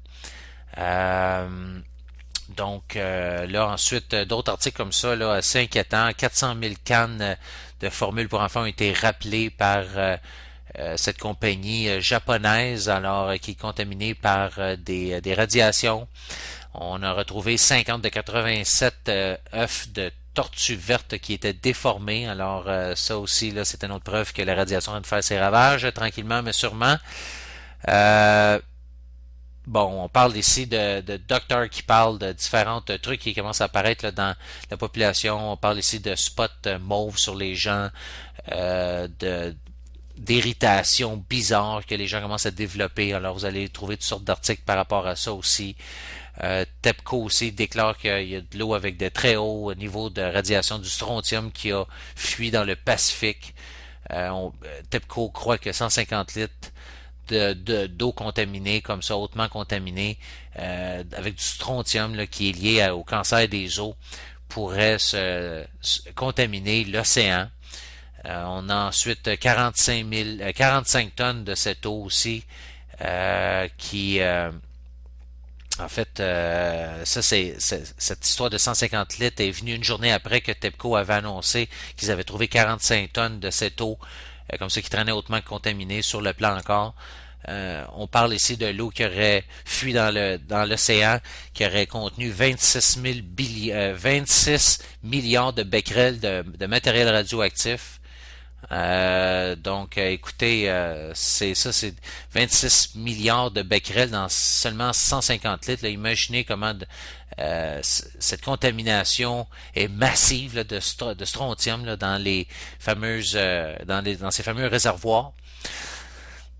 Donc là, ensuite, d'autres articles comme ça, là, assez inquiétants. 400 000 cannes de formules pour enfants ont été rappelées par cette compagnie japonaise, alors qui est contaminée par des radiations. On a retrouvé 50 de 87 œufs de tortues vertes qui étaient déformés. Alors ça aussi, là, c'est une autre preuve que la radiation vient de faire ses ravages, tranquillement mais sûrement. Bon, on parle ici de docteurs qui parlent de différents trucs qui commencent à apparaître là, dans la population. On parle ici de spots mauves sur les gens, d'irritations bizarres que les gens commencent à développer. Alors vous allez trouver toutes sortes d'articles par rapport à ça aussi. TEPCO aussi déclare qu'il y a de l'eau avec de très hauts niveaux de radiation du strontium qui a fui dans le Pacifique. TEPCO croit que 150 litres d'eau contaminée, comme ça, hautement contaminée, avec du strontium là, qui est lié au cancer des os, pourrait contaminer l'océan. On a ensuite 45 tonnes de cette eau aussi qui en fait, cette histoire de 150 litres est venue une journée après que TEPCO avait annoncé qu'ils avaient trouvé 45 tonnes de cette eau, comme ça qui traînait hautement contaminée sur le plan encore. On parle ici de l'eau qui aurait fui dans l'océan, qui aurait contenu 26 milliards de becquerels de matériel radioactif. Donc, écoutez, c'est 26 milliards de becquerels dans seulement 150 litres. Là, imaginez comment cette contamination est massive là, de strontium là, dans les fameuses, dans ces fameux réservoirs.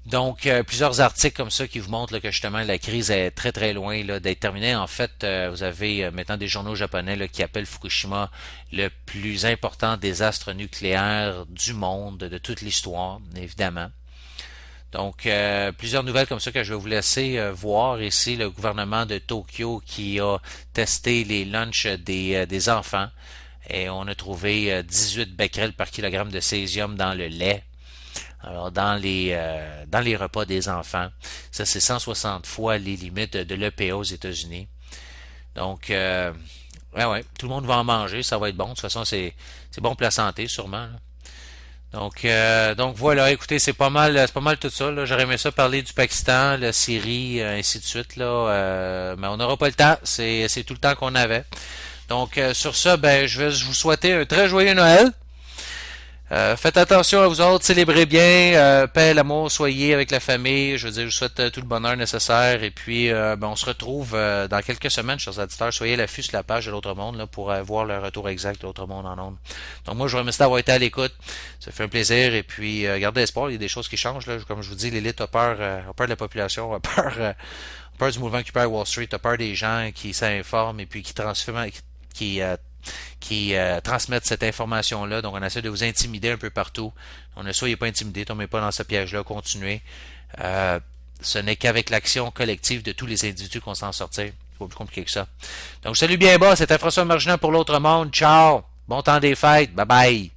Donc, plusieurs articles comme ça qui vous montrent là, que justement la crise est très très loin là, d'être terminée. En fait, vous avez maintenant des journaux japonais là, qui appellent Fukushima le plus important désastre nucléaire du monde, de toute l'histoire, évidemment. Donc, plusieurs nouvelles comme ça que je vais vous laisser voir ici. Le gouvernement de Tokyo qui a testé les lunchs des enfants et on a trouvé 18 becquerels par kilogramme de césium dans le lait. Alors, dans les repas des enfants, ça c'est 160 fois les limites de l'EPA aux États-Unis. Donc, ouais, tout le monde va en manger, ça va être bon. De toute façon, c'est bon pour la santé, sûrement. Là. Donc voilà, écoutez, c'est pas mal tout ça. Là. J'aurais aimé ça parler du Pakistan, la Syrie, ainsi de suite. Là, mais on n'aura pas le temps. C'est tout le temps qu'on avait. Donc, sur ça, ben, je vais vous souhaiter un très joyeux Noël. Faites attention à vous autres, célébrez bien, paix, l'amour, soyez avec la famille. Je veux dire, je vous souhaite tout le bonheur nécessaire. Et puis, ben, on se retrouve dans quelques semaines, chers auditeurs. Soyez à l'affût sur la page de l'Autre Monde là, pour voir le retour exact de l'Autre Monde en ondes. Donc moi, je vous remercie d'avoir été à l'écoute. Ça fait un plaisir. Et puis, gardez espoir, il y a des choses qui changent. Là. Comme je vous dis, l'élite a peur de la population, a peur du mouvement Occupy Wall Street, a peur des gens qui s'informent et puis qui transmettent cette information-là. Donc, on essaie de vous intimider un peu partout. On ne soyez pas intimidés, tombez pas dans ce piège-là, continuez. Ce n'est qu'avec l'action collective de tous les individus qu'on s'en sortir. C'est pas plus compliqué que ça. Donc, salut bien bas, c'était François Marginal pour l'Autre Monde. Ciao! Bon temps des fêtes. Bye bye!